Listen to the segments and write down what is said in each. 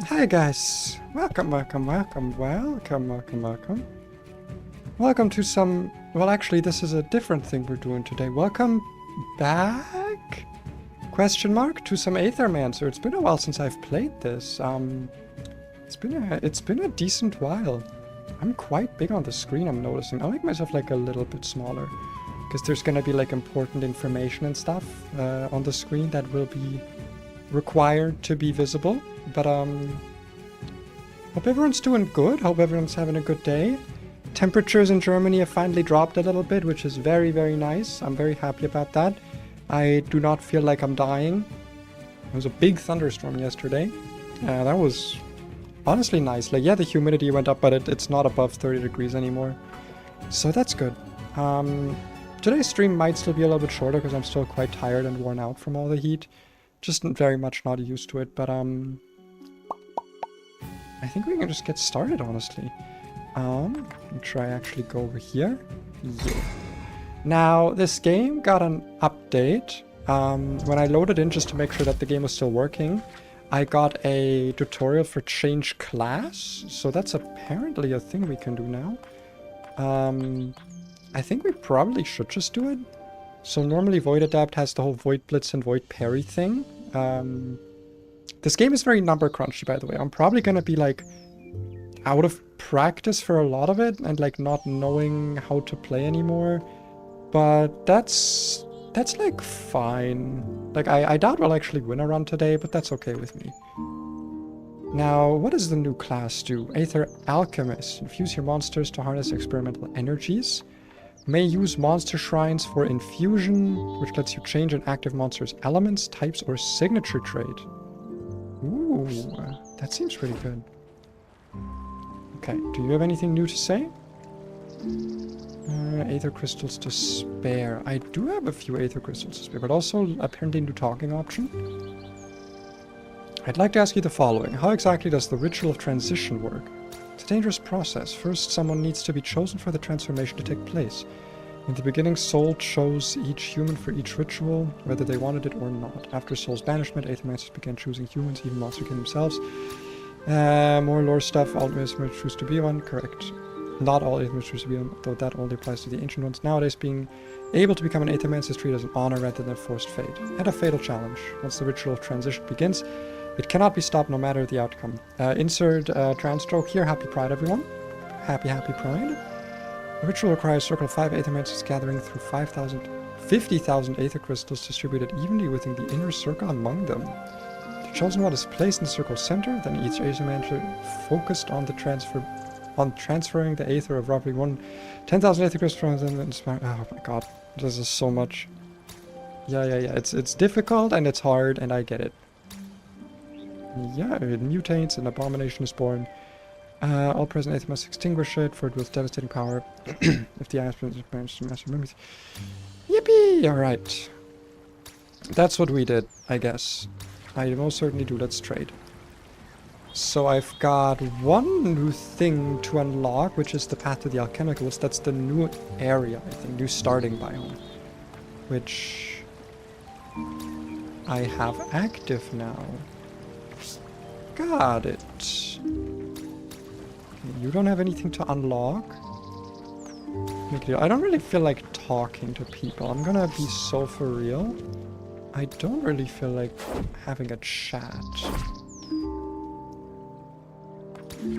Hi guys, welcome to some, well actually this is a different thing we're doing today. Welcome back? Question mark to some Aethermancer. It's been a while since I've played this. It's been a decent while. I'm quite big on the screen, I'm noticing. I'll make myself like a little bit smaller, because there's gonna be like important information and stuff on the screen that will be required to be visible. But hope everyone's doing good. Hope everyone's having a good day. Temperatures in Germany have finally dropped a little bit, which is very, very nice. I'm very happy about that. I do not feel like I'm dying. There was a big thunderstorm yesterday. That was honestly nice. Like, yeah, the humidity went up, but it's not above 30 degrees anymore. So that's good. Today's stream might still be a little bit shorter because I'm still quite tired and worn out from all the heat. Just very much not used to it, but I think we can just get started, honestly. Make sure I actually go over here. Yeah. Now, this game got an update. When I loaded in just to make sure that the game was still working, I got a tutorial for change class. So that's apparently a thing we can do now. I think we probably should just do it. So normally Void Adapt has the whole Void Blitz and Void Parry thing. This game is very number crunchy, by the way. I'm probably gonna be like out of practice for a lot of it and like not knowing how to play anymore. But that's like fine. Like I doubt we'll actually win a run today, but that's okay with me. Now, what does the new class do? Aether Alchemist. Infuse your monsters to harness experimental energies. May use monster shrines for infusion, which lets you change an active monster's elements, types, or signature trait. Ooh, that seems pretty good. Okay, do you have anything new to say? Aether crystals to spare. I do have a few aether crystals to spare, but also apparently new talking option. I'd like to ask you the following. How exactly does the ritual of transition work? It's a dangerous process. First, someone needs to be chosen for the transformation to take place. In the beginning, Soul chose each human for each ritual, whether they wanted it or not. After Soul's banishment, Aethermancers began choosing humans, even Monster King themselves. More lore stuff. All Aethermancers choose to be one. Correct. Not all Aethermancers choose to be one, though that only applies to the ancient ones. Nowadays, being able to become an Aethermancer is treated as an honor rather than a forced fate. And a fatal challenge. Once the ritual of transition begins, it cannot be stopped no matter the outcome. Insert trans joke here. Happy Pride, everyone. Happy Pride. The ritual requires a circle of 5 Aethermancers gathering through 50,000 Aether crystals distributed evenly within the inner circle among them. The chosen one is placed in the circle's center, then each Aethermancer focused on transferring the Aether of roughly 10,000 Aether crystals and inspire. Oh my god, this is so much. Yeah. It's difficult and it's hard, and I get it. Yeah, it mutates, an abomination is born. All present Aether must extinguish it, for it with devastating power. If the aspirant is managed to master memories. Yippee! Alright. That's what we did, I guess. I most certainly do. Let's trade. So I've got one new thing to unlock, which is the path to the alchemicals. That's the new area, I think. New starting biome. Which I have active now. Got it. You don't have anything to unlock? I don't really feel like talking to people. I'm gonna be so for real. I don't really feel like having a chat.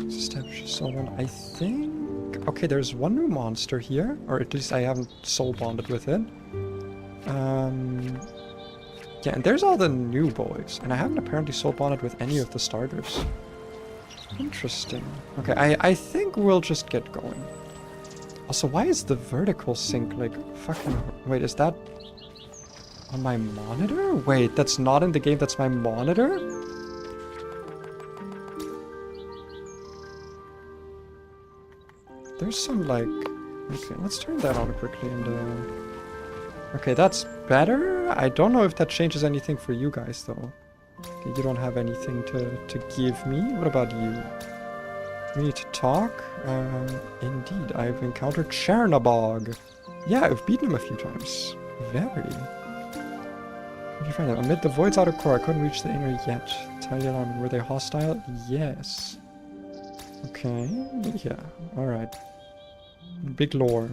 Establish a soul bond. I think... Okay, there's one new monster here. Or at least I haven't soul bonded with it. Yeah, and there's all the new boys. And I haven't apparently soul bonded with any of the starters. Interesting. Okay, I think we'll just get going. Also, why is the vertical sync like fucking... Wait, is that on my monitor? Wait, that's not in the game, that's my monitor? There's some like... Okay, let's turn that on quickly and... Okay, that's better? I don't know if that changes anything for you guys though. Okay, you don't have anything to give me. What about you? We need to talk? Indeed, I've encountered Chernabog. Yeah, I've beaten him a few times. Very. You find them. Amid the void's outer core, I couldn't reach the inner yet. Tell the alarm. Were they hostile? Yes. Okay. Yeah. Alright. Big lore.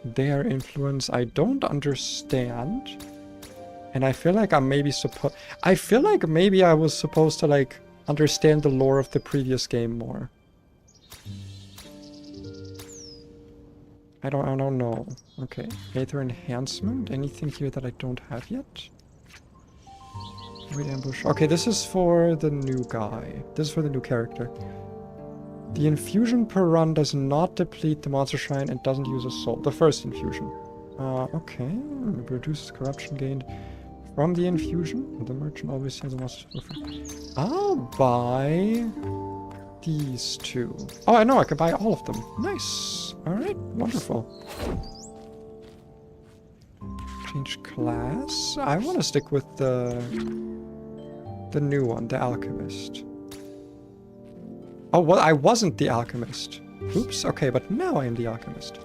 Their influence I don't understand. And I feel like I'm maybe I feel like maybe I was supposed to like understand the lore of the previous game more. I don't know. Okay. Aether enhancement. Anything here that I don't have yet? Wait, ambush. Okay, this is for the new guy. This is for the new character. The infusion per run does not deplete the monster shrine and doesn't use a soul. The first infusion. Okay. Reduces corruption gained from the infusion. The merchant always has a monster. I'll buy these two. Oh, I know. I can buy all of them. Nice. Alright. Wonderful. Change class. I want to stick with the new one, the alchemist. Oh, well, I wasn't the alchemist. Oops. Okay, but now I am the alchemist.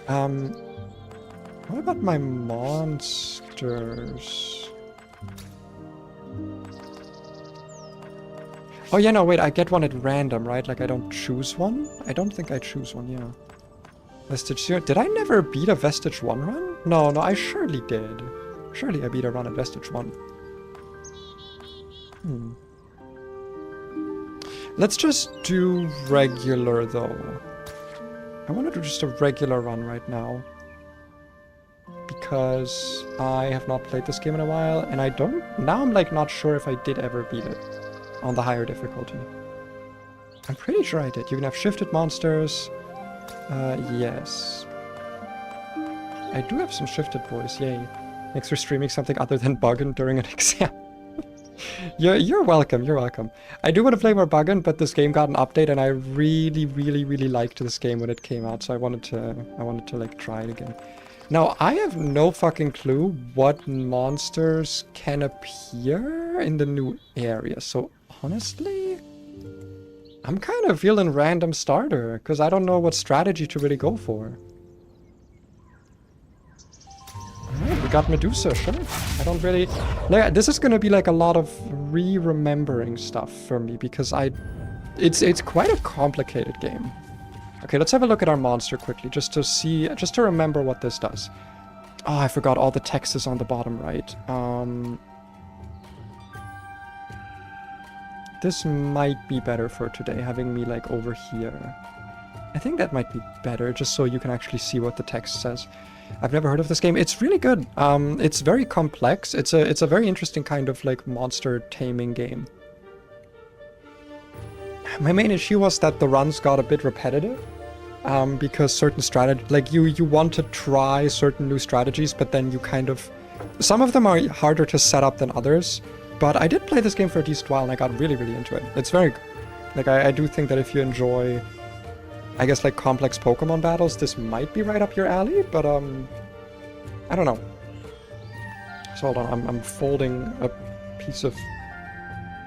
What about my monsters? Oh, yeah, no, wait, I get one at random, right? Like, I don't choose one? I don't think I choose one, yeah. Vestige 0. Did I never beat a Vestige 1 run? No, I surely did. Surely I beat a run at Vestige 1. Let's just do regular, though. I want to do just a regular run right now. Because I have not played this game in a while, and I don't... Now I'm, like, not sure if I did ever beat it on the higher difficulty. I'm pretty sure I did. You can have shifted monsters. Yes. I do have some shifted boys, yay. Thanks for streaming something other than Buggin during an exam. You're welcome, you're welcome. I do want to play more Buggin, but this game got an update, and I really liked this game when it came out, so I wanted to like try it again. Now, I have no fucking clue what monsters can appear in the new area, so honestly, I'm kind of feeling random starter, because I don't know what strategy to really go for. Alright, we got Medusa, sure. I don't really... Like, this is gonna be like a lot of re-remembering stuff for me, because it's quite a complicated game. Okay, let's have a look at our monster quickly, just to remember what this does. Oh, I forgot all the text is on the bottom right. This might be better for today, having me like over here. I think that might be better, just so you can actually see what the text says. I've never heard of this game. It's really good. It's very complex. It's a very interesting kind of like monster taming game. My main issue was that the runs got a bit repetitive. Because certain like you want to try certain new strategies, but then you kind of... Some of them are harder to set up than others. But I did play this game for a decent while and I got really into it. It's very... Like, I do think that if you enjoy, I guess, like, complex Pokemon battles, this might be right up your alley, but, I don't know. So, hold on, I'm folding a piece of,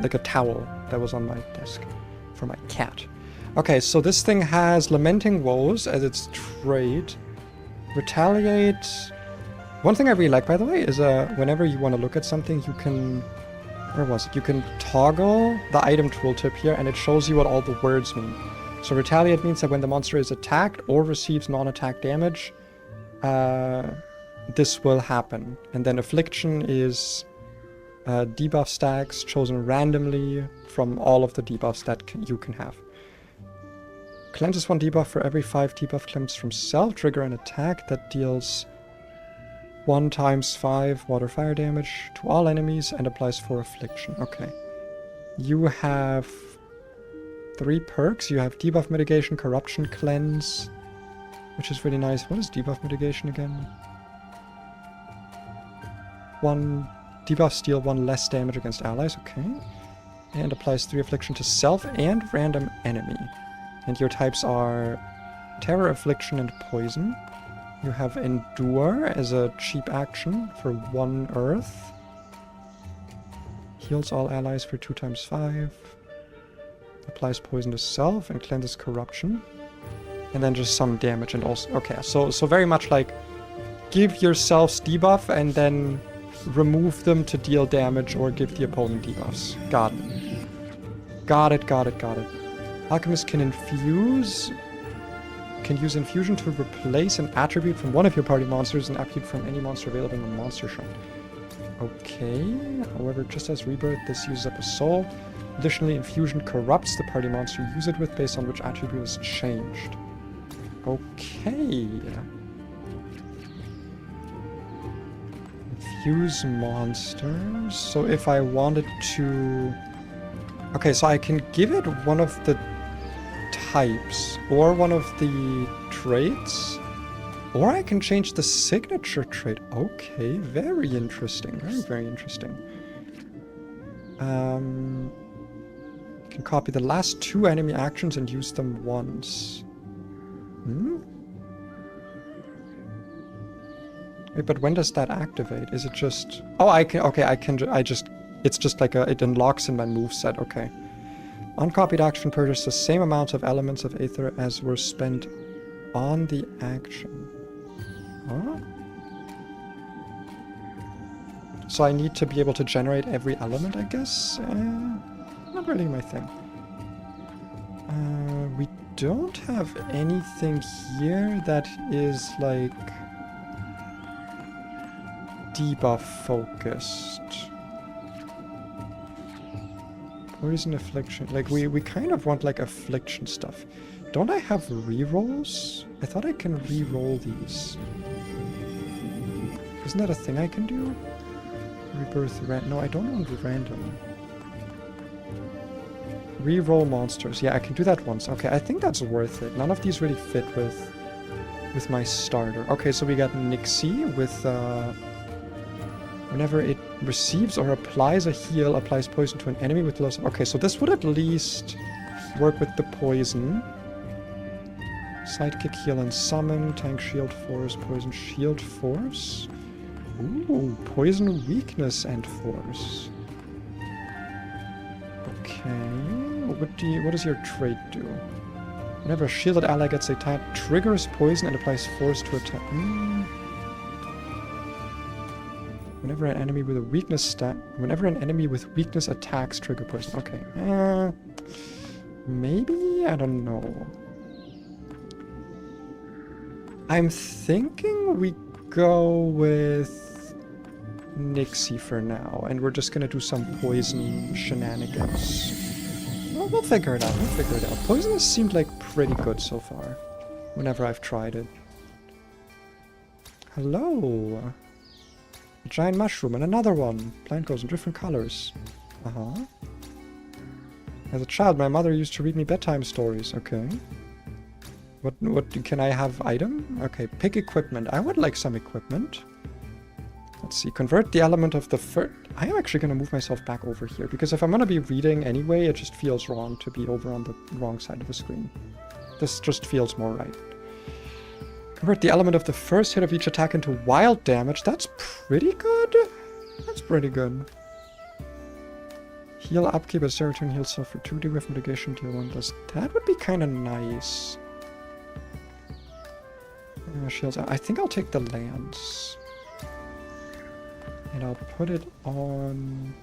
like, a towel that was on my desk for my cat. Okay, so this thing has Lamenting Woes as its trait. Retaliate... One thing I really like, by the way, is whenever you want to look at something, you can... Where was it? You can toggle the item tooltip here, and it shows you what all the words mean. So Retaliate means that when the monster is attacked or receives non-attack damage, this will happen. And then Affliction is debuff stacks chosen randomly from all of the debuffs that you can have. Cleanses 1 debuff for every 5 debuff cleansed from self. Trigger an attack that deals 1 × 5 water fire damage to all enemies and applies 4 affliction. Okay. You have 3 perks. You have debuff mitigation, corruption cleanse, which is really nice. What is debuff mitigation again? 1 debuff steal 1 less damage against allies. Okay. And applies 3 affliction to self and random enemy. And your types are terror, affliction, and poison. You have Endure as a cheap action for 1 earth. Heals all allies for 2 × 5. Applies poison to self and cleanses corruption. And then just some damage and also... Okay, so very much like give yourselves debuff and then remove them to deal damage or give the opponent debuffs. Got it. Got it, got it, got it. Alchemist can infuse... Can use infusion to replace an attribute from one of your party monsters and attribute from any monster available in the monster shop. Okay. However, just as rebirth, this uses up a soul. Additionally, infusion corrupts the party monster you use it with based on which attribute is changed. Okay. Infuse monsters. So if I wanted to... Okay, so I can give it one of the types or one of the traits, or I can change the signature trait. Okay, very interesting. Very, very interesting. You can copy the last 2 enemy actions and use them once. Wait, but when does that activate? Is it just... Oh, I can... Okay, it's just like a... It unlocks in my moveset. Okay. Uncopied action purchase the same amount of elements of Aether as were spent on the action. Huh? So I need to be able to generate every element, I guess? Not really my thing. We don't have anything here that is, like, debuff focused. Poison, affliction. Like, we kind of want, like, affliction stuff. Don't I have rerolls? I thought I can reroll these. Isn't that a thing I can do? Rebirth no, I don't want random. Reroll monsters. Yeah, I can do that once. Okay, I think that's worth it. None of these really fit with my starter. Okay, so we got Nixie with whenever it receives or applies a heal, applies poison to an enemy with low... Okay, so this would at least work with the poison. Sidekick, heal, and summon. Tank, shield, force, poison, shield, force. Ooh, poison, weakness, and force. Okay. What does your trait do? Whenever a shielded ally gets attacked, triggers poison and applies force to attack. Whenever an enemy with a weakness attacks, trigger poison. Okay. Maybe? I don't know. I'm thinking we go with Nixie for now, and we're just gonna do some poison shenanigans. Well, we'll figure it out. We'll figure it out. Poison has seemed like pretty good so far, whenever I've tried it. Hello. A giant mushroom and another one. Plant grows in different colors. Uh-huh. As a child, my mother used to read me bedtime stories. Okay. What can I have item? Okay, pick equipment. I would like some equipment. Let's see. Convert the element of the first... I am actually going to move myself back over here, because if I'm going to be reading anyway, it just feels wrong to be over on the wrong side of the screen. This just feels more right. Convert the element of the first hit of each attack into wild damage. That's pretty good. That's pretty good. Heal upkeep as serotonin heals self for 2 debuff mitigation deal 1 less. That would be kind of nice. Shields. I think I'll take the lance. And I'll put it on...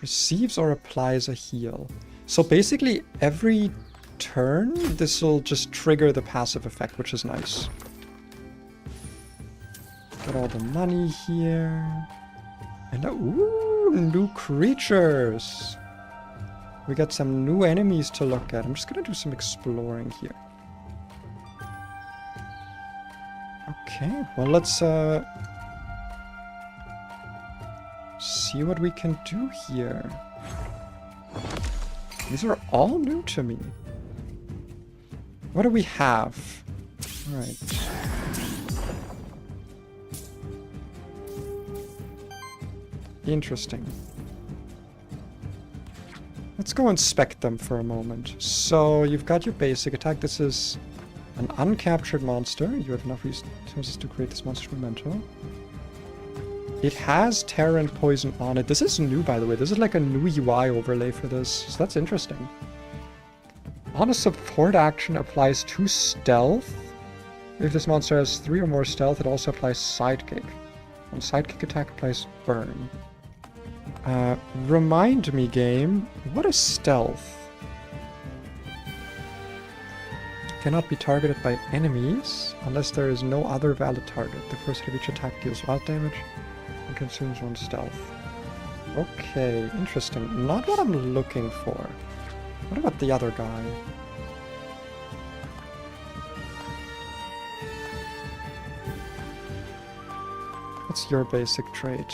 Receives or applies a heal. So basically every turn, this will just trigger the passive effect, which is nice. Got all the money here. And ooh, new creatures. We got some new enemies to look at. I'm just gonna do some exploring here. Okay, well let's see what we can do here. These are all new to me. What do we have? Alright. Interesting. Let's go inspect them for a moment. So, you've got your basic attack. This is an uncaptured monster. You have enough resources to create this monster's memento. It has terror and poison on it. This is new, by the way. This is like a new UI overlay for this. So that's interesting. On a support action, applies 2 stealth If this monster has 3 or more stealth, it also applies sidekick. On sidekick attack applies burn. Remind me, game, what is stealth? Cannot be targeted by enemies unless there is no other valid target. The first hit of each attack deals wild damage and consumes 1 stealth. Okay, interesting. Not what I'm looking for. What about the other guy? What's your basic trait?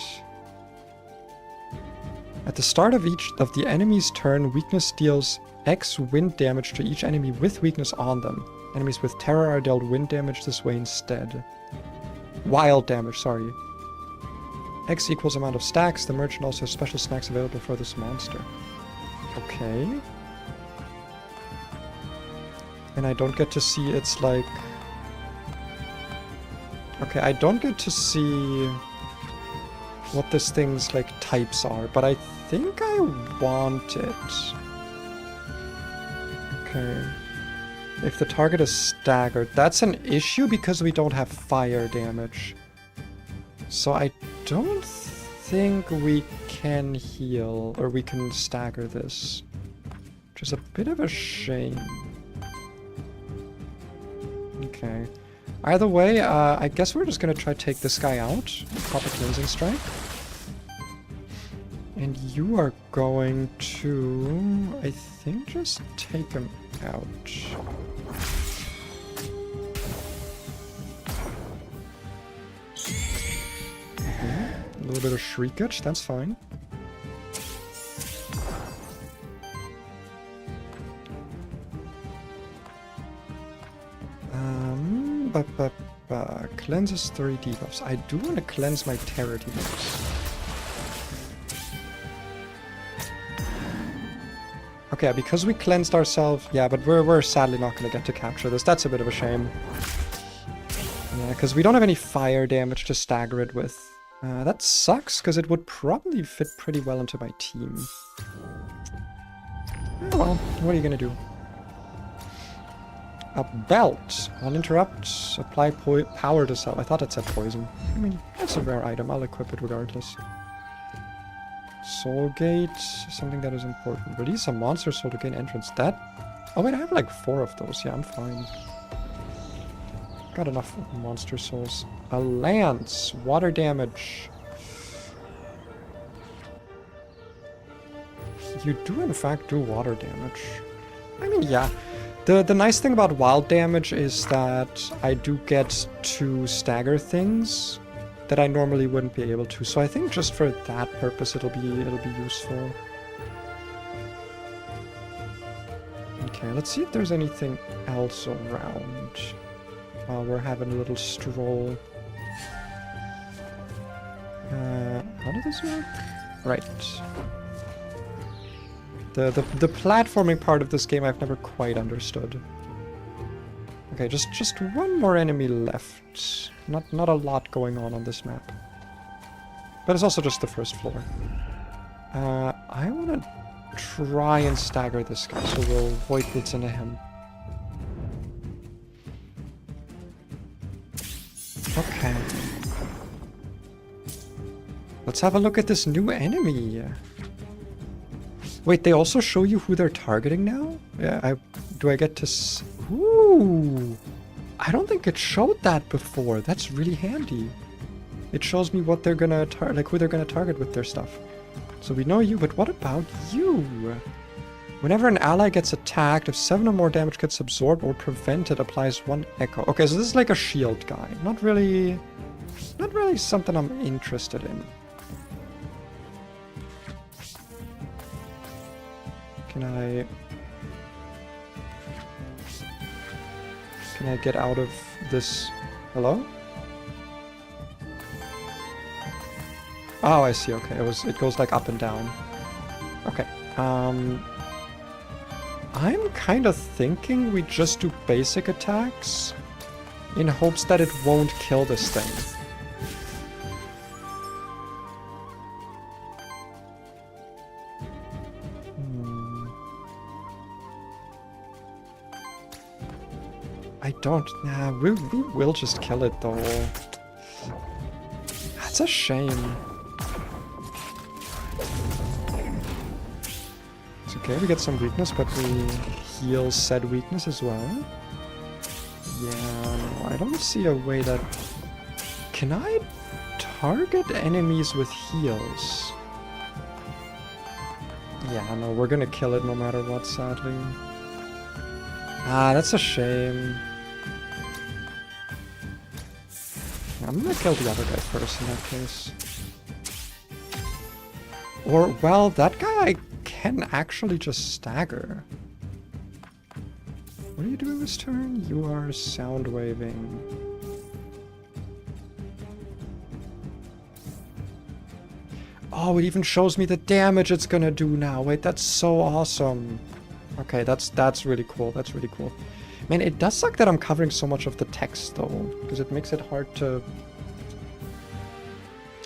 At the start of each of the enemy's turn, weakness deals X wind damage to each enemy with weakness on them. Enemies with terror are dealt wind damage this way instead. Wild damage, sorry. X equals amount of stacks. The merchant also has special snacks available for this monster. Okay. And I don't get to see its, like... Okay, I don't get to see what this thing's, like, types are, but I think I want it. Okay. If the target is staggered, that's an issue because we don't have fire damage. So I don't think we can heal, or we can stagger this. Which is a bit of a shame. Okay. Either way, I guess we're just gonna try to take this guy out. Pop a cleansing strike. And you are going to, I think, just take him out. A little bit of shriekage, that's fine. Cleanses 3 debuffs. I do want to cleanse my terror debuffs. Okay, because we cleansed ourselves... Yeah, but we're sadly not going to get to capture this. That's a bit of a shame. Yeah, because we don't have any fire damage to stagger it with. That sucks, because it would probably fit pretty well into my team. Oh, well, what are you going to do? A belt. On interrupt, apply power to self. I thought it said poison. I mean, that's a rare item. I'll equip it regardless. Soul Gate, something that is important. Release a monster soul to gain entrance. That... Oh wait, I have like 4 of those. Yeah, I'm fine. Got enough monster souls. A lance. Water damage. You do in fact do water damage. I mean, yeah. The nice thing about wild damage is that I do get to stagger things that I normally wouldn't be able to. So I think just for that purpose it'll be useful. Okay, let's see if there's anything else around while we're having a little stroll. How did this work? Right. The platforming part of this game I've never quite understood. Okay, just one more enemy left. Not a lot going on this map. But it's also just the first floor. I want to try and stagger this guy, so we'll void boots into him. Okay. Let's have a look at this new enemy. Wait, they also show you who they're targeting now? Yeah, do I get to Ooh! I don't think it showed that before. That's really handy. It shows me what they're gonna who they're gonna target with their stuff. So we know you, but what about you? Whenever an ally gets attacked, if 7 or more damage gets absorbed or prevented, applies 1 echo. Okay, so this is like a shield guy. Not really something I'm interested in. Can I get out of this? Hello? Oh, I see. Okay, it goes like up and down. Okay. I'm kind of thinking we just do basic attacks in hopes that it won't kill this thing. I don't... Nah, we will just kill it, though. That's a shame. It's okay, we get some weakness, but we heal said weakness as well. Yeah, no, I don't see a way that... Can I target enemies with heals? Yeah, no, we're gonna kill it no matter what, sadly. Ah, that's a shame. I'm gonna kill the other guy first in that case. Or, well, that guy I can actually just stagger. What are you doing this turn? You are sound waving. Oh, it even shows me the damage it's gonna do now. Wait, that's so awesome. Okay, that's really cool. That's really cool. Man, it does suck that I'm covering so much of the text, though, because it makes it hard to...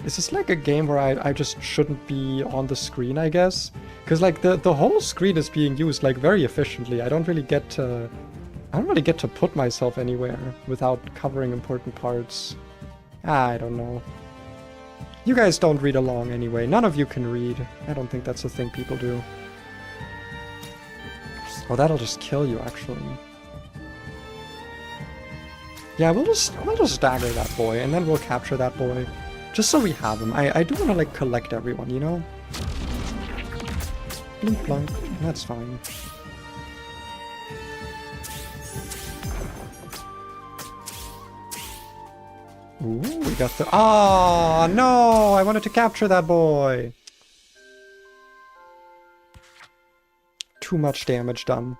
Is this like a game where I just shouldn't be on the screen, I guess? Because, like, the whole screen is being used, like, very efficiently. I don't really get to put myself anywhere without covering important parts. I don't know. You guys don't read along anyway. None of you can read. I don't think that's a thing people do. Oh, that'll just kill you, actually. Yeah, we'll just stagger that boy, and then we'll capture that boy. Just so we have him. I do want to, like, collect everyone, you know? Blink blunk. That's fine. Ooh, we got the... Ah, no! I wanted to capture that boy! Too much damage done.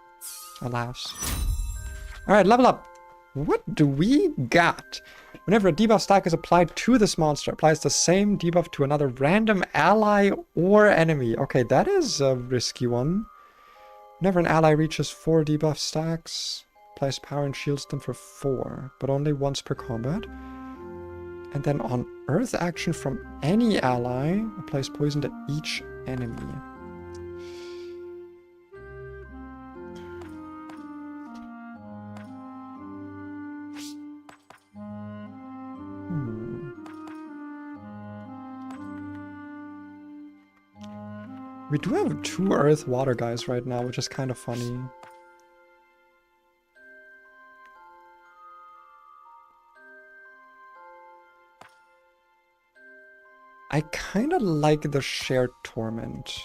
Alas. Alright, level up! What do we got? Whenever a debuff stack is applied to this monster, applies the same debuff to another random ally or enemy. Okay, that is a risky one. Whenever an ally reaches 4 debuff stacks, applies power and shields them for 4, but only once per combat. And then on Earth action from any ally, applies poison to each enemy. We do have 2 Earth Water guys right now, which is kind of funny. I kind of like the Shared Torment.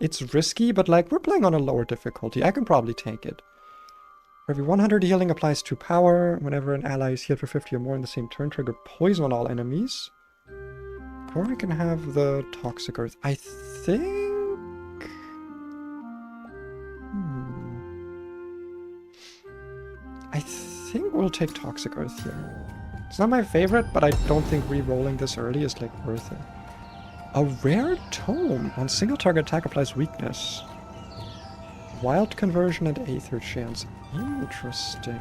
It's risky, but like we're playing on a lower difficulty. I can probably take it. For every 100 healing applies 2 power. Whenever an ally is healed for 50 or more in the same turn, trigger poison on all enemies. Or we can have the Toxic Earth. I think... I think we'll take Toxic Earth here. It's not my favorite, but I don't think re-rolling this early is, like, worth it. A rare tome. On single target attack applies weakness. Wild conversion and Aether chance. Interesting.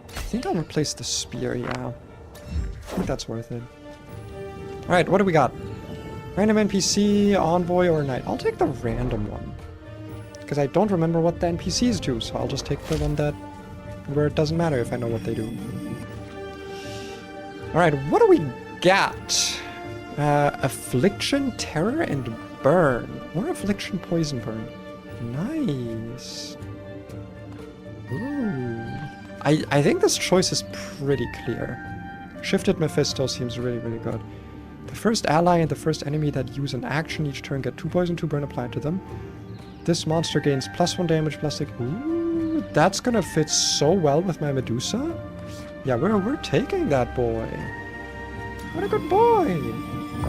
I think I'll replace the spear, yeah. I think that's worth it. Alright, what do we got? Random NPC, envoy, or knight. I'll take the random one. Because I don't remember what the NPCs do, so I'll just take the one that... where it doesn't matter if I know what they do. Alright, what do we got? Affliction, Terror, and Burn. Or Affliction, Poison, Burn. Nice. Ooh. I think this choice is pretty clear. Shifted Mephisto seems really, really good. The first ally and the first enemy that use an action each turn get 2 poison, 2 burn applied to them. This monster gains +1 damage, +6... Ooh, that's gonna fit so well with my Medusa. Yeah, we're taking that boy. What a good boy.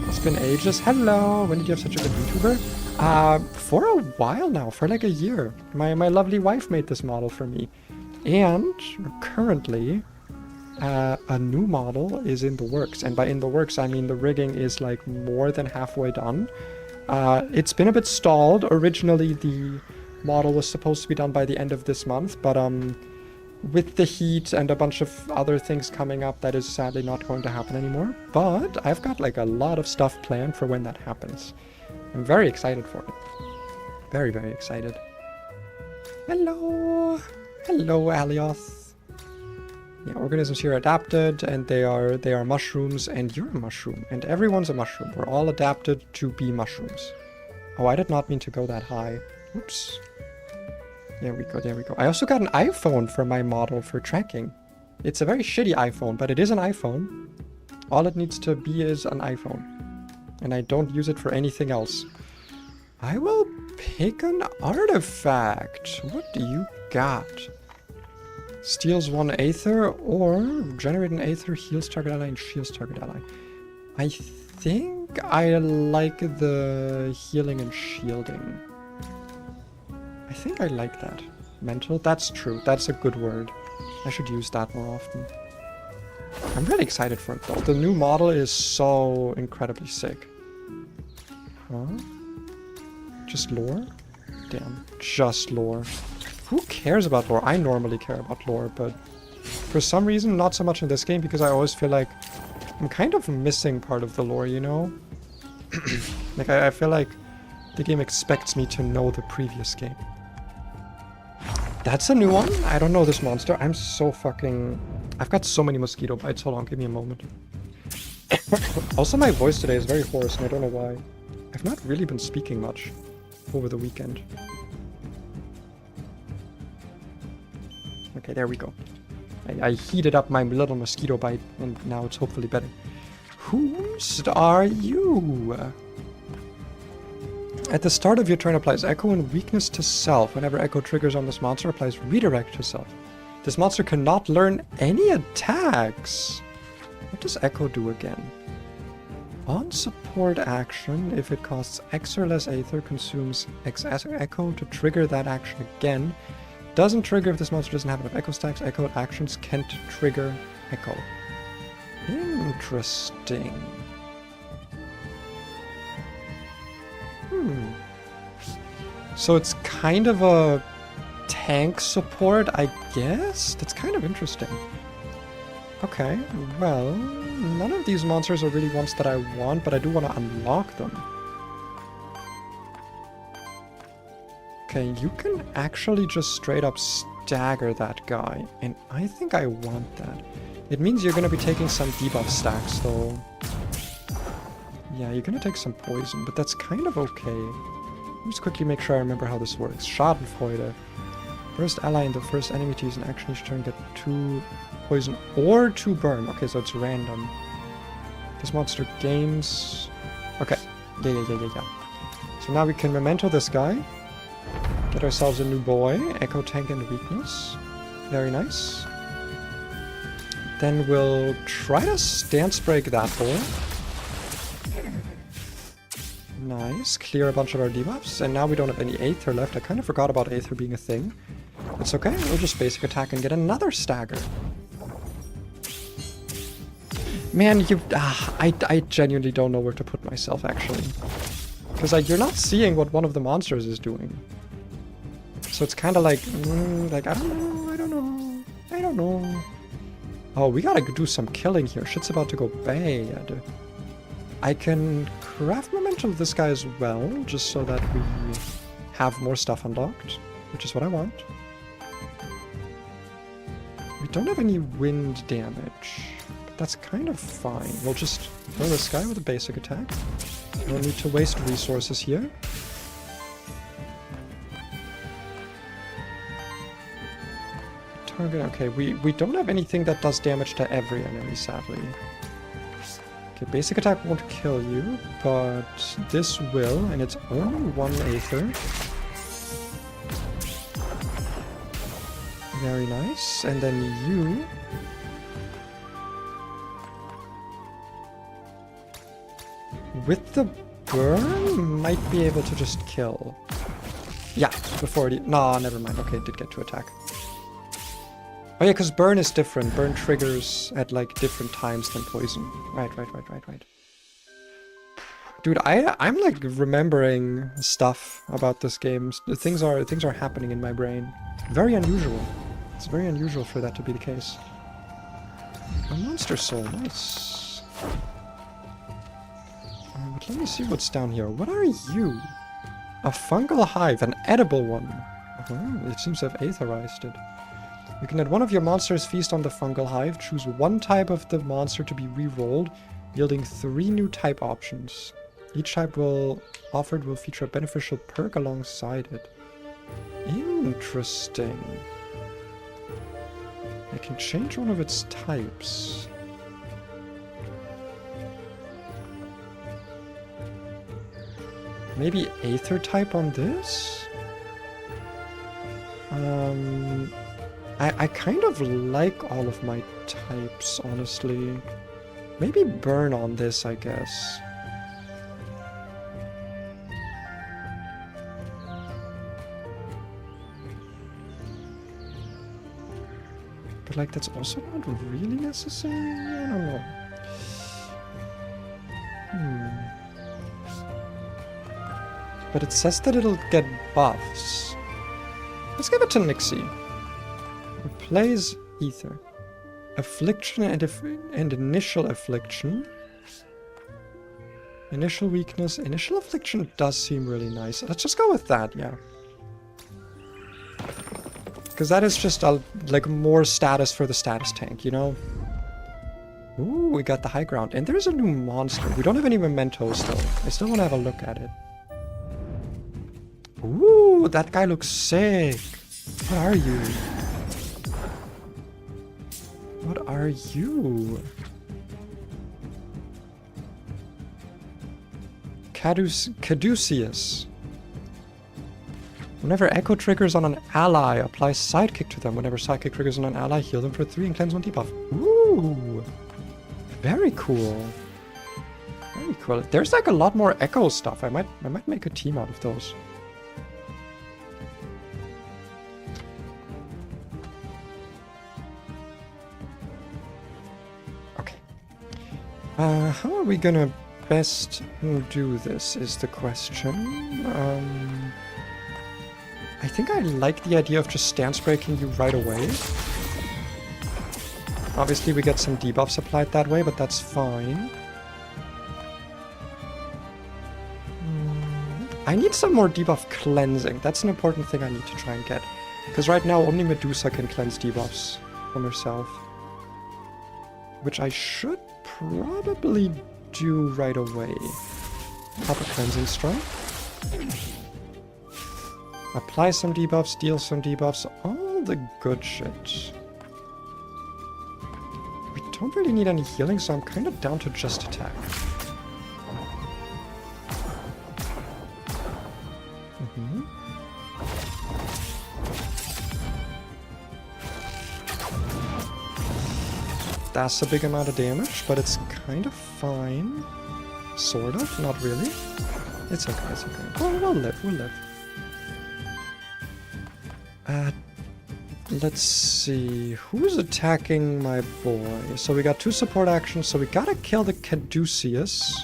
It's been ages. Hello. When did you have such a good YouTuber? For a while now. For like a year. My lovely wife made this model for me. And currently... a new model is in the works, and by in the works I mean the rigging is like more than halfway done. It's been a bit stalled. Originally the model was supposed to be done by the end of this month, but with the heat and a bunch of other things coming up, that is sadly not going to happen anymore. But I've got like a lot of stuff planned for when that happens. I'm very excited for it. Very, very excited. Hello! Hello, Alioth. Yeah, organisms here are adapted, and they are mushrooms, and you're a mushroom, and everyone's a mushroom. We're all adapted to be mushrooms. Oh, I did not mean to go that high. Oops. There we go, there we go. I also got an iPhone for my model for tracking. It's a very shitty iPhone, but it is an iPhone. All it needs to be is an iPhone. And I don't use it for anything else. I will pick an artifact. What do you got? Steals 1 Aether, or generate an Aether, heals target ally, and shields target ally. I think I like the healing and shielding. I think I like that. Mental? That's true. That's a good word. I should use that more often. I'm really excited for it though. The new model is so incredibly sick. Huh? Just lore? Damn. Just lore. Who cares about lore? I normally care about lore, but for some reason not so much in this game, because I always feel like I'm kind of missing part of the lore, you know? Like I feel like the game expects me to know the previous game. That's a new one? I don't know this monster. I'm so fucking... I've got so many mosquito bites. Hold on, give me a moment. Also, my voice today is very hoarse, and I don't know why. I've not really been speaking much over the weekend. Okay, there we go. I heated up my little mosquito bite, and now it's hopefully better. Whose are you? At the start of your turn, applies Echo and Weakness to Self. Whenever Echo triggers on this monster, applies Redirect to Self. This monster cannot learn any attacks. What does Echo do again? On support action, if it costs X or less Aether, consumes X Echo to trigger that action again. Doesn't trigger if this monster doesn't have enough Echo stacks. Echo actions can't trigger Echo. Interesting. So it's kind of a tank support, I guess? That's kind of interesting. Okay, well, none of these monsters are really ones that I want, but I do want to unlock them. Okay, you can actually just straight up stagger that guy, and I think I want that. It means you're going to be taking some debuff stacks, though. Yeah, you're going to take some poison, but that's kind of okay. Let me just quickly make sure I remember how this works. Schadenfreude. First ally and the first enemy to use an action each turn get 2 poison or 2 burn. Okay, so it's random. This monster gains... Okay. Yeah. So now we can memento this guy. Get ourselves a new boy. Echo, tank, and weakness. Very nice. Then we'll try to stance break that boy. Nice. Clear a bunch of our debuffs. And now we don't have any Aether left. I kind of forgot about Aether being a thing. It's okay. We'll just basic attack and get another stagger. Man, I genuinely don't know where to put myself, actually. Because, like, you're not seeing what one of the monsters is doing. So it's kind of like, I don't know. Oh, we gotta do some killing here. Shit's about to go bad. I can craft momentum of this guy as well, just so that we have more stuff unlocked, which is what I want. We don't have any wind damage, but that's kind of fine. We'll just throw this guy with a basic attack. No need to waste resources here. Target, okay, we don't have anything that does damage to every enemy, sadly. Okay, basic attack won't kill you, but this will, and it's only 1 Aether. Very nice. And then you... with the burn, might be able to just kill. Yeah, before it... No, never mind. Okay, it did get to attack. Oh yeah, because burn is different. Burn triggers at, like, different times than poison. Right. Dude, I'm, like, remembering stuff about this game. Things are happening in my brain. Very unusual. It's very unusual for that to be the case. A monster soul, nice. But let me see what's down here. What are you? A fungal hive, an edible one. It seems to have aetherized it. You can let one of your monsters feast on the fungal hive. Choose one type of the monster to be re-rolled, yielding 3 new type options. Each type offered will feature a beneficial perk alongside it. Interesting. I can change one of its types. Maybe Aether type on this? I kind of like all of my types, honestly. Maybe Burn on this, I guess. But like, that's also not really necessary? I don't know. But it says that it'll get buffs. Let's give it to Nixie. Replace Ether. Affliction and Initial Affliction. Initial Weakness. Initial Affliction does seem really nice. Let's just go with that, yeah. Because that is just like more status for the status tank, you know? Ooh, we got the high ground. And there's a new monster. We don't have any mementos, though. I still want to have a look at it. Ooh, that guy looks sick. What are you? What are you? Caduceus. Whenever Echo triggers on an ally, apply Sidekick to them. Whenever Sidekick triggers on an ally, heal them for 3 and cleanse 1 debuff. Ooh! Very cool. Very cool. There's like a lot more Echo stuff. I might make a team out of those. How are we gonna best do this is the question. I think I like the idea of just stance breaking you right away. Obviously we get some debuffs applied that way, but that's fine. I need some more debuff cleansing. That's an important thing I need to try and get. Because right now only Medusa can cleanse debuffs from herself. Which I should probably do right away. Pop a cleansing strike. Apply some debuffs, deal some debuffs, all the good shit. We don't really need any healing, so I'm kind of down to just attack. That's a big amount of damage, but it's kind of fine. Sort of, not really. It's okay, it's okay. We'll live, we'll live. Let's see. Who's attacking my boy? So we got 2 support actions, so we gotta kill the Caduceus.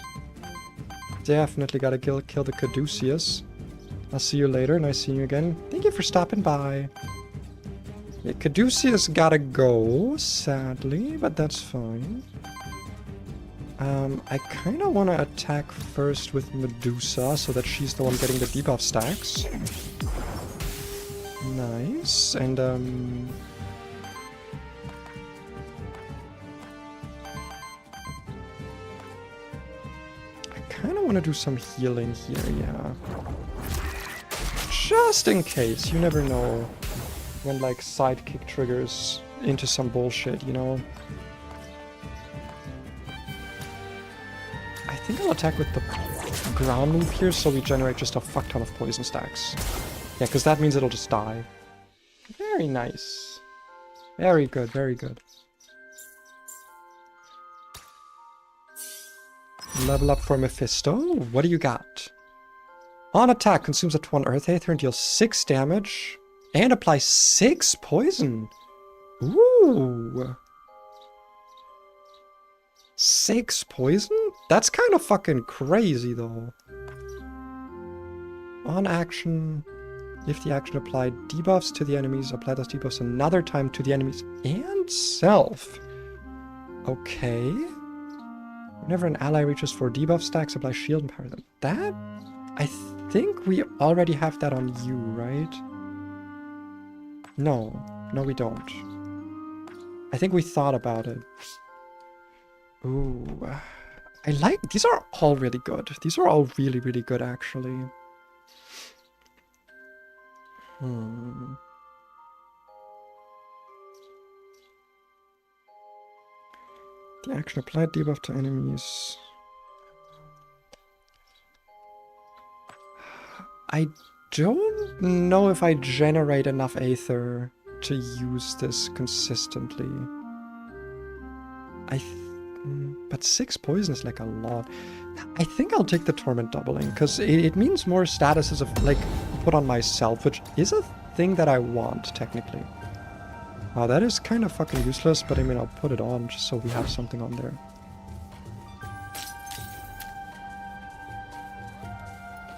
Definitely gotta kill the Caduceus. I'll see you later. Nice seeing you again. Thank you for stopping by. Yeah, Caduceus gotta go, sadly, but that's fine. I kind of want to attack first with Medusa, so that she's the one getting the debuff stacks. Nice, and I kind of want to do some healing here, yeah. Just in case, you never know. When, like, Sidekick triggers into some bullshit, you know? I think I'll attack with the ground move here, so we generate just a fuck ton of poison stacks. Yeah, because that means it'll just die. Very nice. Very good, very good. Level up for Mephisto. What do you got? On attack, consumes up to 1 Earth Aether and deals 6 damage. And apply 6 poison. Ooh. 6 poison? That's kind of fucking crazy, though. On action, If the action applied debuffs to the enemies, apply those debuffs another time to the enemies and self. Okay. Whenever an ally reaches 4 debuff stacks, apply shield and power them. That... I think we already have that on you, right? No. No, we don't. I think we thought about it. Ooh. I like... These are all really good. These are all really, really good, actually. The action applied debuff to enemies. I don't know if I generate enough Aether to use this consistently. But 6 poison is like a lot. I think I'll take the Torment doubling, because it means more statuses of, like, put on myself, which is a thing that I want, technically. Wow, that is kind of fucking useless, but I mean, I'll put it on just so we have something on there.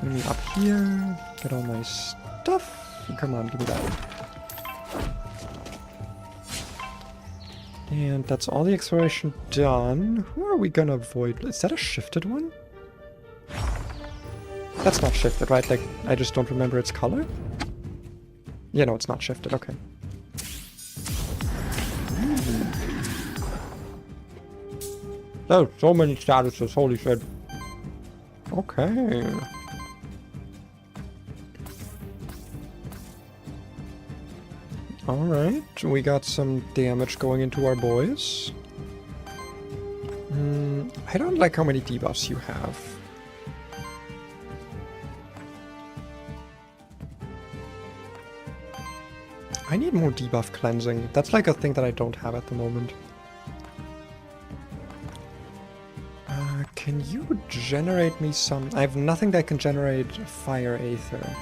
Let me up here, get all my stuff. Come on, give me that. And that's all the exploration done. Who are we gonna avoid? Is that a shifted one? That's not shifted, right? Like, I just don't remember its color? Yeah, no, it's not shifted, okay. Oh, so many statuses, holy shit. Okay. Alright, we got some damage going into our boys. I don't like how many debuffs you have. I need more debuff cleansing. That's like a thing that I don't have at the moment. Can you generate me some... I have nothing that can generate fire Aether.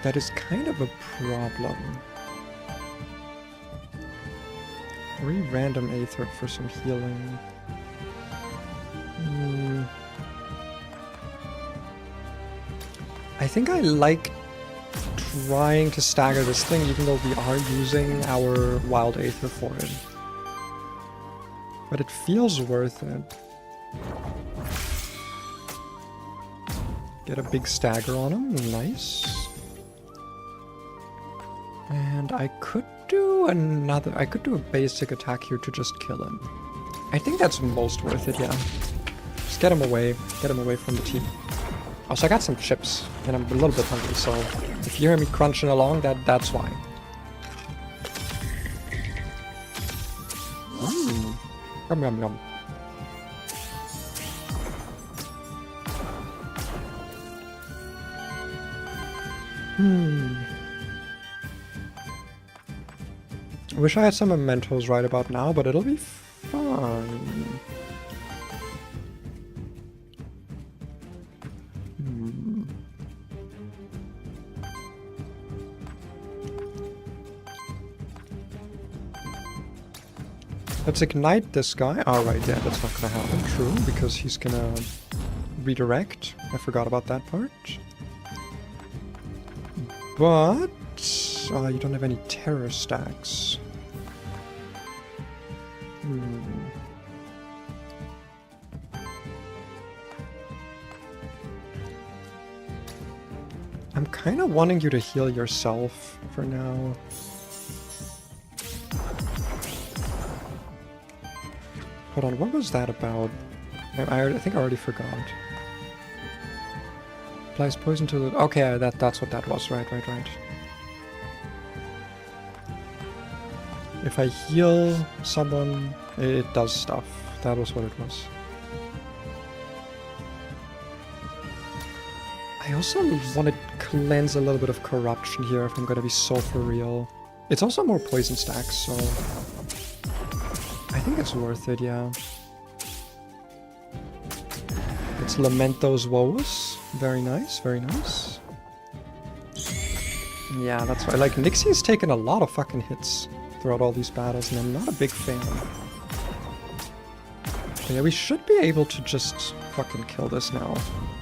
That is kind of a problem. 3 random Aether for some healing. I think I like trying to stagger this thing, even though we are using our wild Aether for it. But it feels worth it. Get a big stagger on him, nice. And I could do another... I could do a basic attack here to just kill him. I think that's most worth it, yeah. Just get him away. Get him away from the team. Also, I got some chips, and I'm a little bit hungry, so if you hear me crunching along, that's why. Yum, yum, yum. I wish I had some mementos right about now, but it'll be fine. Let's ignite this guy. Alright, yeah, that's not gonna happen, true, because he's gonna redirect. I forgot about that part. But... you don't have any terror stacks. I'm kind of wanting you to heal yourself for now. Hold on, what was that about? I think I already forgot. Applies poison to the... Okay, that's what that was. Right. If I heal someone, it does stuff. That was what it was. I also want to cleanse a little bit of corruption here if I'm going to be so for real. It's also more poison stacks, so... I think it's worth it, yeah. Let's lament those woes. Very nice, very nice. Yeah, that's why. Like, Nixie's taken a lot of fucking hits throughout all these battles, and I'm not a big fan. But yeah, we should be able to just fucking kill this now.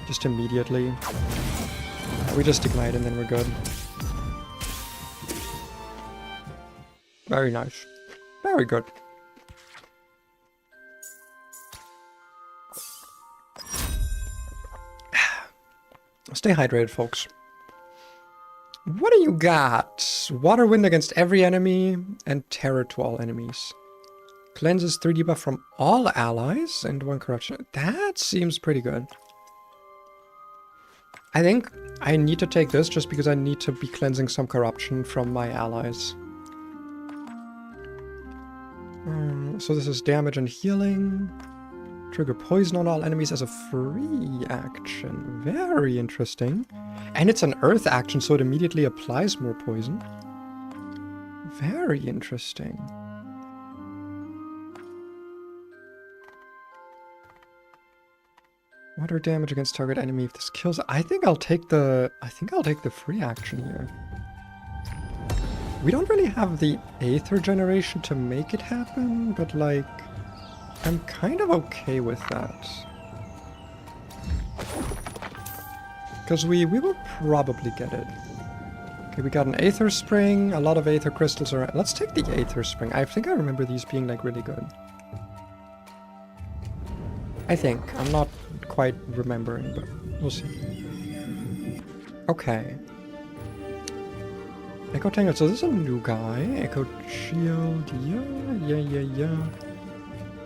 Just immediately. We just ignite and then we're good. Very nice. Very good. Stay hydrated, folks. What do you got? Water Wind against every enemy and Terror to all enemies. Cleanses 3 debuff from all allies and 1 corruption. That seems pretty good. I think I need to take this just because I need to be cleansing some corruption from my allies. So this is damage and healing. Trigger poison on all enemies as a free action. Very interesting. And it's an earth action, so it immediately applies more poison. Very interesting. Water damage against target enemy if this kills. I think I'll take the free action here. We don't really have the Aether generation to make it happen, but like I'm kind of okay with that. Because we will probably get it. Okay, we got an Aether Spring, a lot of Aether Crystals around. Let's take the Aether Spring. I think I remember these being like really good. I think. I'm not quite remembering, but we'll see. Okay. Echo Tangle, so this is a new guy. Echo Shield, yeah.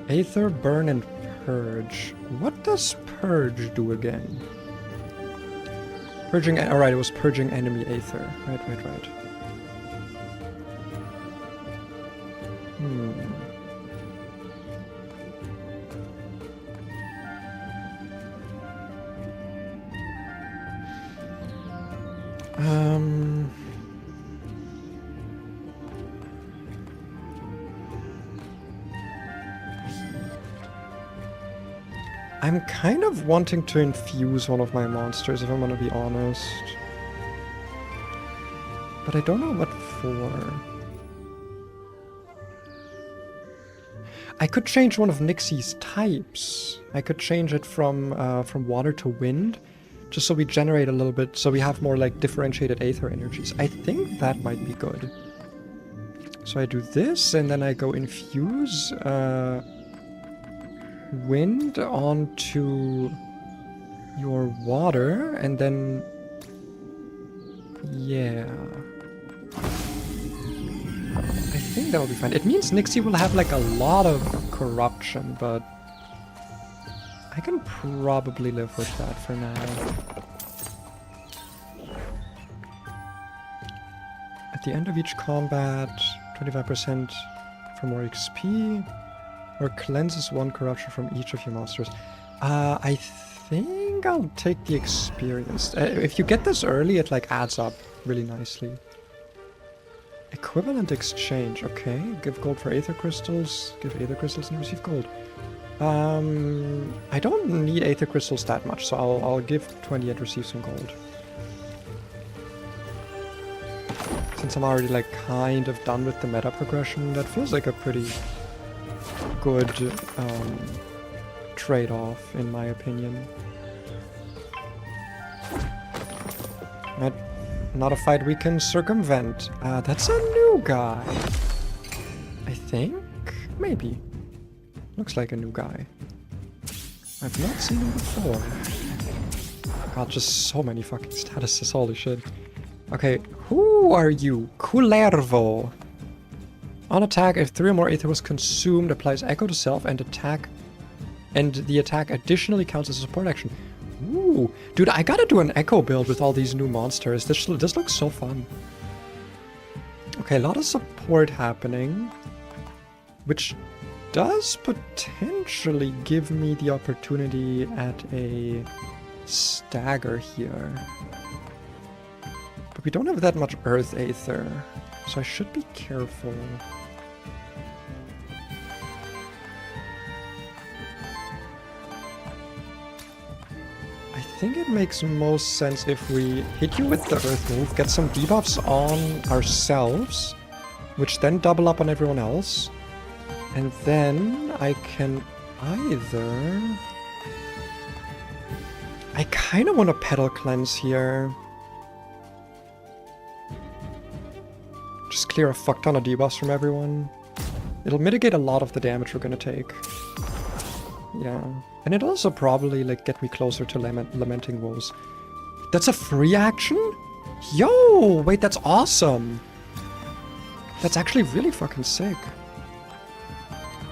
Aether, Burn, and Purge. What does Purge do again? Purging, alright, it was purging enemy Aether. Right. I'm kind of wanting to infuse one of my monsters, if I'm gonna be honest. But I don't know what for. I could change one of Nixie's types. I could change it from water to wind, just so we generate a little bit, so we have more like differentiated Aether energies. I think that might be good. So I do this, and then I go infuse wind onto your water, and then yeah, I think that will be fine. It means Nixie will have like a lot of corruption, but I can probably live with that for now. At the end of each combat, 25% for more XP. Or cleanses 1 corruption from each of your monsters. I think I'll take the experience. If you get this early, it like adds up really nicely. Equivalent exchange. Okay, give gold for Aether Crystals. Give Aether Crystals and receive gold. I don't need Aether Crystals that much, so I'll give 20 and receive some gold. Since I'm already like kind of done with the meta progression, that feels like a pretty good trade-off, in my opinion. Not a fight we can circumvent. That's a new guy. I think? Maybe. Looks like a new guy. I've not seen him before. God, just so many fucking statuses, holy shit. Okay, who are you? Kullervo. On attack, if 3 or more Aether was consumed, applies Echo to self and the attack additionally counts as a support action. Ooh, dude, I gotta do an Echo build with all these new monsters. This looks so fun. Okay, a lot of support happening, which does potentially give me the opportunity at a stagger here. But we don't have that much Earth Aether, so I should be careful. I think it makes most sense if we hit you with the Earth move, get some debuffs on ourselves, which then double up on everyone else, and then I can either... I kind of want to Petal Cleanse here. Just clear a fuck ton of debuffs from everyone. It'll mitigate a lot of the damage we're gonna take. Yeah. And it'll also probably, like, get me closer to Lamenting Woes. That's a free action? Yo! Wait, that's awesome! That's actually really fucking sick.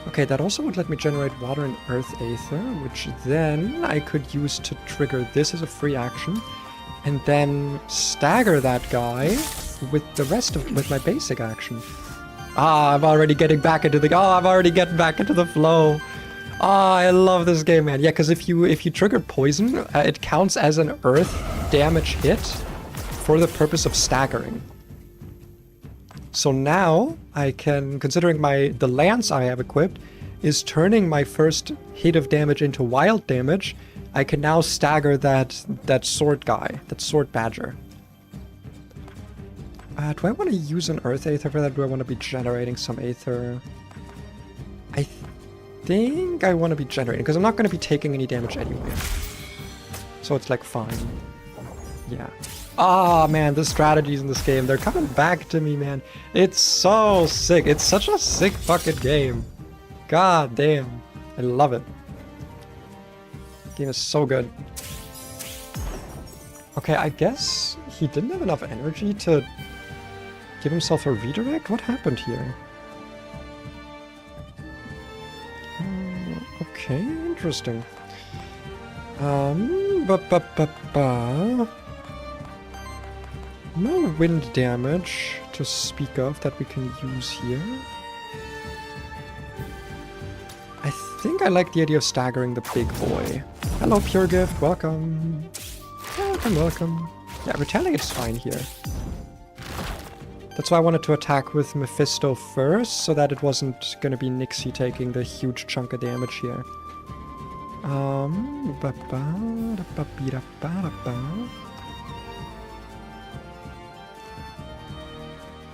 Okay, that also would let me generate Water and Earth Aether, which then I could use to trigger this as a free action, and then stagger that guy with the rest of with my basic action. Ah, I'm already getting back into the I'm already getting back into the flow. Ah, I love this game, man. Yeah, because if you trigger poison, it counts as an Earth damage hit for the purpose of staggering. So now I can, considering the lance I have equipped is turning my first hit of damage into wild damage, I can now stagger that sword guy, that sword badger. Do I want to use an Earth Aether for that? Do I want to be generating some Aether? I think I want to be generating, because I'm not going to be taking any damage anyway. So it's like fine. Yeah. Ah, man, the strategies in this game, they're coming back to me, man. It's so sick. It's such a sick fucking game. God damn. I love it. The game is so good. Okay, I guess he didn't have enough energy to give himself a redirect? What happened here? Okay, interesting. No wind damage to speak of that we can use here. I think I like the idea of staggering the big boy. Hello, Pure Gift. Welcome. Welcome, welcome. Yeah, Retaliate's fine here. That's why I wanted to attack with Mephisto first, so that it wasn't going to be Nixie taking the huge chunk of damage here.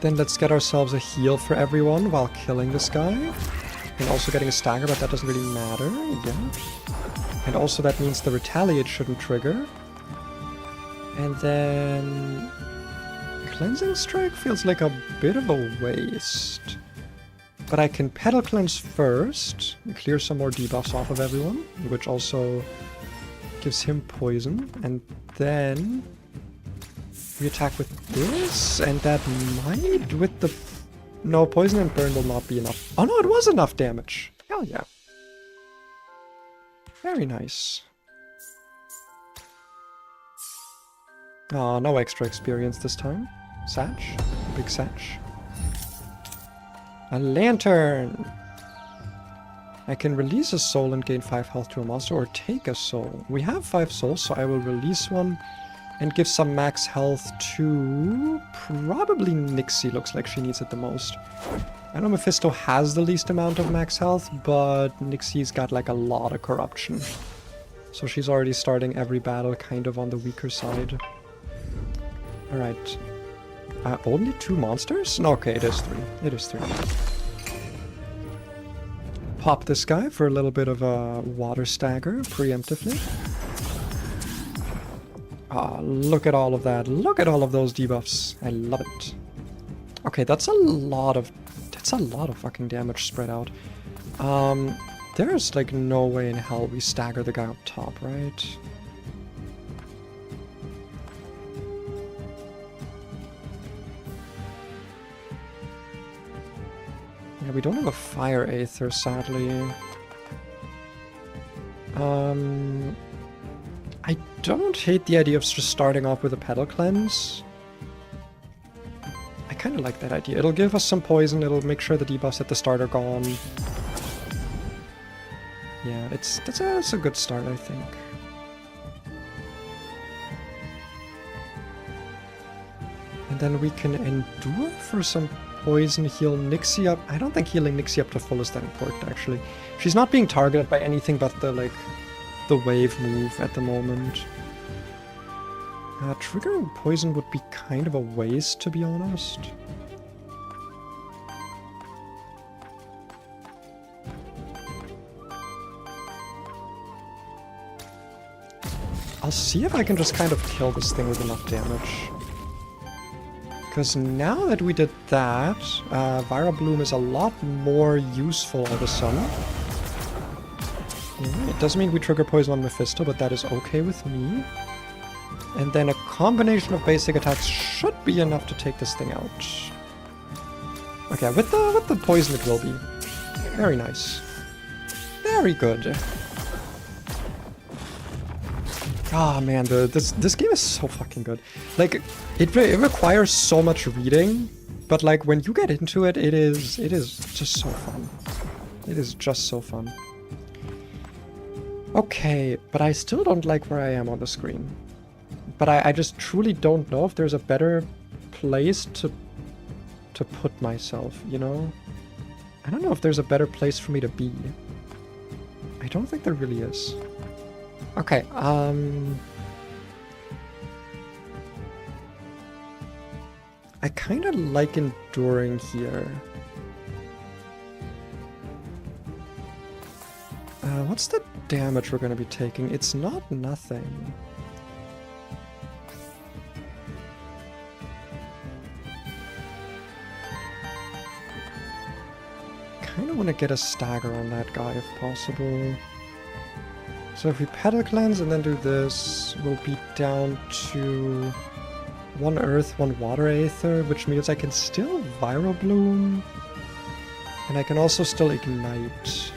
Then let's get ourselves a heal for everyone while killing this guy. And also getting a stagger, but that doesn't really matter. Yeah. And also that means the Retaliate shouldn't trigger. And then... Cleansing Strike feels like a bit of a waste. But I can Petal Cleanse first, and clear some more debuffs off of everyone, which also gives him poison. And then we attack with this, and that might with the... No, poison and burn will not be enough. Oh no, it was enough damage. Hell yeah. Very nice. Oh, no extra experience this time. Satch. Big Satch. A lantern! I can release a soul and gain 5 health to a monster, or take a soul. We have 5 souls, so I will release one and give some max health to... probably Nixie, looks like she needs it the most. I know Mephisto has the least amount of max health, but Nixie's got like a lot of corruption. So she's already starting every battle kind of on the weaker side. Alright. Only 2 monsters? No, okay, it is 3. It is 3. Pop this guy for a little bit of a water stagger, preemptively. Ah, look at all of that. Look at all of those debuffs. I love it. Okay, that's a lot of fucking damage spread out. There's like no way in hell we stagger the guy up top, right? Yeah, we don't have a Fire Aether, sadly. I don't hate the idea of just starting off with a Petal Cleanse. I kind of like that idea. It'll give us some poison, it'll make sure the debuffs at the start are gone. Yeah, that's a good start, I think. And then we can endure for some poison, heal Nixie up. I don't think healing Nixie up to full is that important, actually. She's not being targeted by anything but the wave move at the moment. Triggering poison would be kind of a waste, to be honest. I'll see if I can just kind of kill this thing with enough damage. Because now that we did that, Vira Bloom is a lot more useful all of a sudden. It doesn't mean we trigger Poison on Mephisto, but that is okay with me. And then a combination of basic attacks should be enough to take this thing out. Okay, with the poison it will be. Very nice. Very good. Ah, man, this game is so fucking good. Like, it requires so much reading, but like when you get into it, it is just so fun. It is just so fun. Okay, but I still don't like where I am on the screen. But I just truly don't know if there's a better place to put myself, you know? I don't know if there's a better place for me to be. I don't think there really is. Okay, I kind of like enduring here. What's the damage we're going to be taking? It's not nothing. Kind of want to get a stagger on that guy if possible. So if we Petal Cleanse and then do this, we'll be down to 1 Earth, 1 Water Aether, which means I can still Viral Bloom. And I can also still Ignite.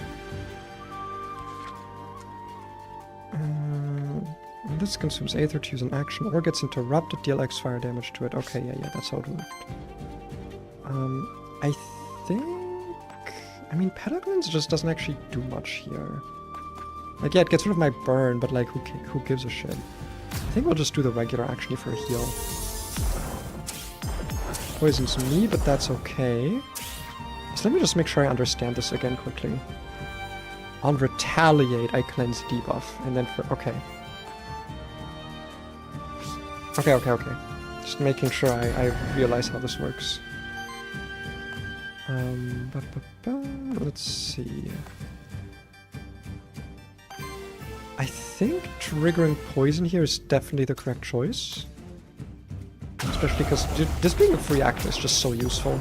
This consumes Aether to use an action or gets interrupted, deal X fire damage to it. Okay, yeah, that's how it worked. I think... I mean, Petal Cleanse just doesn't actually do much here. Like, yeah, it gets rid of my burn, but like, who gives a shit? I think we'll just do the regular action for a heal. Poisons me, but that's okay. So let me just make sure I understand this again quickly. On Retaliate, I cleanse debuff, and then for... Okay. Okay. Just making sure I realize how this works. Let's see. I think triggering poison here is definitely the correct choice. Especially because this being a free action is just so useful.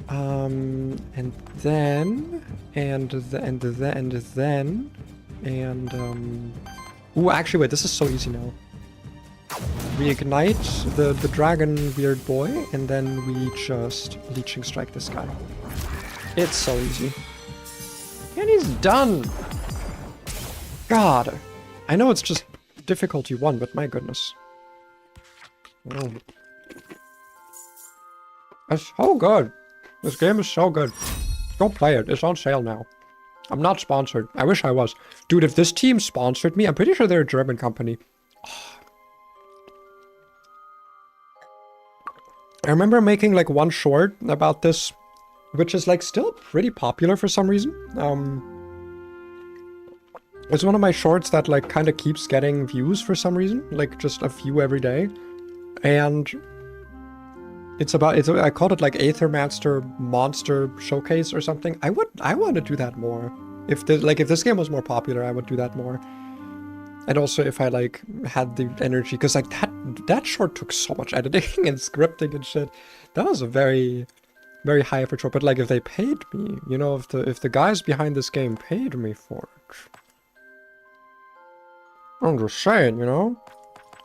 And then... Ooh, actually, wait, this is so easy now. We ignite the dragon weird boy, and then we just Leeching Strike this guy. It's so easy. And he's done! God! I know it's just difficulty 1, but my goodness. Oh. It's so good! This game is so good. Go play it, it's on sale now. I'm not sponsored. I wish I was. Dude, if this team sponsored me, I'm pretty sure they're a German company. I remember making like one short about this, which is like still pretty popular for some reason. It's one of my shorts that like kind of keeps getting views for some reason, like just a few every day. And it's about, I called it like Aethermancer Monster Showcase or something. I want to do that more. If this game was more popular, I would do that more. And also if I like had the energy, because like that short took so much editing and scripting and shit. That was a very, very high effort short. But like if they paid me, you know, if the guys behind this game paid me for it. I'm just saying, you know?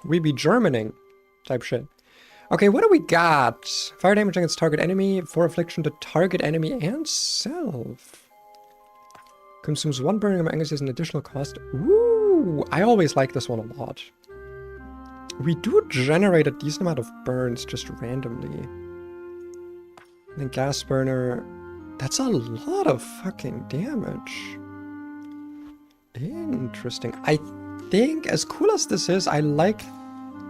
We be Germaning type shit. Okay, what do we got? Fire damage against target enemy, 4 affliction to target enemy and self. Consumes 1 burning of Angus as an additional cost. Ooh, I always like this one a lot. We do generate a decent amount of burns just randomly. And then gas burner, that's a lot of fucking damage. Interesting. I think as cool as this is, I like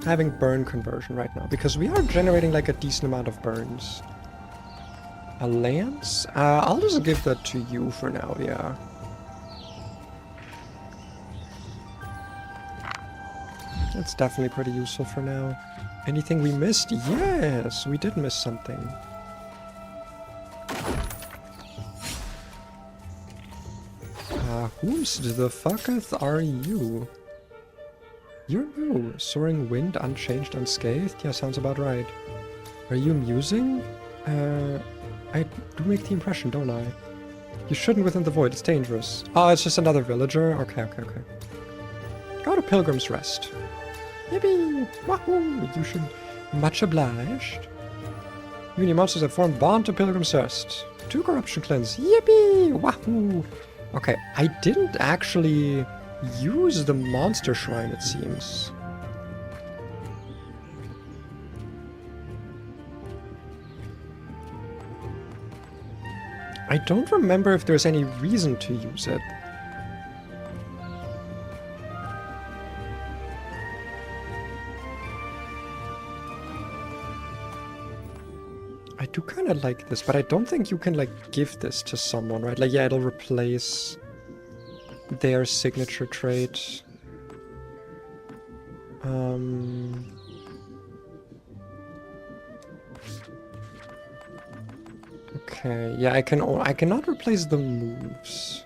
having burn conversion right now because we are generating like a decent amount of burns. A lance? I'll just give that to you for now, yeah. That's definitely pretty useful for now. Anything we missed? Yes, we did miss something. Whomst the fucketh are you? You're new. Soaring wind, unchanged, unscathed? Yeah, sounds about right. Are you musing? I do make the impression, don't I? You shouldn't within the void, it's dangerous. Oh, it's just another villager? Okay. Go to Pilgrim's Rest. Yippee! Wahoo! You should... Much obliged. You and your monsters have formed bond to Pilgrim's Rest. 2 corruption cleanse. Yippee! Wahoo! Okay, I didn't actually use the monster shrine, it seems. I don't remember if there's any reason to use it. I do kind of like this, but I don't think you can, like, give this to someone, right? Like, yeah, it'll replace their signature trait. Okay, yeah, I cannot replace the moves.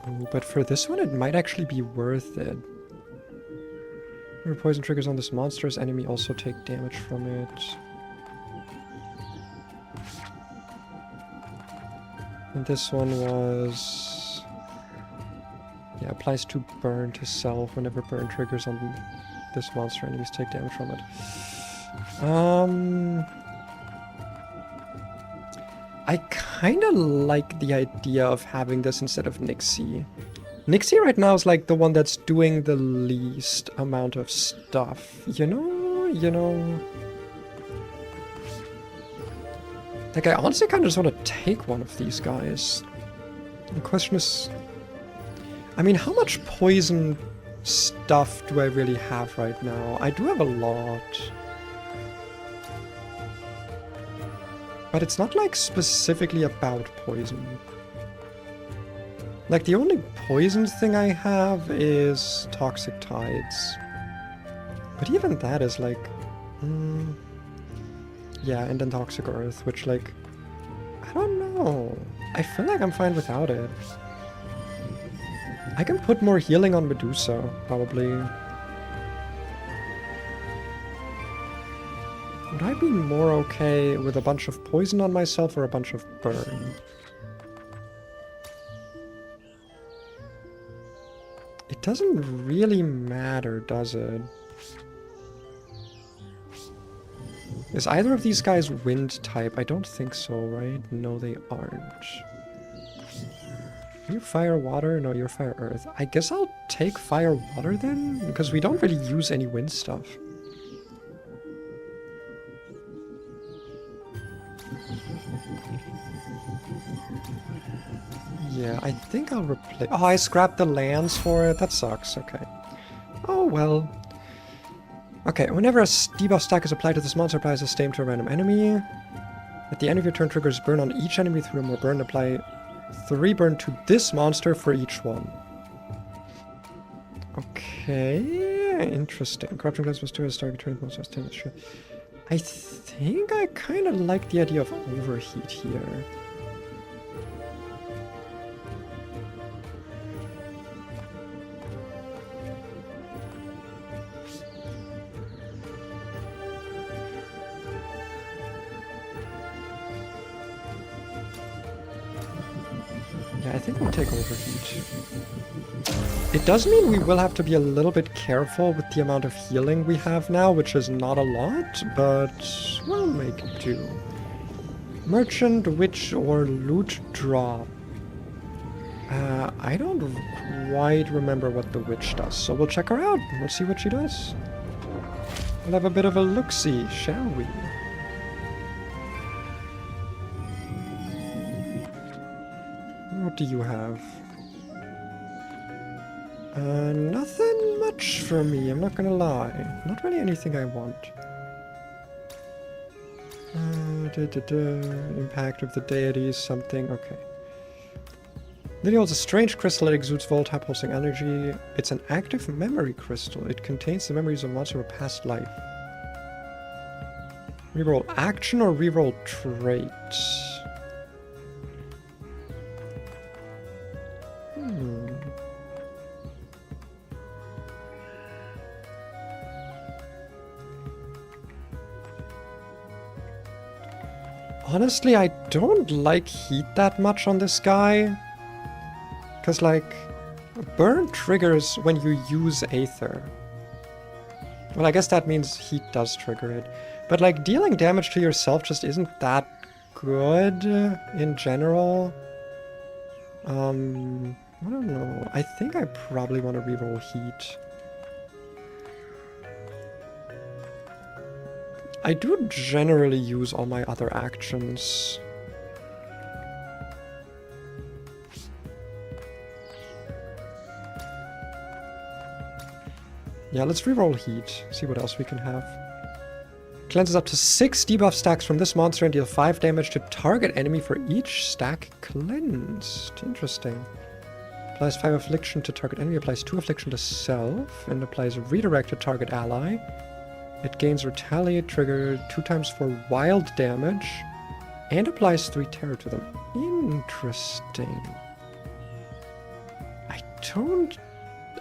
Ooh, but for this one, it might actually be worth it. Whenever poison triggers on this monster's enemy, also take damage from it. And this one was... yeah, applies to burn to self. Whenever burn triggers on this monster, enemies take damage from it. I kinda like the idea of having this instead of Nixie. Nixie right now is like the one that's doing the least amount of stuff, you know? Like, I honestly kind of just want to take one of these guys. The question is... I mean, how much poison stuff do I really have right now? I do have a lot. But it's not, like, specifically about poison. Like, the only poison thing I have is Toxic Tides. But even that is, like... yeah, and then Toxic Earth, which, like... I don't know. I feel like I'm fine without it. I can put more healing on Medusa, probably. Would I be more okay with a bunch of poison on myself or a bunch of burn? It doesn't really matter, does it? Is either of these guys wind type? I don't think so, right? No, they aren't. You fire water? No, you're fire earth. I guess I'll take fire water then? Because we don't really use any wind stuff. Yeah, I think I'll replace... Oh, I scrapped the lands for it? That sucks, okay. Oh, well. Okay, whenever a debuff stack is applied to this monster, applies a stain to a random enemy. At the end of your turn, triggers burn on each enemy through more burn. Apply 3 burn to this monster for each one. Okay, interesting. Corruption class plus 2 has target turn monster has 10. I think I kind of like the idea of overheat here. Yeah, I think we'll take overheat. It does mean we will have to be a little bit careful with the amount of healing we have now, which is not a lot, but we'll make do. Merchant, witch, or loot drop. I don't quite remember what the witch does, so we'll check her out. We'll see what she does. We'll have a bit of a look-see, shall we? What do you have? Nothing much for me, I'm not gonna lie. Not really anything I want. Impact of the deities, something, okay. Lily holds a strange crystal that exudes volatile pulsing energy. It's an active memory crystal. It contains the memories of a monster of a past life. Reroll action or reroll trait? Honestly, I don't like heat that much on this guy. Because, like, burn triggers when you use Aether. Well, I guess that means heat does trigger it. But, like, dealing damage to yourself just isn't that good in general. I don't know. I think I probably want to reroll heat. I do generally use all my other actions. Yeah, let's reroll heat. See what else we can have. Cleanses up to 6 debuff stacks from this monster and deal 5 damage to target enemy for each stack cleansed. Interesting. Applies 5 affliction to target enemy, applies 2 affliction to self, and applies redirect to target ally. It gains retaliate trigger 2 times for wild damage, and applies 3 terror to them. Interesting.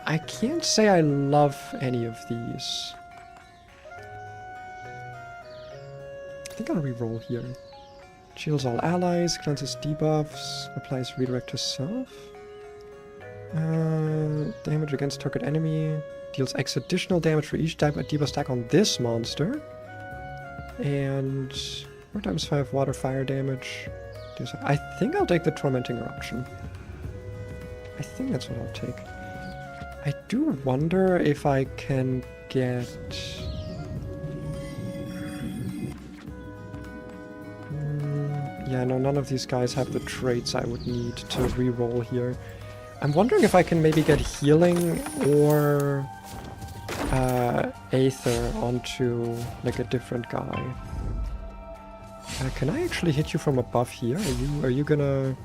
I can't say I love any of these. I think I'll reroll here. Shields all allies, cleanses debuffs, applies redirect to self. Damage against target enemy. Deals X additional damage for each debuff stack on this monster. And 4 times 5 water fire damage. I think I'll take the Tormenting Eruption. I think that's what I'll take. I do wonder if I can get... yeah, no, none of these guys have the traits I would need to reroll here. I'm wondering if I can maybe get healing or Aether onto like a different guy. Can I actually hit you from above here? Are you gonna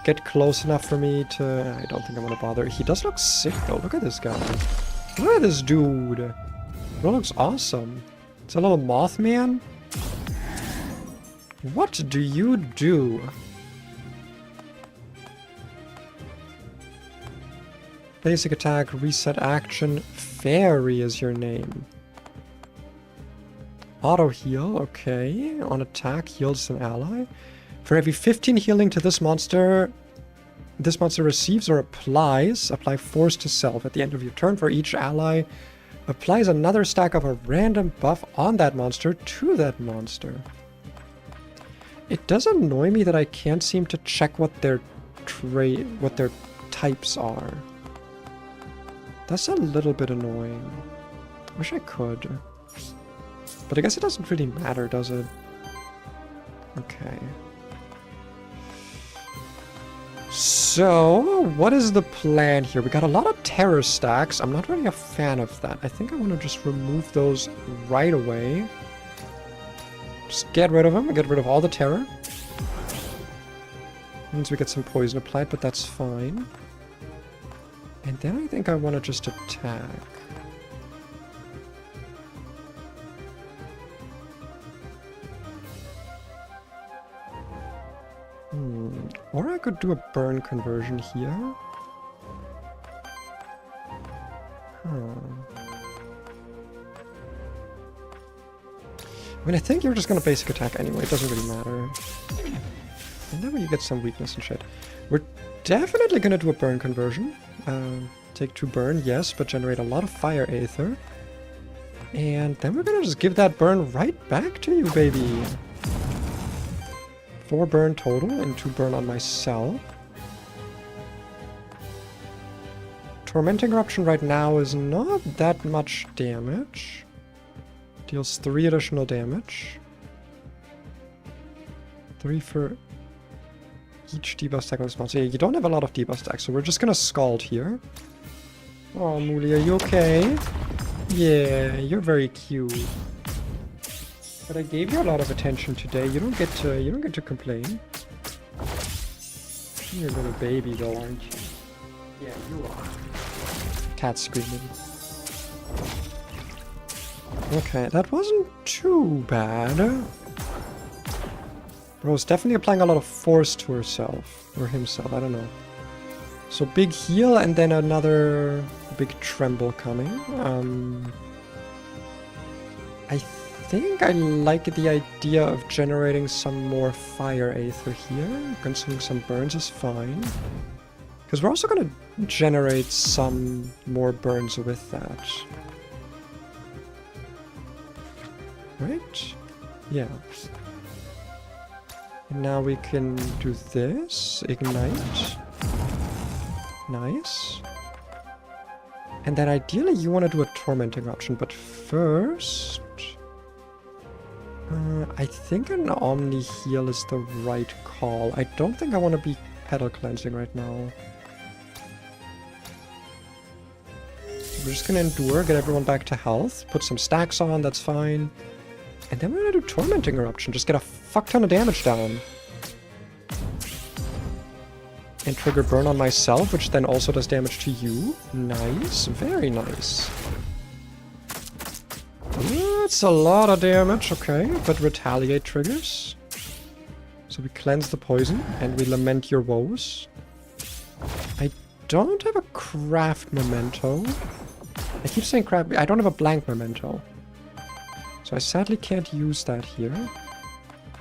get close enough for me to... I don't think I'm gonna bother. He does look sick though. Look at this guy. Look at this dude. That looks awesome. It's a little Mothman. What do you do? Basic attack, reset action, fairy is your name. Auto heal, okay. On attack, heals an ally. For every 15 healing to this monster receives or applies, apply force to self. At the end of your turn, for each ally, applies another stack of a random buff on that monster to that monster. It does annoy me that I can't seem to check what their types are. That's a little bit annoying. Wish I could. But I guess it doesn't really matter, does it? Okay. So, what is the plan here? We got a lot of terror stacks. I'm not really a fan of that. I think I want to just remove those right away. Just get rid of them. Get rid of all the terror. Means we get some poison applied, but that's fine. And then I think I want to just attack. Or I could do a burn conversion here. I mean, I think you're just gonna basic attack anyway. It doesn't really matter. And then you get some weakness and shit. We're definitely gonna do a burn conversion. Take 2 burn, yes, but generate a lot of fire aether. And then we're gonna just give that burn right back to you, baby. 4 burn total and 2 burn on myself. Tormenting Eruption right now is not that much damage. Deals 3 additional damage. 3 for each debuff stack on this monster. Yeah, you don't have a lot of debuff stacks, so we're just gonna Scald here. Oh, Mooli, are you okay? Yeah, you're very cute. But I gave you a lot of attention today. You don't get to complain. You're a little baby though, aren't you? Yeah, you are. Cat screaming. Okay, that wasn't too bad. Bro's definitely applying a lot of force to herself. Or himself, I don't know. So big heal and then another big tremble coming. I think I like the idea of generating some more fire aether here. Consuming some burns is fine. Because we're also going to generate some more burns with that. Right? Yeah. And now we can do this. Ignite. Nice. And then ideally you want to do a tormenting option, but first... I think an Omni heal is the right call. I don't think I want to be petal cleansing right now. We're just gonna endure, get everyone back to health, put some stacks on, that's fine. And then we're gonna do Tormenting Eruption, just get a fuck ton of damage down. And trigger Burn on myself, which then also does damage to you. Nice, very nice. That's a lot of damage, okay, but Retaliate triggers. So we cleanse the poison, and we lament your woes. I don't have a craft memento. I keep saying craft, I don't have a blank memento. So I sadly can't use that here.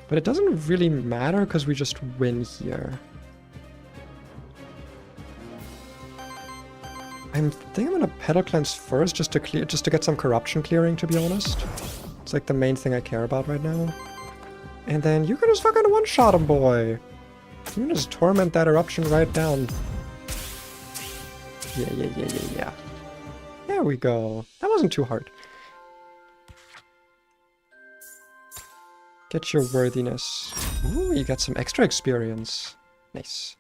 But it doesn't really matter because we just win here. I think I'm gonna petal cleanse first just to get some corruption clearing, to be honest. It's like the main thing I care about right now. And then you can just fucking one-shot him, boy. You can just torment that eruption right down. Yeah. There we go. That wasn't too hard. Get your worthiness. Ooh, you got some extra experience. Nice.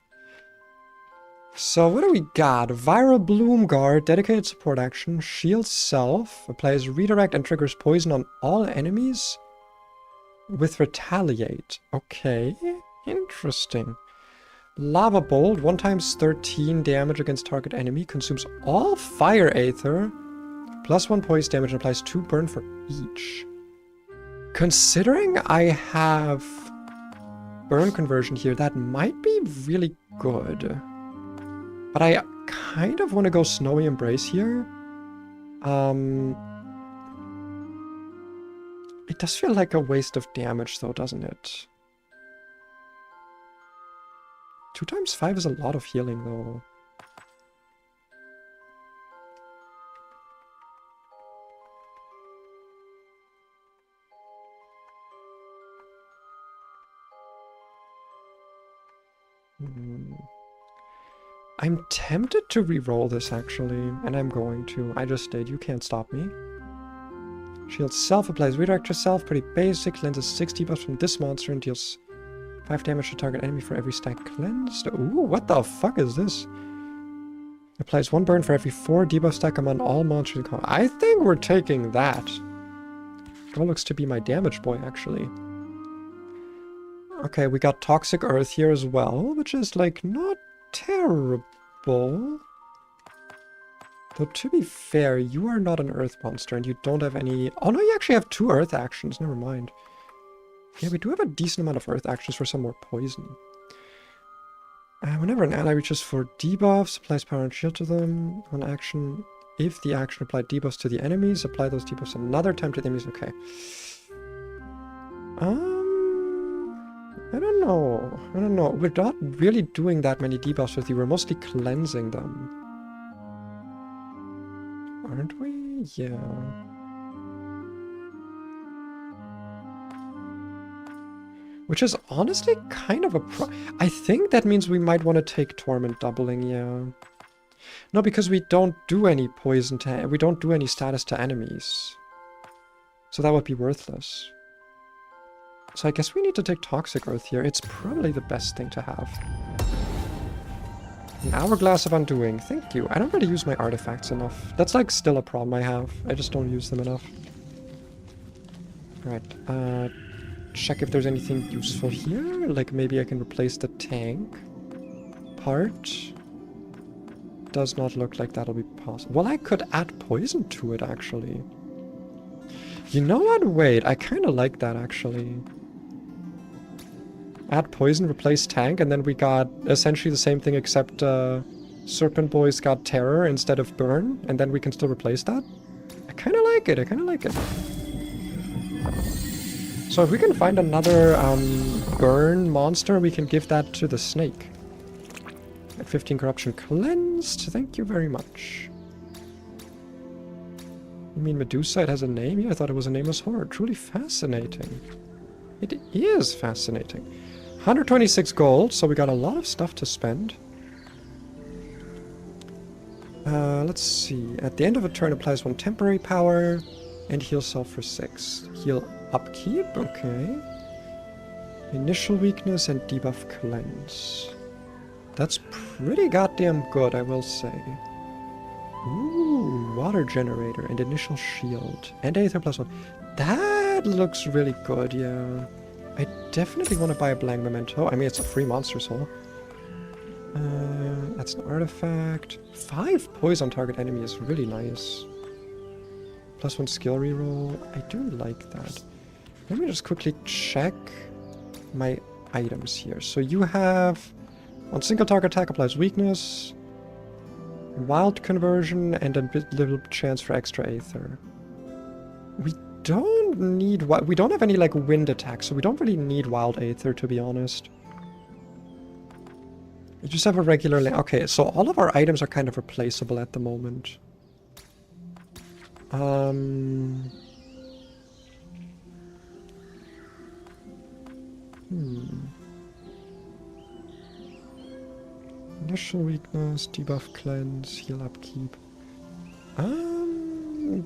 So what do we got? Viral Bloom Guard, dedicated support action, shields self, applies redirect and triggers poison on all enemies with retaliate. Okay, interesting. Lava Bolt, 1 times 13 damage against target enemy, consumes all fire aether, plus 1 poison damage and applies 2 burn for each. Considering I have burn conversion here, that might be really good. But I kind of want to go Snowy Embrace here. It does feel like a waste of damage though, doesn't it? 2 times 5 is a lot of healing though. I'm tempted to re-roll this actually, and I'm going to. I just did. You can't stop me. Shield self, applies redirect to self, pretty basic, cleanses 6 debuffs from this monster and deals 5 damage to target enemy for every stack cleansed. Ooh, what the fuck is this? Applies 1 burn for every 4 debuff stack among all monsters in combat. I think we're taking that. That looks to be my damage boy, actually. Okay, we got Toxic Earth here as well, which is, like, not terrible. Though, to be fair, you are not an Earth monster, and you don't have any... Oh, no, you actually have 2 Earth actions. Never mind. Yeah, we do have a decent amount of Earth actions for some more poison. Whenever an ally reaches for debuffs, applies power and shield to them. On action, if the action applied debuffs to the enemies, apply those debuffs another time to the enemies. Okay. I don't know. We're not really doing that many debuffs with you. We're mostly cleansing them. Aren't we? Yeah. Which is honestly kind of a I think that means we might want to take Torment doubling, yeah. No, because we don't do any poison to... We don't do any status to enemies. So that would be worthless. So I guess we need to take Toxic Earth here. It's probably the best thing to have. An Hourglass of Undoing. Thank you. I don't really use my artifacts enough. That's like still a problem I have. I just don't use them enough. Alright, check if there's anything useful here. Like maybe I can replace the tank part. Does not look like that'll be possible. Well, I could add poison to it, actually. You know what? Wait, I kind of like that, actually. Add poison, replace tank, and then we got essentially the same thing except Serpent Boys got terror instead of burn, and then we can still replace that. I kind of like it, So if we can find another burn monster, we can give that to the snake. At 15 corruption cleansed. Thank you very much. You mean Medusa? It has a name? Yeah, I thought it was a nameless horror. Truly fascinating. It is fascinating. 126 gold, so we got a lot of stuff to spend. Let's see. At the end of a turn, applies 1 temporary power and heal self for 6. Heal upkeep, okay. Initial weakness and debuff cleanse. That's pretty goddamn good, I will say. Ooh, water generator and initial shield. And Aether +1. That looks really good, yeah. I definitely want to buy a blank memento. I mean, it's a free monster soul. That's an artifact. 5 poise on target enemy is really nice. +1 skill reroll. I do like that. Let me just quickly check my items here. So you have on single target attack applies weakness, wild conversion, and a little chance for extra aether. We don't need we don't have any like wind attacks, so we don't really need wild aether, to be honest. We just have a regular okay, so all of our items are kind of replaceable at the moment. Initial weakness, debuff cleanse, heal upkeep. I'm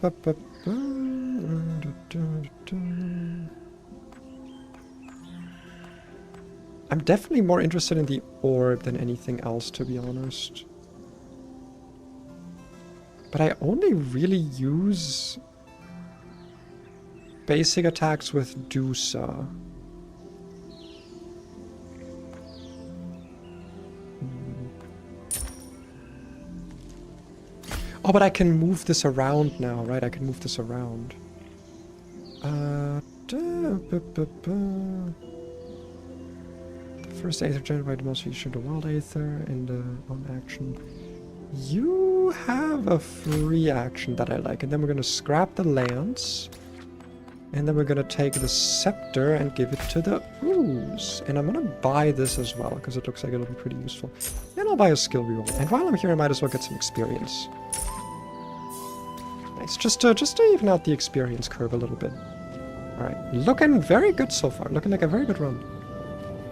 definitely more interested in the orb than anything else, to be honest. But I only really use basic attacks with Dusa. Oh, but I can move this around now, right? I can move this around. First Aether generated the most feature to Wild Aether in the on action. You have a free action that I like, and then we're gonna scrap the lance, and then we're gonna take the scepter and give it to the ooze. And I'm gonna buy this as well because it looks like it'll be pretty useful. And I'll buy a skill reroll. And while I'm here, I might as well get some experience. Nice, just to even out the experience curve a little bit. All right, looking very good so far. Looking like a very good run.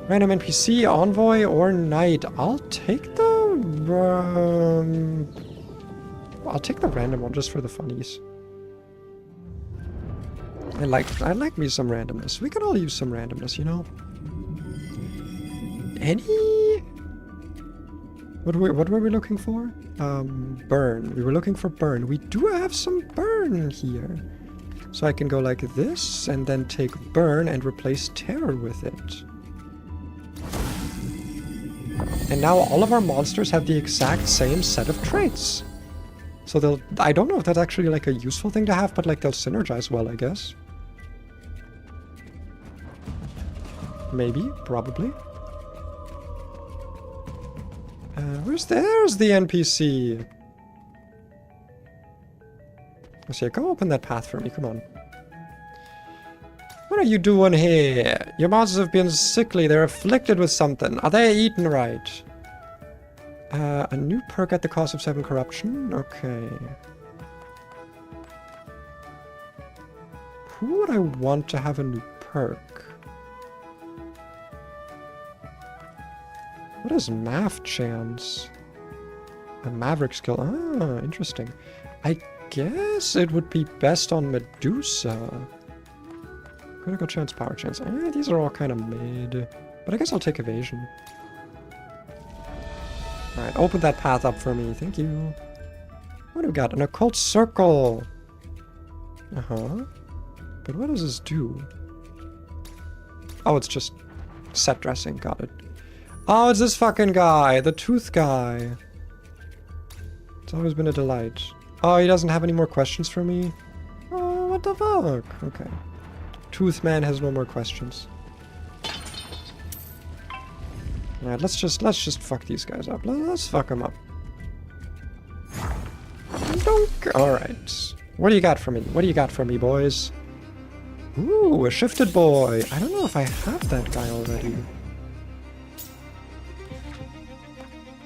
Random NPC, Envoy, or Knight. I'll take the random one just for the funnies. I like me some randomness. We can all use some randomness, you know. What were we looking for? Burn. We were looking for burn. We do have some burn here. So I can go like this and then take burn and replace terror with it. And now all of our monsters have the exact same set of traits. So they'll... I don't know if that's actually like a useful thing to have, but like they'll synergize well, I guess. Maybe. Probably. There's the NPC. Let's see, go open that path for me, come on. What are you doing here? Your monsters have been sickly, they're afflicted with something. Are they eaten right? A new perk at the cost of 7 corruption? Okay. Who would I want to have a new perk? What is math chance? A maverick skill. Ah, interesting. I guess it would be best on Medusa. Critical chance, power chance. These are all kind of mid. But I guess I'll take evasion. Alright, open that path up for me. Thank you. What do we got? An occult circle. Uh-huh. But what does this do? Oh, it's just set dressing. Got it. Oh, it's this fucking guy. The tooth guy. It's always been a delight. Oh, he doesn't have any more questions for me? Oh, what the fuck? Okay. Tooth Man has no more questions. Alright, let's just fuck these guys up. Let's fuck them up. Donk. Alright. What do you got for me? What do you got for me, boys? Ooh, a shifted boy. I don't know if I have that guy already.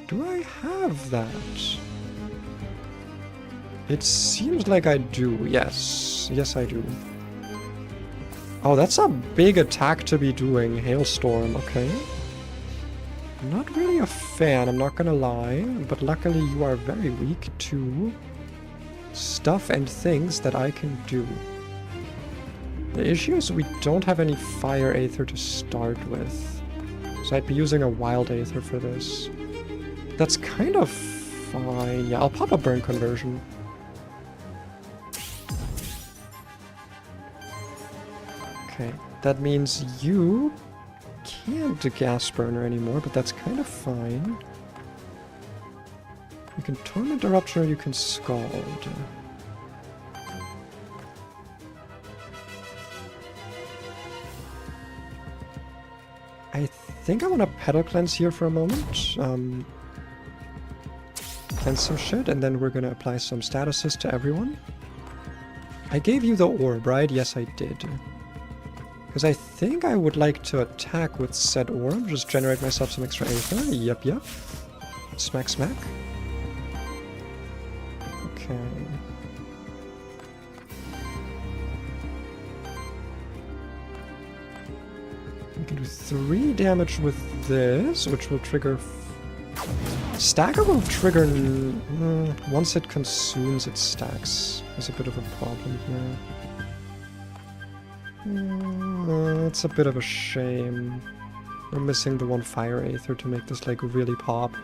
Do I have that? It seems like I do. Yes. Yes, I do. Oh, that's a big attack to be doing. Hailstorm, okay. Not really a fan, I'm not gonna lie. But luckily you are very weak to stuff and things that I can do. The issue is we don't have any fire aether to start with. So I'd be using a wild aether for this. That's kind of fine. Yeah, I'll pop a burn conversion. Okay, that means you can't do gas burner anymore, but that's kind of fine. You can torment eruption or you can scald. I think I want to petal cleanse here for a moment. Cleanse some shit, and then we're gonna apply some statuses to everyone. I gave you the orb, right? Yes, I did. Because I think I would like to attack with said orb, just generate myself some extra aether. Yep, yep. Smack, smack. Okay. We can do 3 damage with this, which will trigger... Stagger will trigger... once it consumes its stacks. There's a bit of a problem here. It's a bit of a shame. We're missing the one fire aether to make this like really pop.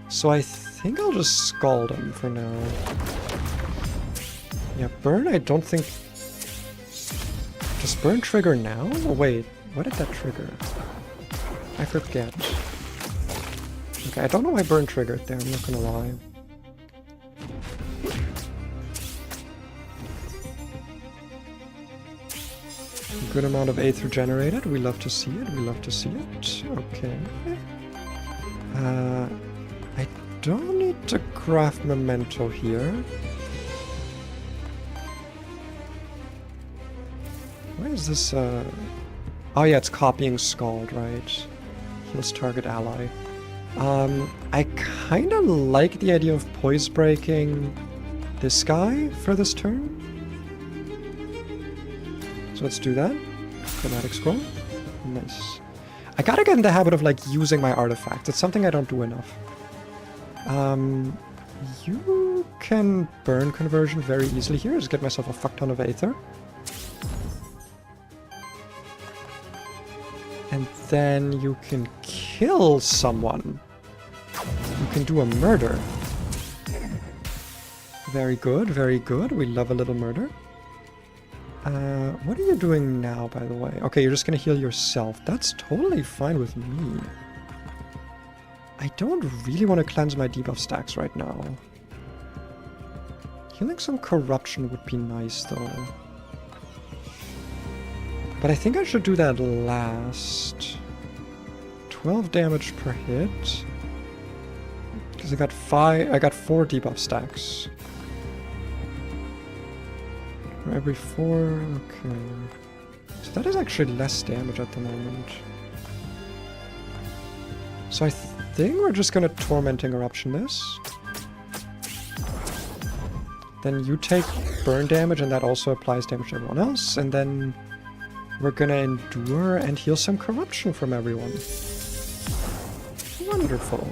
So I think I'll just scald him for now. Yeah, burn I don't think... Does burn trigger now? Oh wait, what did that trigger? I forget. Okay, I don't know why burn triggered there, I'm not gonna lie. Good amount of aether generated. We love to see it. We love to see it. Okay. I don't need to craft memento here. Where is this? Oh yeah, it's copying Scald, right? Heals target ally. I kind of like the idea of poise breaking this guy for this turn. So let's do that. Chromatic scroll. Nice. I gotta get in the habit of like using my artifacts. It's something I don't do enough. You can burn conversion very easily here. Just get myself a fuck ton of aether. And then you can kill someone. You can do a murder. Very good, very good. We love a little murder. What are you doing now, by the way? Okay, you're just gonna heal yourself. That's totally fine with me. I don't really want to cleanse my debuff stacks right now. Healing some corruption would be nice, though. But I think I should do that last. 12 damage per hit. Because I got 4 debuff stacks. For every 4, okay. So that is actually less damage at the moment. So I think we're just gonna Tormenting Eruption this. Then you take burn damage and that also applies damage to everyone else. And then we're gonna endure and heal some corruption from everyone. Wonderful.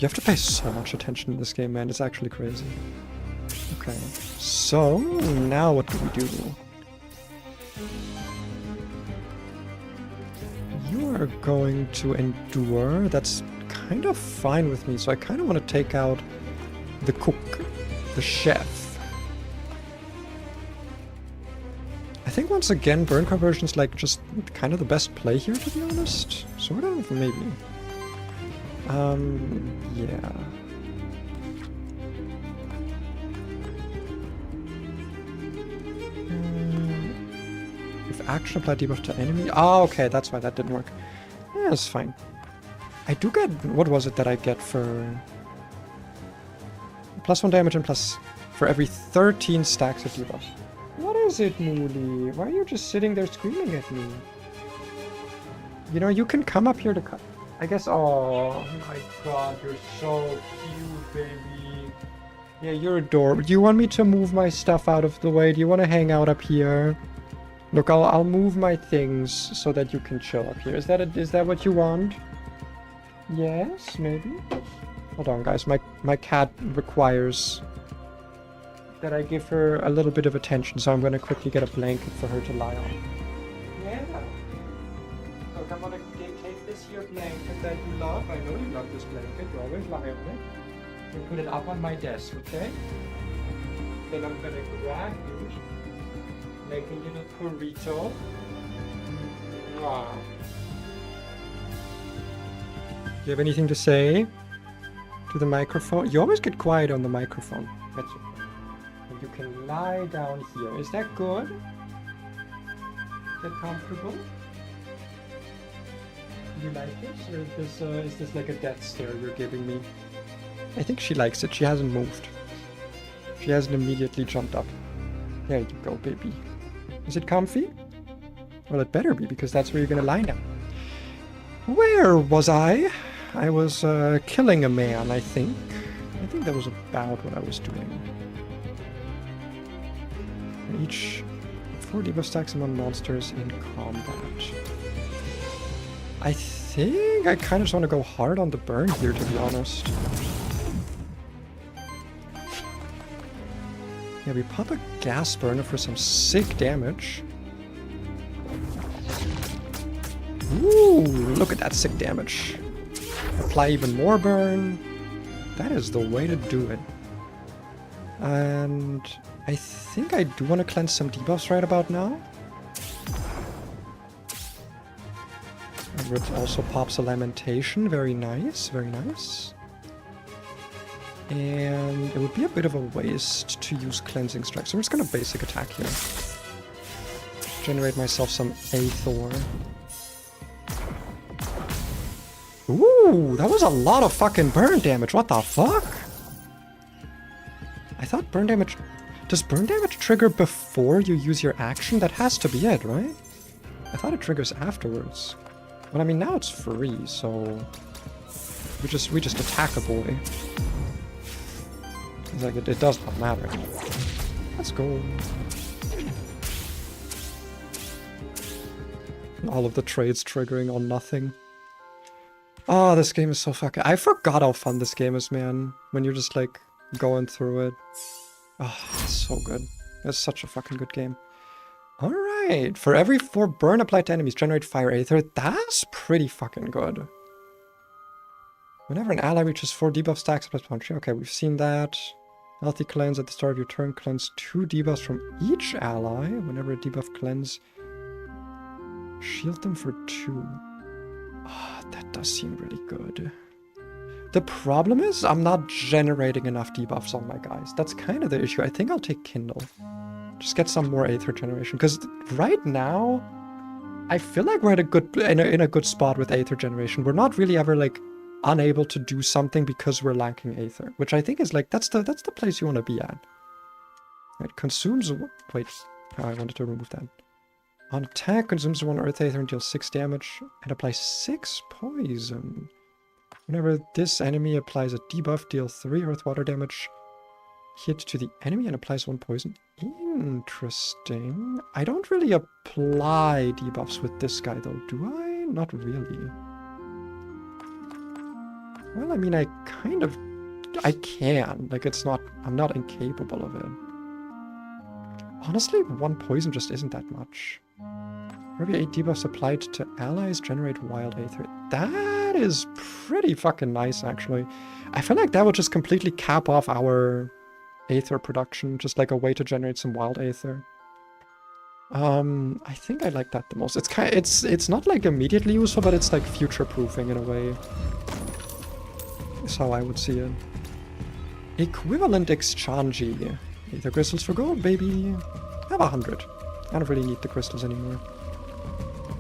You have to pay so much attention in this game, man. It's actually crazy. Okay. So, now what do we do? You are going to endure. That's kind of fine with me. So I kind of want to take out the cook, the chef. I think once again, burn conversion is like just kind of the best play here, to be honest. Sort of, maybe. Yeah. If action apply debuff to enemy. Oh, okay, that's why that didn't work. Yeah, that's fine. I do get... What was it that I get for... +1 damage and plus... For every 13 stacks of debuffs. What is it, Moody? Why are you just sitting there screaming at me? You know, you can come up here to cut. I guess... Oh my god, you're so cute, baby. Yeah, you're adorable. Do you want me to move my stuff out of the way? Do you want to hang out up here? Look, I'll move my things so that you can chill up here. Is that what you want? Yes, maybe. Hold on, guys. My cat requires that I give her a little bit of attention, so I'm going to quickly get a blanket for her to lie on. Yeah. Look, I'm going to take this here blanket that you love. I know you love this blanket. You always lie on it. And put it up on my desk, okay? Then I'm going to grab you, make a little burrito. Wow. Do you have anything to say to the microphone? You always get quiet on the microphone. That's okay. And you can lie down here. Is that good? Is that comfortable? Do you like this? Or is this like a death stare you're giving me? I think she likes it. She hasn't moved. She hasn't immediately jumped up. There you go, baby. Is it comfy? Well, it better be, because that's where you're gonna lie now. Where was I? I was killing a man, I think. I think that was about what I was doing. Each 4 debuff stacks among monsters in combat. I think I kind of just want to go hard on the burn here, to be honest. Yeah, we pop a gas burner for some sick damage. Ooh, look at that sick damage. Apply even more burn. That is the way to do it. And I think I do want to cleanse some debuffs right about now. And it also pops a Lamentation. Very nice, very nice. And it would be a bit of a waste to use Cleansing Strike. So I'm just going to basic attack here. Generate myself some Aether. Ooh, that was a lot of fucking burn damage. What the fuck? I thought burn damage... Does burn damage trigger before you use your action? That has to be it, right? I thought it triggers afterwards. Well, I mean, now it's free, so... We just attack a boy. It's like, it does not matter. Let's go. All of the trades triggering on nothing. Oh, this game is so fucking... I forgot how fun this game is, man. When you're just, like, going through it. Oh, it's so good. It's such a fucking good game. Alright. For every 4 burn applied to enemies, generate fire aether. That's pretty fucking good. Whenever an ally reaches 4 debuff stacks, plus punch. Okay, we've seen that. Healthy cleanse at the start of your turn. Cleanse 2 debuffs from each ally. Whenever a debuff cleanse, shield them for 2. Ah, oh, that does seem really good. The problem is, I'm not generating enough debuffs on my guys. That's kind of the issue. I think I'll take Kindle. Just get some more Aether generation. Because right now, I feel like we're at a good in a good spot with Aether generation. We're not really ever like unable to do something because we're lacking Aether, which I think is like that's the place you want to be at. Right, consumes. Wait, oh, I wanted to remove that. On attack, consumes 1 Earth Aether and deals 6 damage, and applies 6 poison. Whenever this enemy applies a debuff, deal 3 Earth Water damage. Hit to the enemy and applies 1 poison. Interesting. I don't really apply debuffs with this guy though, do I? Not really. Well, I mean, I can. Like, it's not... I'm not incapable of it. Honestly, 1 poison just isn't that much. For every 8 debuffs applied to allies, generate wild aether. That is pretty fucking nice, actually. I feel like that would just completely cap off our aether production, just like a way to generate some wild aether. I think I like that the most. It's not like immediately useful, but it's like future-proofing in a way. Is how I would see it. Equivalent exchange. Aether crystals for gold, baby. I have 100. I don't really need the crystals anymore.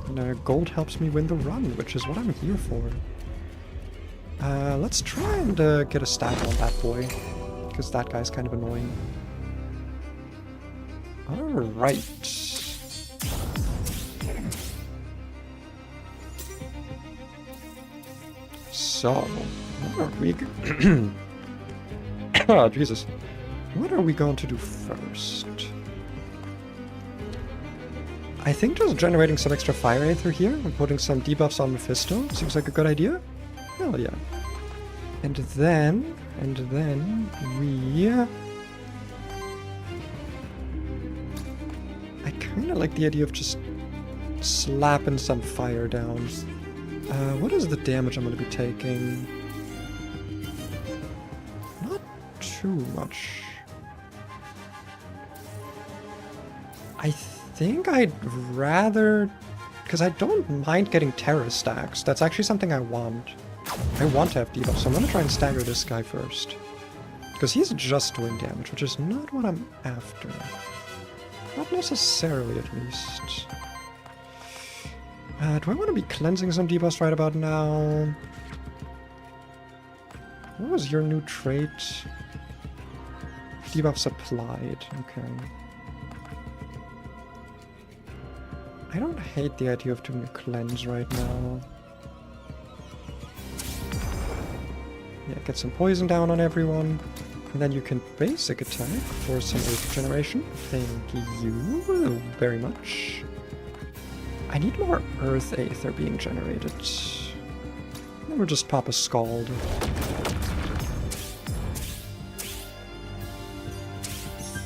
And gold helps me win the run, which is what I'm here for. Let's try and get a stab on that boy, because that guy's kind of annoying. Alright. So, what are we... Oh, Jesus. What are we going to do first? I think just generating some extra fire aether here and putting some debuffs on Mephisto seems like a good idea. Hell yeah. And then we... I kind of like the idea of just slapping some fire down. What is the damage I'm going to be taking? Not too much. I think I'd rather... Because I don't mind getting terror stacks. That's actually something I want. I want to have debuffs, so I'm going to try and stagger this guy first. Because he's just doing damage, which is not what I'm after. Not necessarily, at least. Do I want to be cleansing some debuffs right about now? What was your new trait? Debuffs applied. Okay. I don't hate the idea of doing a cleanse right now. Yeah, get some poison down on everyone. And then you can basic attack for some aether generation. Thank you very much. I need more earth aether being generated. Then we'll just pop a scald.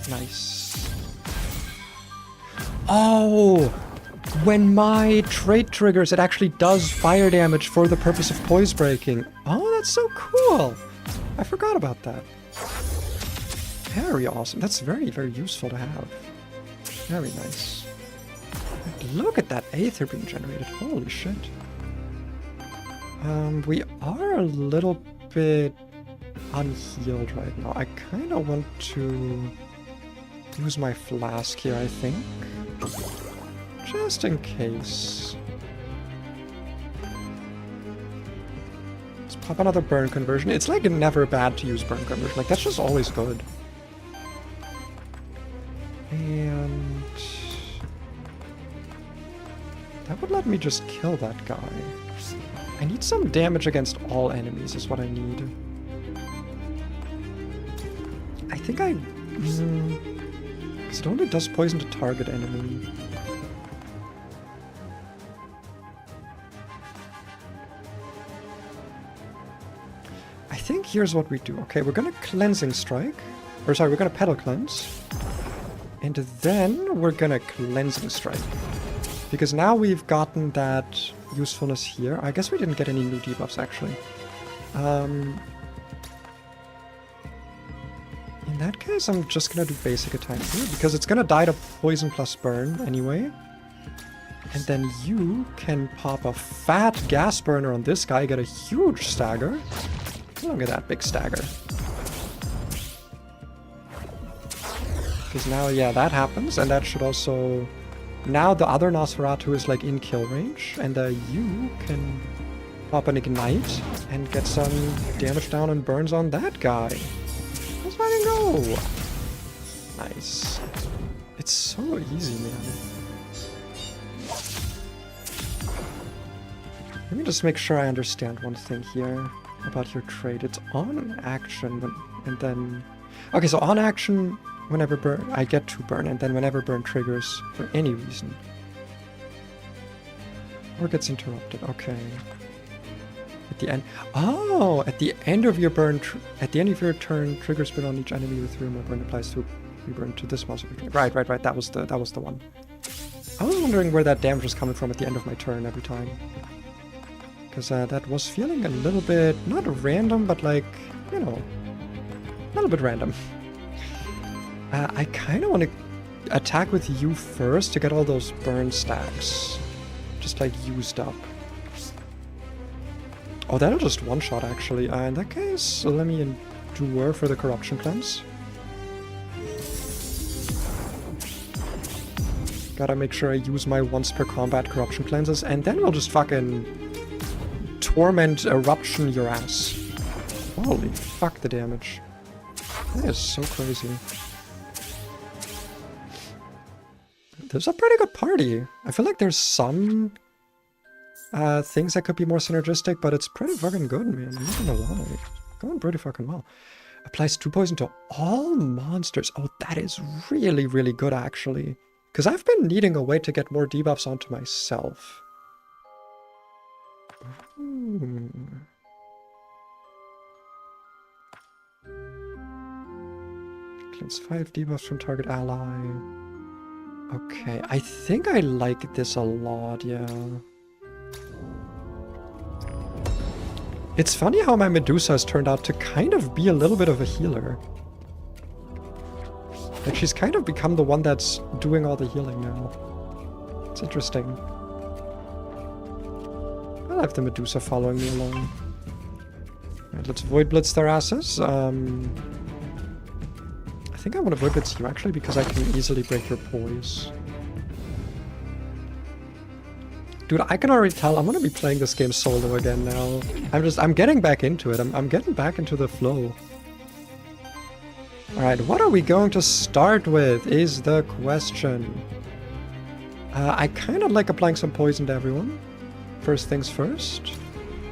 Nice. Oh! When my trait triggers, it actually does fire damage for the purpose of poise breaking. Oh, that's so cool! I forgot about that. Very awesome. That's very, very useful to have. Very nice. Look at that aether being generated. Holy shit. We are a little bit unhealed right now. I kind of want to use my flask here, I think. Just in case. Let's pop another burn conversion. It's like never bad to use burn conversion. Like, that's just always good. And... that would let me just kill that guy. I need some damage against all enemies is what I need. I think I... because it only does poison to target enemy. I think here's what we do. Okay, we're gonna Cleansing Strike. Or sorry, we're gonna Petal Cleanse. And then we're gonna Cleansing Strike. Because now we've gotten that usefulness here. I guess we didn't get any new debuffs, actually. In that case, I'm just gonna do basic attack here, because it's gonna die to poison plus burn anyway. And then you can pop a fat gas burner on this guy, get a huge stagger. Look at that big stagger. Because now, yeah, that happens, and that should also... now the other Nosferatu is like in kill range, and you can pop an Ignite and get some damage down and burns on that guy. Let's fucking go! Nice. It's so easy, man. Let me just make sure I understand one thing here about your trait. It's on action, and then... okay, so on action... whenever burn, I get to burn, and then whenever burn triggers for any reason. Or gets interrupted, okay. At the end, oh! At the end of your burn, at the end of your turn, triggers burn on each enemy with removal burn applies to reburn to this monster. Right, that was the one. I was wondering where that damage was coming from at the end of my turn every time. Because that was feeling a little bit, not random, but like, you know, a little bit random. I kind of want to attack with you first to get all those burn stacks. Just like used up. Oh, that'll just one-shot actually. In that case, let me endure for the corruption cleanse. Gotta make sure I use my once per combat corruption cleanses, and then we'll just fucking torment eruption your ass. Holy fuck the damage. That is so crazy. This is a pretty good party. I feel like there's some things that could be more synergistic, but it's pretty fucking good, man. I'm not gonna lie. Going pretty fucking well. Applies 2 poison to all monsters. Oh, that is really, really good, actually. Because I've been needing a way to get more debuffs onto myself. Cleanse 5 debuffs from target ally. Okay, I think I like this a lot, yeah. It's funny how my Medusa has turned out to kind of be a little bit of a healer. Like, she's kind of become the one that's doing all the healing now. It's interesting. I'll have the Medusa following me along. Alright, let's Void Blitz their asses. I think I want to Void Blitz you, actually, because I can easily break your poise. Dude, I can already tell I'm gonna be playing this game solo again now. I'm getting back into it. I'm getting back into the flow. Alright, what are we going to start with is the question. I kind of like applying some poison to everyone. First things first.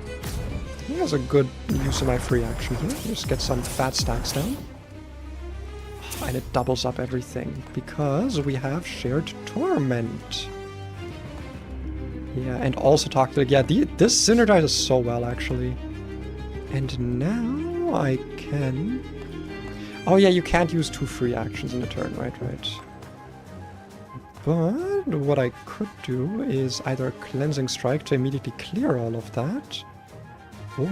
I think that's a good use of my free action here. Just get some fat stacks down. And it doubles up everything, because we have Shared Torment. Yeah, and also talk to... Yeah, this synergizes so well, actually. And now I can... Oh yeah, you can't use 2 free actions in a turn, right? But what I could do is either a Cleansing Strike to immediately clear all of that, or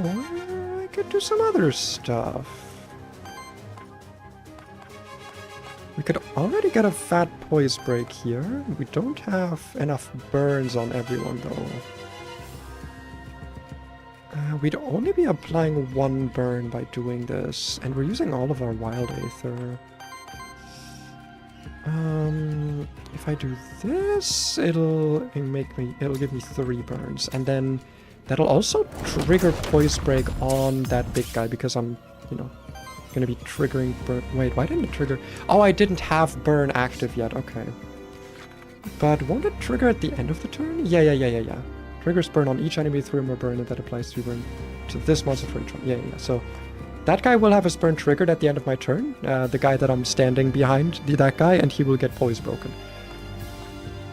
I could do some other stuff. We could already get a fat poise break here. We don't have enough burns on everyone, though. We'd only be applying 1 burn by doing this, and we're using all of our Wild Aether. If I do this, it'll give me 3 burns, and then that'll also trigger Poise Break on that big guy, because I'm, gonna be triggering burn. Wait, why didn't it trigger? Oh, I didn't have burn active yet. Okay. But won't it trigger at the end of the turn? Yeah. Triggers burn on each enemy 3 or more burn, and that applies 3 burn to this monster for each one. Yeah. So that guy will have his burn triggered at the end of my turn. The guy that I'm standing behind, that guy, and he will get poise broken.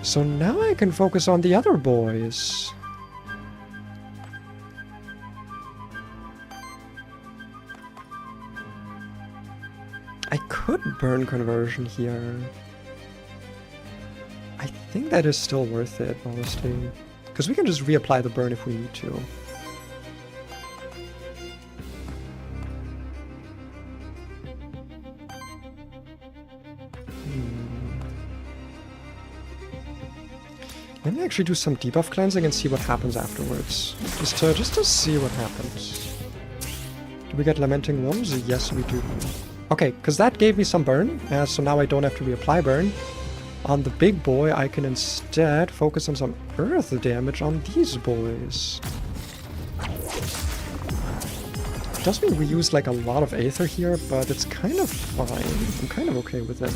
So now I can focus on the other boys. I could burn conversion here. I think that is still worth it, honestly. Because we can just reapply the burn if we need to. Let me actually do some debuff cleansing and see what happens afterwards. Just to see what happens. Do we get Lamenting Wounds? Yes, we do. Okay, because that gave me some burn, so now I don't have to reapply burn. On the big boy, I can instead focus on some earth damage on these boys. It does mean we use like a lot of Aether here, but it's kind of fine. I'm kind of okay with it.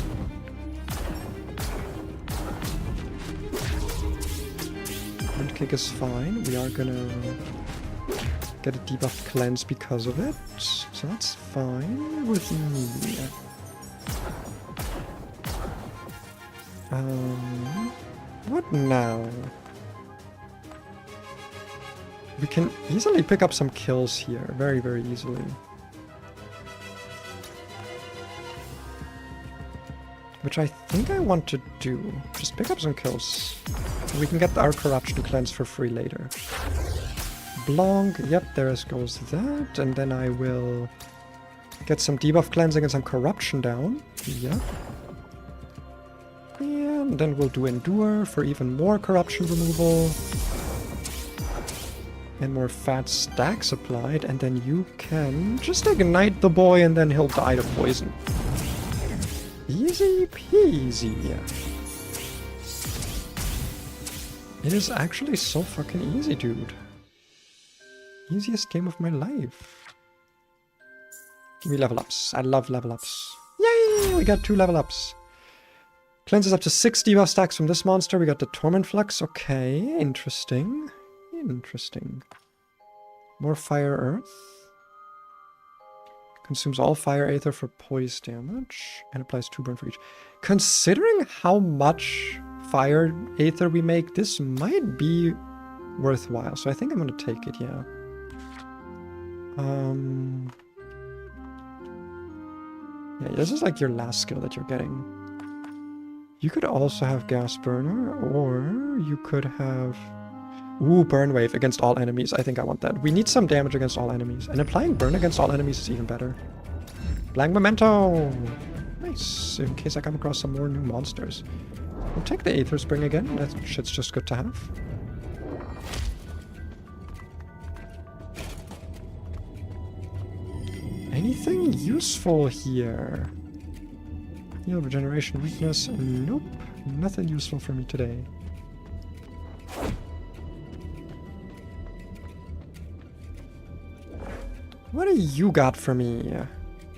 Wind Kick is fine. We are gonna get a debuff cleanse because of it, so that's fine with me. What now? We can easily pick up some kills here, very, very easily. Which I think I want to do. Just pick up some kills. We can get our Corruption cleanse for free later. Blonk, yep, there goes that, and then I will get some debuff cleansing and some corruption down. Yep. And then we'll do Endure for even more corruption removal. And more fat stacks applied, and then you can just ignite the boy and then he'll die to poison. Easy peasy. It is actually so fucking easy, dude. Easiest game of my life. Give me level ups. I love level ups. Yay! We got 2 level ups. Cleanses up to 6 debuff stacks from this monster. We got the Torment Flux. Okay, interesting. Interesting. More Fire Earth. Consumes all Fire Aether for poise damage. And applies 2 burn for each. Considering how much Fire Aether we make, this might be worthwhile. So I think I'm going to take it, yeah. Yeah, this is like your last skill that you're getting. You could also have Gas Burner, or you could have... Ooh, Burn Wave against all enemies. I think I want that. We need some damage against all enemies. And applying Burn against all enemies is even better. Blank Memento! Nice. In case I come across some more new monsters. We'll take the Aether Spring again. That shit's just good to have. Anything useful here? Heal, regeneration, weakness. Nope. Nothing useful for me today. What do you got for me?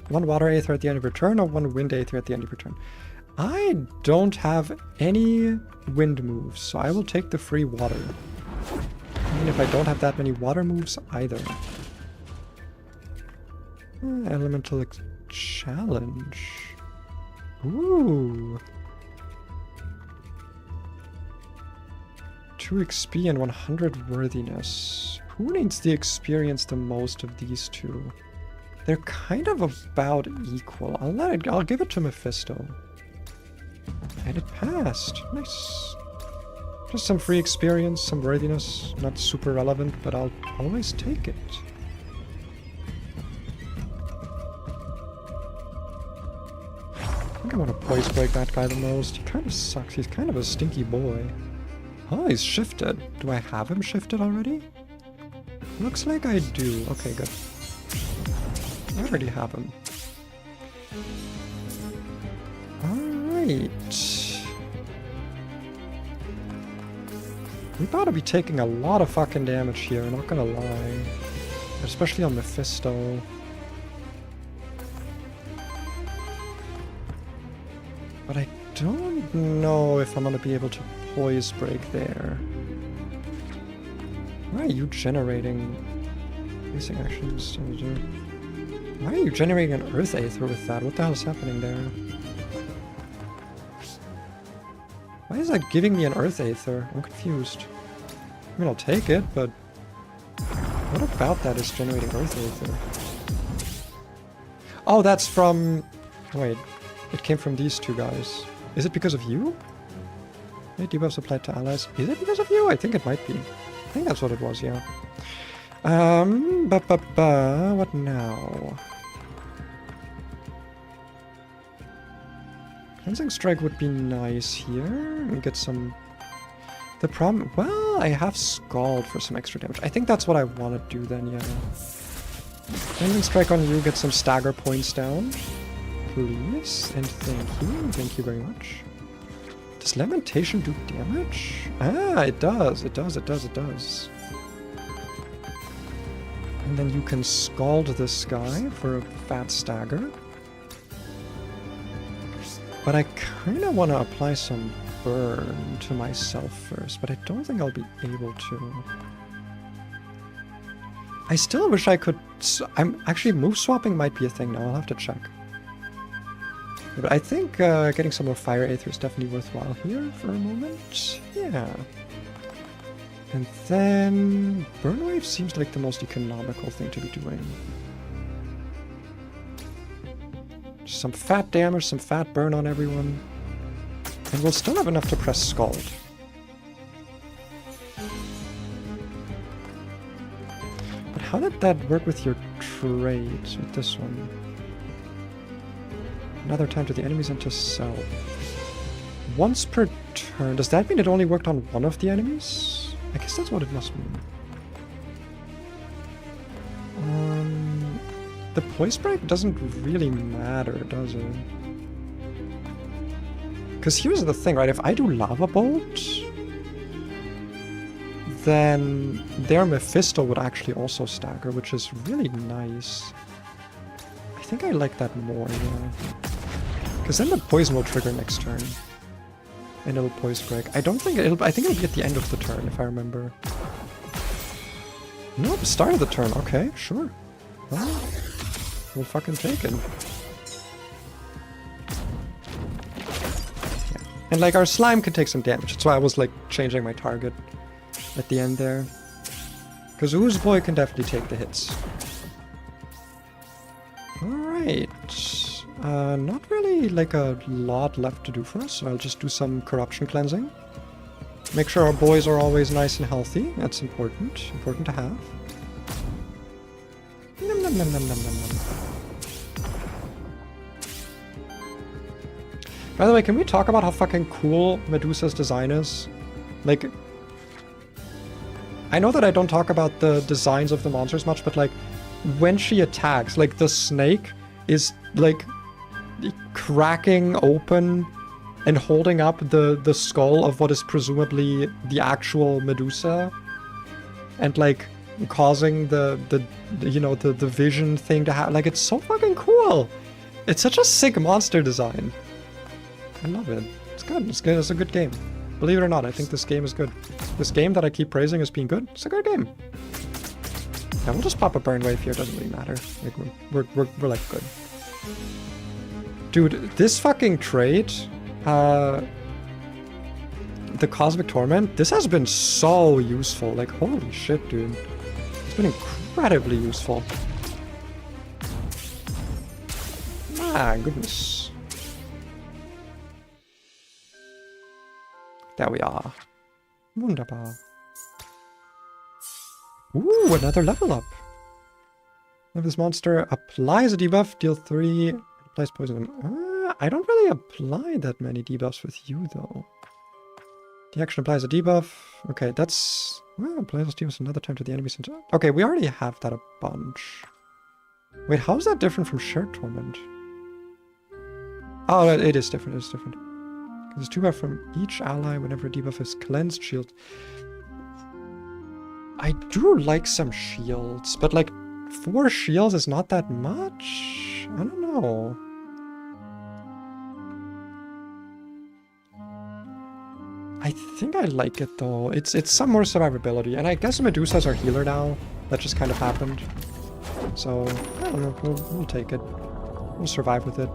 1 water aether at the end of your turn or 1 wind aether at the end of your turn? I don't have any wind moves, so I will take the free water. Even if I don't have that many water moves either. Elemental challenge. Ooh. 2 XP and 100 worthiness. Who needs the experience the most of these two? They're kind of about equal. I'll give it to Mephisto. And it passed. Nice. Just some free experience, some worthiness. Not super relevant, but I'll always take it. I think I want to poise break that guy the most. He kind of sucks. He's kind of a stinky boy. Oh, he's shifted. Do I have him shifted already? Looks like I do. Okay, good. I already have him. Alright. We about to be taking a lot of fucking damage here, not gonna lie. Especially on Mephisto. But I don't know if I'm gonna be able to poise break there. Why are you generating basic actions? Why are you generating an Earth Aether with that? What the hell is happening there? Why is that giving me an Earth Aether? I'm confused. I mean, I'll take it, but what about that is generating Earth Aether? Oh, that's from... Wait, it came from these two guys. Is it because of you? Hey, debuffs applied to allies. Is it because of you? I think it might be. I think that's what it was, yeah. What now? Cleansing Strike would be nice here. And get some... The problem... Well, I have Scald for some extra damage. I think that's what I want to do then, yeah. Cleansing Strike on you, get some stagger points down. Please. And thank you. Thank you very much. Does Lamentation do damage? Ah, it does. It does, it does, it does. And then you can Scald this guy for a fat stagger. But I kind of want to apply some burn to myself first, but I don't think I'll be able to. I still wish I could... I'm actually, move swapping might be a thing now. I'll have to check. But I think getting some more Fire Aether is definitely worthwhile here for a moment. Yeah. And then... Burn Wave seems like the most economical thing to be doing. Just some fat damage, some fat burn on everyone. And we'll still have enough to press Scald. But how did that work with your trades, with this one? Another time to the enemies and to self. Once per turn. Does that mean it only worked on one of the enemies? I guess that's what it must mean. The poise break doesn't really matter, does it? Because here's the thing, right? If I do Lava Bolt, then their Mephisto would actually also stagger, which is really nice. I think I like that more, yeah. Because then the poison will trigger next turn. And it'll poison Greg. I think it'll be at the end of the turn, if I remember. Nope, start of the turn. Okay, sure. Well, we'll fucking take it. Yeah. And like our slime can take some damage. That's why I was like changing my target at the end there. Because Ooze Boy can definitely take the hits. Alright. Not really like a lot left to do for us, so I'll just do some corruption cleansing. Make sure our boys are always nice and healthy. That's important. Important to have. Nom nom nom nom nom nom nom. By the way, can we talk about how fucking cool Medusa's design is? Like, I know that I don't talk about the designs of the monsters much, but like, when she attacks, like the snake is like cracking open and holding up the skull of what is presumably the actual Medusa, and like causing the vision thing to happen. Like, it's so fucking cool. It's such a sick monster design. I love it. It's good. It's good. It's a good game. Believe it or not, I think this game is good. This game that I keep praising as being good, it's a good game. Yeah, we'll just pop a burn wave here. Doesn't really matter. Like we're like good. Dude, this fucking trait, the Cosmic Torment, this has been so useful. Like, holy shit, dude. It's been incredibly useful. My goodness. There we are. Wunderbar. Ooh, another level up. If this monster applies a debuff, deal 3, applies poison. I don't really apply that many debuffs with you, though. The action applies a debuff. Okay, that's... Well, applies those debuffs another time to the enemy center. Okay, we already have that a bunch. Wait, how is that different from Shared Torment? Oh, it is different, it is different. There's 2 buff from each ally whenever a debuff is cleansed shield. I do like some shields, but like 4 shields is not that much? I don't know. I think I like it though. It's some more survivability, and I guess Medusa's our healer now. That just kind of happened. So, I don't know, we'll take it. We'll survive with it.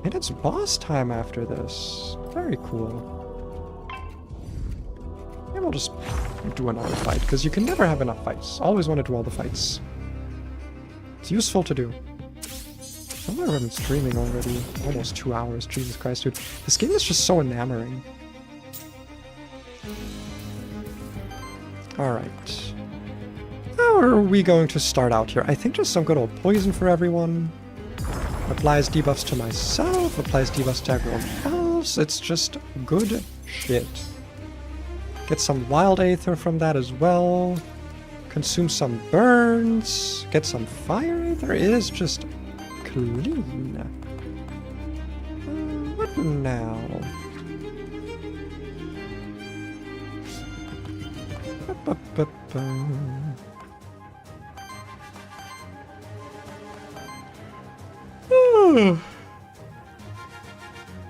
And it's boss time after this. Very cool. And we'll just do another fight, because you can never have enough fights. Always want to do all the fights. It's useful to do. I wonder if I've been streaming already. Almost 2 hours. Jesus Christ, dude. This game is just so enamoring. Alright. How are we going to start out here? I think just some good old poison for everyone. Applies debuffs to myself, applies debuffs to everyone else. It's just good shit. Get some wild aether from that as well. Consume some burns. Get some fire aether. It is just clean. What now?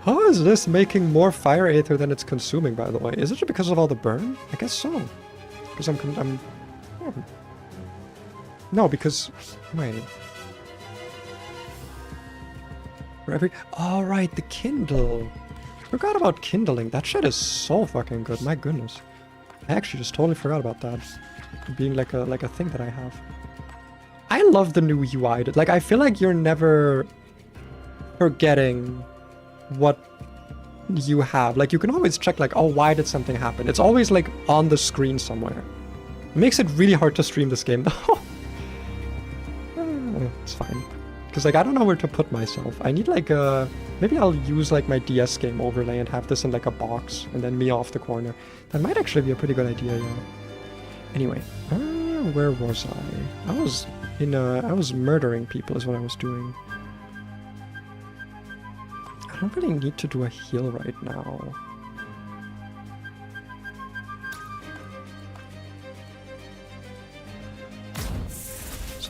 How is this making more fire aether than it's consuming, by the way? Is it because of all the burn? I guess so. Because I'm no, because... Wait. For every... Oh, right, the Kindle. Forgot about kindling. That shit is so fucking good. My goodness. I actually just totally forgot about that. Being like a thing that I have. I love the new UI. Like, I feel like you're never forgetting what you have. Like, you can always check, like, oh, why did something happen? It's always, like, on the screen somewhere. It makes it really hard to stream this game, though. It's fine. Because, like, I don't know where to put myself. I need, like, a... Maybe I'll use, like, my DS game overlay and have this in, like, a box. And then me off the corner. That might actually be a pretty good idea, yeah. Anyway. Where was I? I was murdering people is what I was doing. I don't really need to do a heal right now.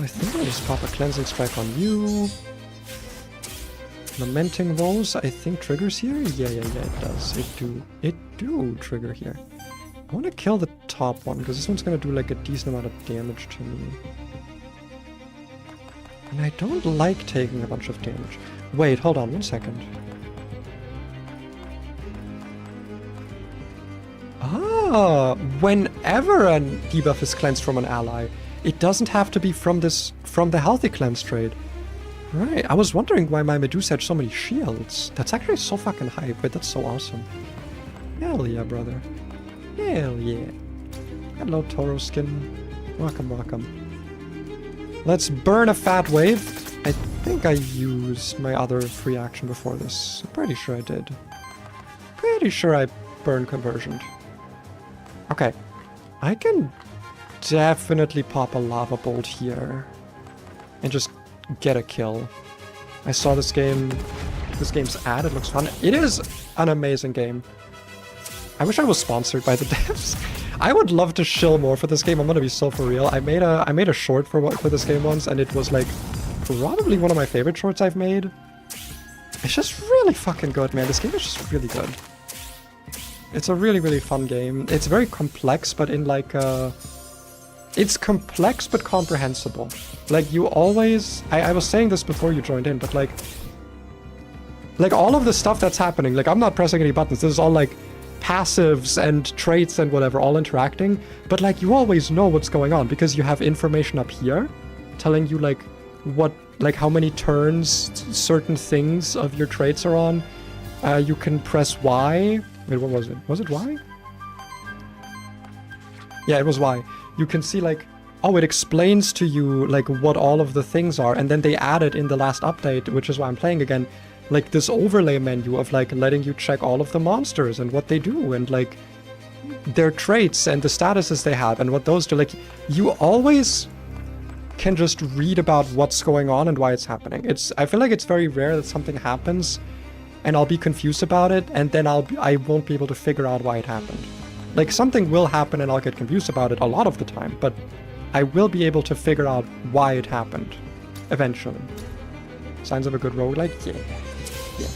So I think I'll just pop a Cleansing Strike on you. Lamenting Woes, I think triggers here? Yeah, it does. It do trigger here. I want to kill the top one, because this one's going to do like a decent amount of damage to me. And I don't like taking a bunch of damage. Wait, hold on 1 second. Ah, whenever a debuff is cleansed from an ally, it doesn't have to be from the healthy cleanse trade. Right, I was wondering why my Medusa had so many shields. That's actually so fucking hype, but that's so awesome. Hell yeah, brother. Hell yeah. Hello, Toro Skin. Welcome, welcome. Let's burn a fat wave. I think I used my other free action before this. I'm pretty sure I did. Pretty sure I burn conversioned. Okay. I can definitely pop a lava bolt here. And just get a kill. I saw this game's ad. It looks fun. It is an amazing game. I wish I was sponsored by the devs. I would love to shill more for this game. I'm gonna be so for real. I made a short for this game once, and it was like probably one of my favorite shorts I've made. It's just really fucking good, man. This game is just really good. It's a really, really fun game. It's very complex, but in like it's complex but comprehensible. Like you always... I was saying this before you joined in, but like all of the stuff that's happening, like I'm not pressing any buttons. This is all like passives and traits and whatever all interacting, but like you always know what's going on because you have information up here telling you like what, like how many turns certain things of your traits are on. You can press Y. Wait, what was it? Was it Y? Yeah, it was Y. You can see like, oh, it explains to you like what all of the things are, and then they added in the last update, which is why I'm playing again, like this overlay menu of like letting you check all of the monsters and what they do and like their traits and the statuses they have and what those do. Like you always can just read about what's going on and why it's happening. I feel like it's very rare that something happens and I'll be confused about it and then I won't be able to figure out why it happened. Like something will happen and I'll get confused about it a lot of the time, but I will be able to figure out why it happened eventually. Signs of a good roguelike? Yeah.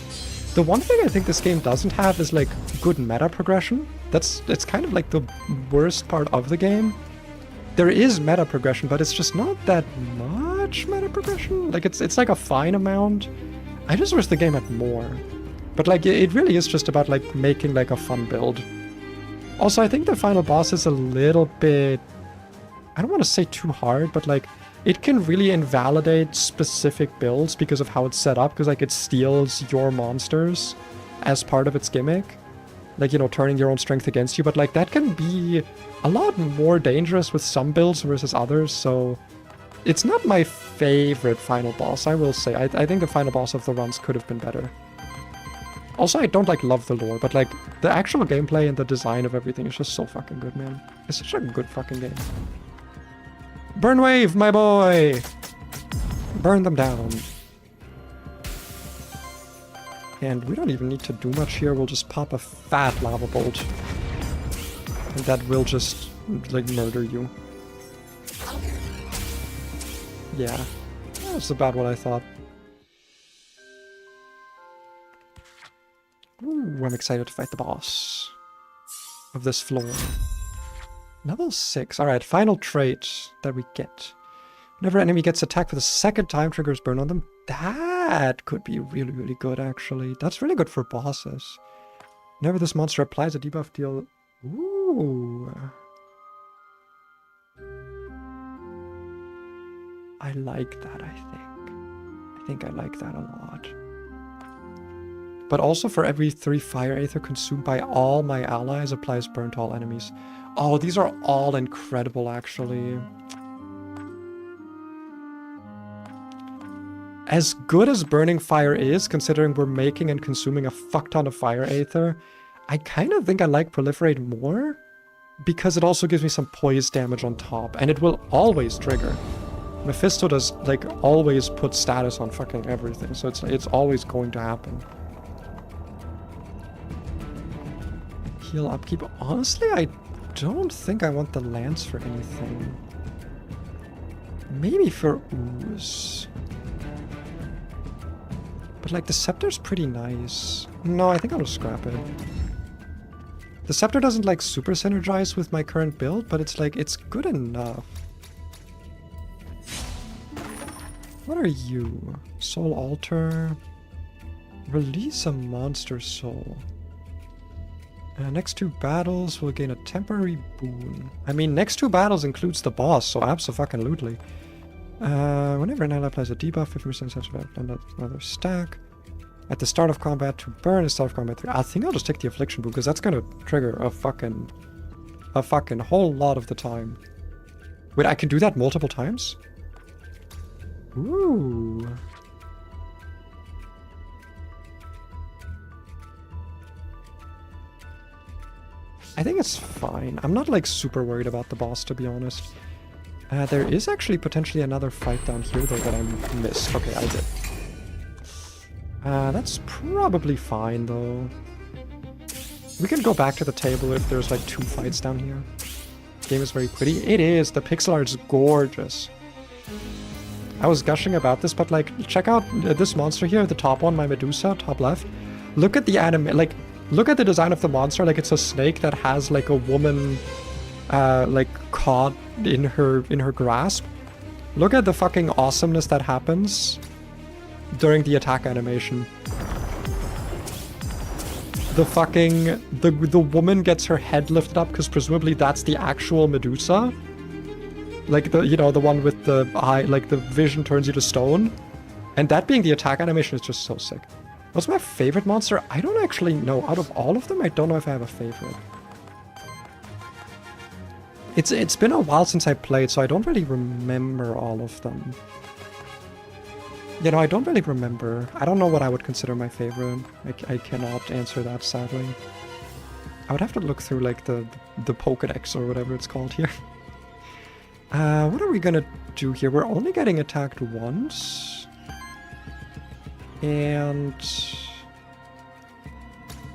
The one thing I think this game doesn't have is like good meta progression. It's kind of like the worst part of the game. There is meta progression, but it's just not that much meta progression. Like it's like a fine amount. I just wish the game had more. But like it really is just about like making like a fun build. Also, I think the final boss is a little bit, I don't want to say too hard, but like it can really invalidate specific builds because of how it's set up, because like it steals your monsters as part of its gimmick. Like, you know, turning your own strength against you, but like that can be a lot more dangerous with some builds versus others, so it's not my favorite final boss, I will say. I think the final boss of the runs could have been better. Also, I don't like love the lore, but like the actual gameplay and the design of everything is just so fucking good, man. It's such a good fucking game. Burn wave, my boy! Burn them down. And we don't even need to do much here. We'll just pop a fat lava bolt. And that will just, like, murder you. Yeah. That's about what I thought. Ooh, I'm excited to fight the boss of this floor. Level 6. Alright, final trait that we get. Whenever an enemy gets attacked for the second time, triggers burn on them. That could be really, really good, actually. That's really good for bosses. Whenever this monster applies a debuff deal... Ooh. I like that, I think. I think I like that a lot. But also for every 3 fire aether consumed by all my allies applies burn to all enemies. Oh, these are all incredible, actually. As good as burning fire is, considering we're making and consuming a fuck ton of fire aether, I kind of think I like proliferate more, because it also gives me some poise damage on top, and it will always trigger. Mephisto does, like, always put status on fucking everything, so it's always going to happen. Heal upkeep. Honestly, I don't think I want the lance for anything. Maybe for ooze. But like the scepter's pretty nice. No, I think I'll just scrap it. The scepter doesn't like super synergize with my current build, but it's like, it's good enough. What are you? Soul Altar. Release a monster soul. Next 2 battles will gain a temporary boon. I mean, next 2 battles includes the boss, so abso-fucking-lutely. Whenever an ally applies a debuff, 50% such another stack. At the start of combat to burn, at the start of combat 3. I think I'll just take the affliction boon, because that's gonna trigger a fucking whole lot of the time. Wait, I can do that multiple times? Ooh. I think it's fine. I'm not like super worried about the boss, to be honest. There is actually potentially another fight down here though that I missed. Okay, I did. That's probably fine though. We can go back to the table if there's like 2 fights down here. The game is very pretty. It is. The pixel art's gorgeous. I was gushing about this, but like, check out this monster here, the top one, my Medusa, top left. Look at the look at the design of the monster, like it's a snake that has like a woman like caught in her grasp. Look at the fucking awesomeness that happens during the attack animation. The woman gets her head lifted up because presumably that's the actual Medusa. Like the, you know, the one with the eye, like the vision turns you to stone. And that being the attack animation is just so sick. What's my favorite monster? I don't actually know. Out of all of them, I don't know if I have a favorite. It's been a while since I played, so I don't really remember all of them. You know, I don't really remember. I don't know what I would consider my favorite. I cannot answer that, sadly. I would have to look through, like, the Pokédex or whatever it's called here. What are we gonna do here? We're only getting attacked once. And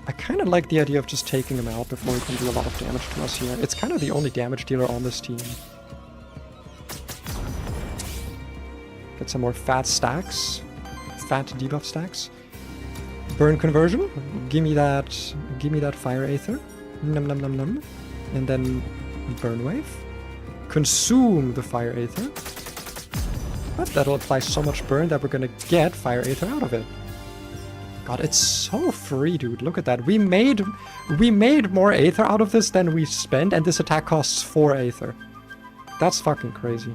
I kind of like the idea of just taking him out before he can do a lot of damage to us here. It's kind of the only damage dealer on this team. Get some more fat stacks. Fat debuff stacks. Burn conversion. Give me that fire aether. Num num num num. And then burn wave. Consume the fire aether. But that'll apply so much burn that we're gonna get fire aether out of it. God, it's so free, dude. Look at that. We made more aether out of this than we spent, and this attack costs 4 aether. That's fucking crazy.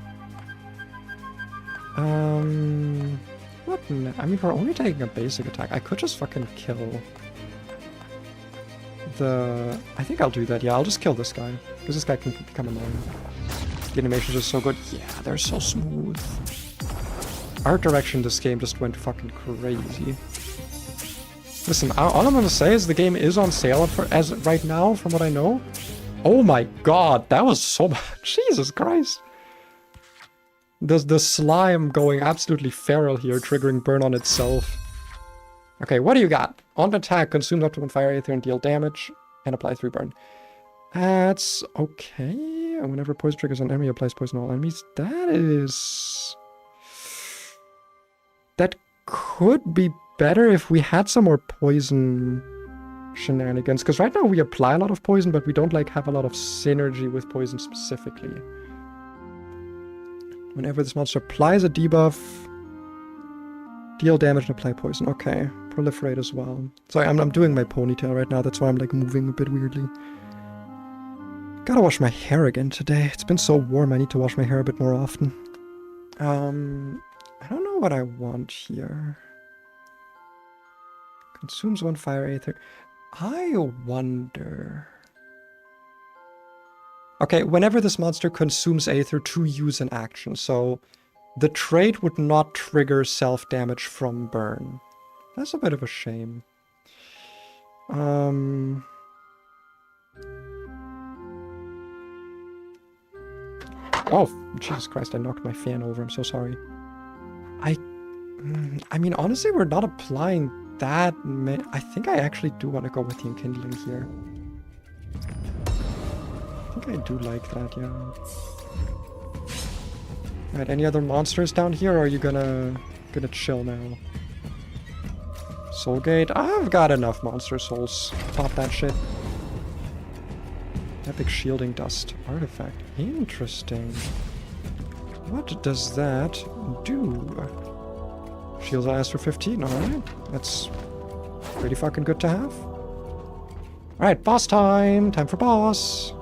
What? I mean, we're only taking a basic attack. I could just fucking kill the... I think I'll do that. Yeah, I'll just kill this guy, because this guy can become annoying. The animations are so good. Yeah, they're so smooth. Art direction this game just went fucking crazy. Listen, all I'm gonna say is the game is on sale as right now, from what I know. Oh my god, that was so much. Jesus Christ. The slime going absolutely feral here, triggering burn on itself. Okay, what do you got? On attack, consume up to 1 fire aether and deal damage, and apply 3 burn. That's okay. Whenever poison triggers an enemy, applies poison on all enemies. That could be better if we had some more poison shenanigans. Because right now we apply a lot of poison, but we don't like have a lot of synergy with poison specifically. Whenever this monster applies a debuff, deal damage and apply poison. Okay, proliferate as well. Sorry, I'm doing my ponytail right now. That's why I'm like moving a bit weirdly. Gotta wash my hair again today. It's been so warm, I need to wash my hair a bit more often. I don't know what I want here. Consumes 1 fire aether. I wonder... Okay, whenever this monster consumes aether to use an action, so the trait would not trigger self-damage from burn. That's a bit of a shame. Oh, Jesus Christ, I knocked my fan over, I'm so sorry. I mean, honestly, we're not applying that many... I think I actually do want to go with the enkindling here. I think I do like that, yeah. Alright, any other monsters down here, or are you gonna chill now? Soulgate? I've got enough monster souls. Pop that shit. Epic shielding dust artifact. Interesting. What does that do? Shields lasts for 15, alright. That's pretty fucking good to have. Alright, boss time! Time for boss!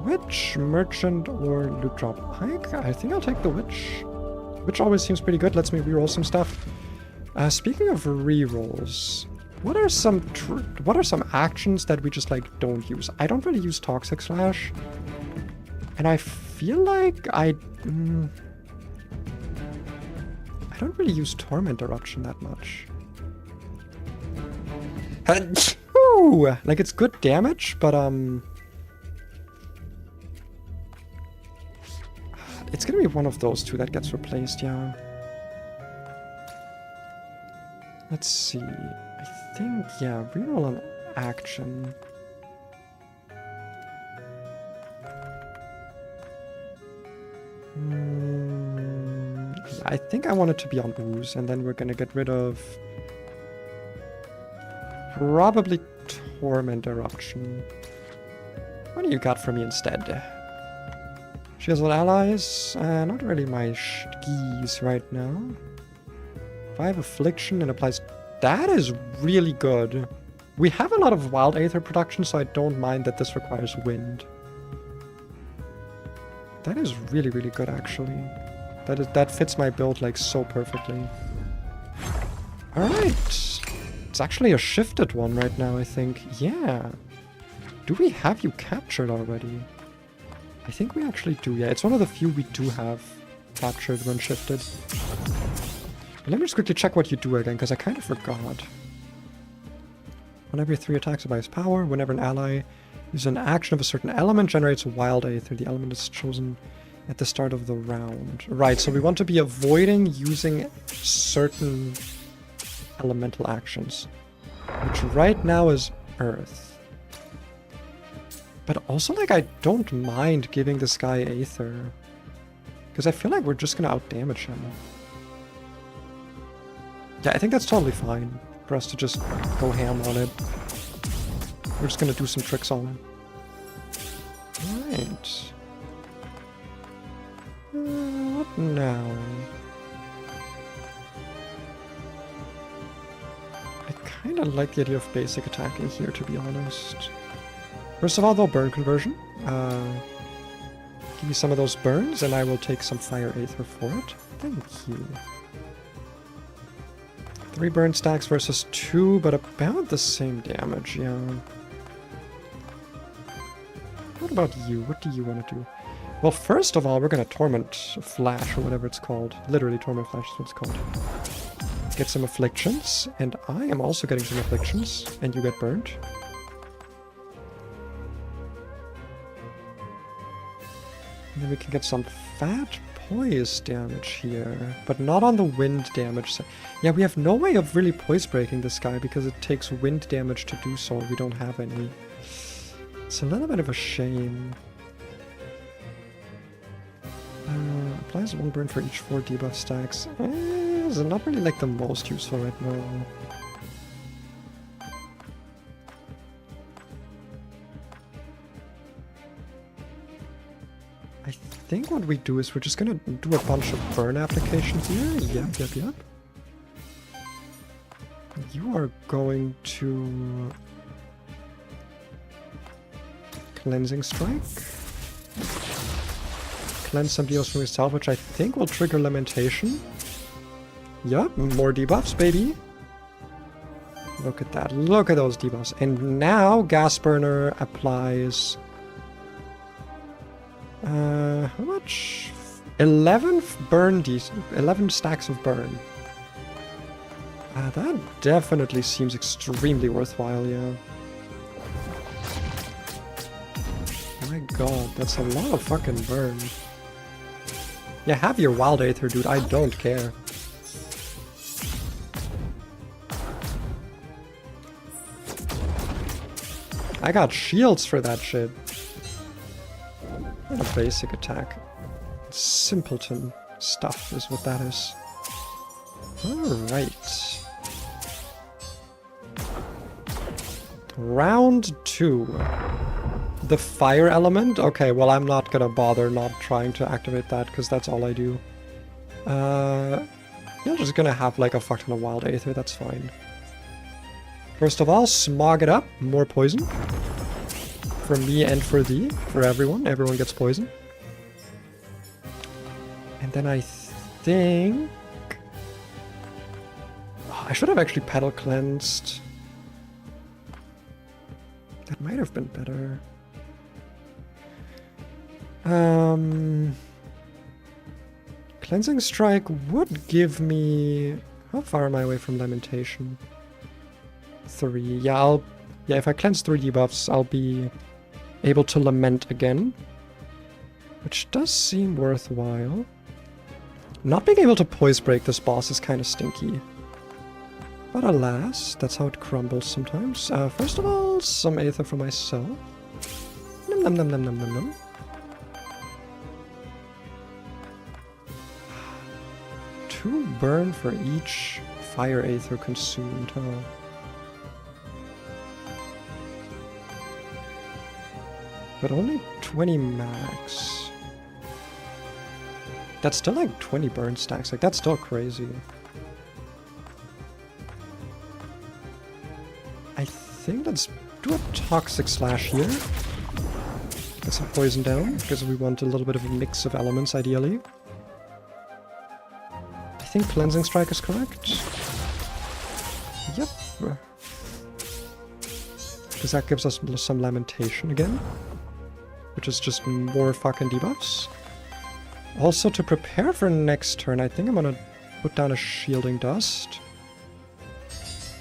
Witch, merchant, or loot drop? I think I'll take the witch. Witch always seems pretty good, lets me reroll some stuff. Speaking of rerolls, what are some actions that we just, like, don't use? I don't really use Toxic Slash. And I feel like I don't really use Torment Eruption that much. Like, it's good damage, but, it's gonna be one of those two that gets replaced, yeah. Let's see. I think, yeah, reroll an action. Yeah, I think I want it to be on Ooze, and then we're gonna get rid of... probably Torment Eruption. What do you got for me instead? She has allies? Not really my skis right now. 5 Affliction and applies... That is really good. We have a lot of Wild Aether production, so I don't mind that this requires wind. That is really, really good, actually. That fits my build, like, so perfectly. Alright. It's actually a shifted one right now, I think. Yeah. Do we have you captured already? I think we actually do, yeah. It's one of the few we do have captured when shifted. But let me just quickly check what you do again, because I kind of forgot. Whenever 3 attacks by his power, whenever an ally uses an action of a certain element, generates a wild aether. The element is chosen at the start of the round. Right, so we want to be avoiding using certain elemental actions, which right now is Earth. But also, like, I don't mind giving this guy Aether, because I feel like we're just gonna outdamage him. Yeah, I think that's totally fine for us to just go ham on it. We're just gonna do some tricks on it. Alright. What now? I kinda like the idea of basic attacking here, to be honest. First of all, though, burn conversion. Give me some of those burns, and I will take some fire aether for it. Thank you. 3 burn stacks versus 2, but about the same damage, yeah. What about you? What do you want to do? Well, first of all, we're gonna Torment Flash, or whatever it's called. Literally, Torment Flash is what it's called. Get some afflictions, and I am also getting some afflictions, and you get burned. And then we can get some fat poise damage here, but not on the wind damage side. Yeah, we have no way of really poise breaking this guy because it takes wind damage to do so. We don't have any. It's a little bit of a shame. Applies 1 burn for each 4 debuff stacks. It's not really like the most useful right now. I think what we do is we're just gonna do a bunch of burn applications here. Yep. You are going to... Cleansing Strike. Cleanse some deals from yourself, which I think will trigger Lamentation. Yup, more debuffs, baby. Look at that. Look at those debuffs. And now Gas Burner applies... how much? 11 burn 11 stacks of burn. That definitely seems extremely worthwhile, yeah. My god, that's a lot of fucking burn. Yeah, have your Wild Aether, dude, I don't care. I got shields for that shit. And a basic attack. Simpleton stuff is what that is. Alright. Round 2. The fire element? Okay, well I'm not gonna bother not trying to activate that, because that's all I do. You're just gonna have like a fuck ton of wild aether, that's fine. First of all, smog it up. More poison. For me and for thee. For everyone. Everyone gets poison. And then I think... Oh, I should have actually petal cleansed. That might have been better. Cleansing Strike would give me... How far am I away from Lamentation? 3. Yeah, if I cleanse 3 debuffs, I'll be able to Lament again. Which does seem worthwhile. Not being able to Poise Break this boss is kind of stinky. But alas, that's how it crumbles sometimes. First of all, some Aether for myself. Num num num num num num num. Two burn for each fire Aether consumed, huh? But only 20 max. That's still like 20 burn stacks, like that's still crazy. I think let's do a Toxic Slash here. Get some poison down, because we want a little bit of a mix of elements, ideally. I think Cleansing Strike is correct. Yep. Because that gives us some Lamentation again. Which is just more fucking debuffs. Also, to prepare for next turn, I think I'm gonna put down a Shielding Dust.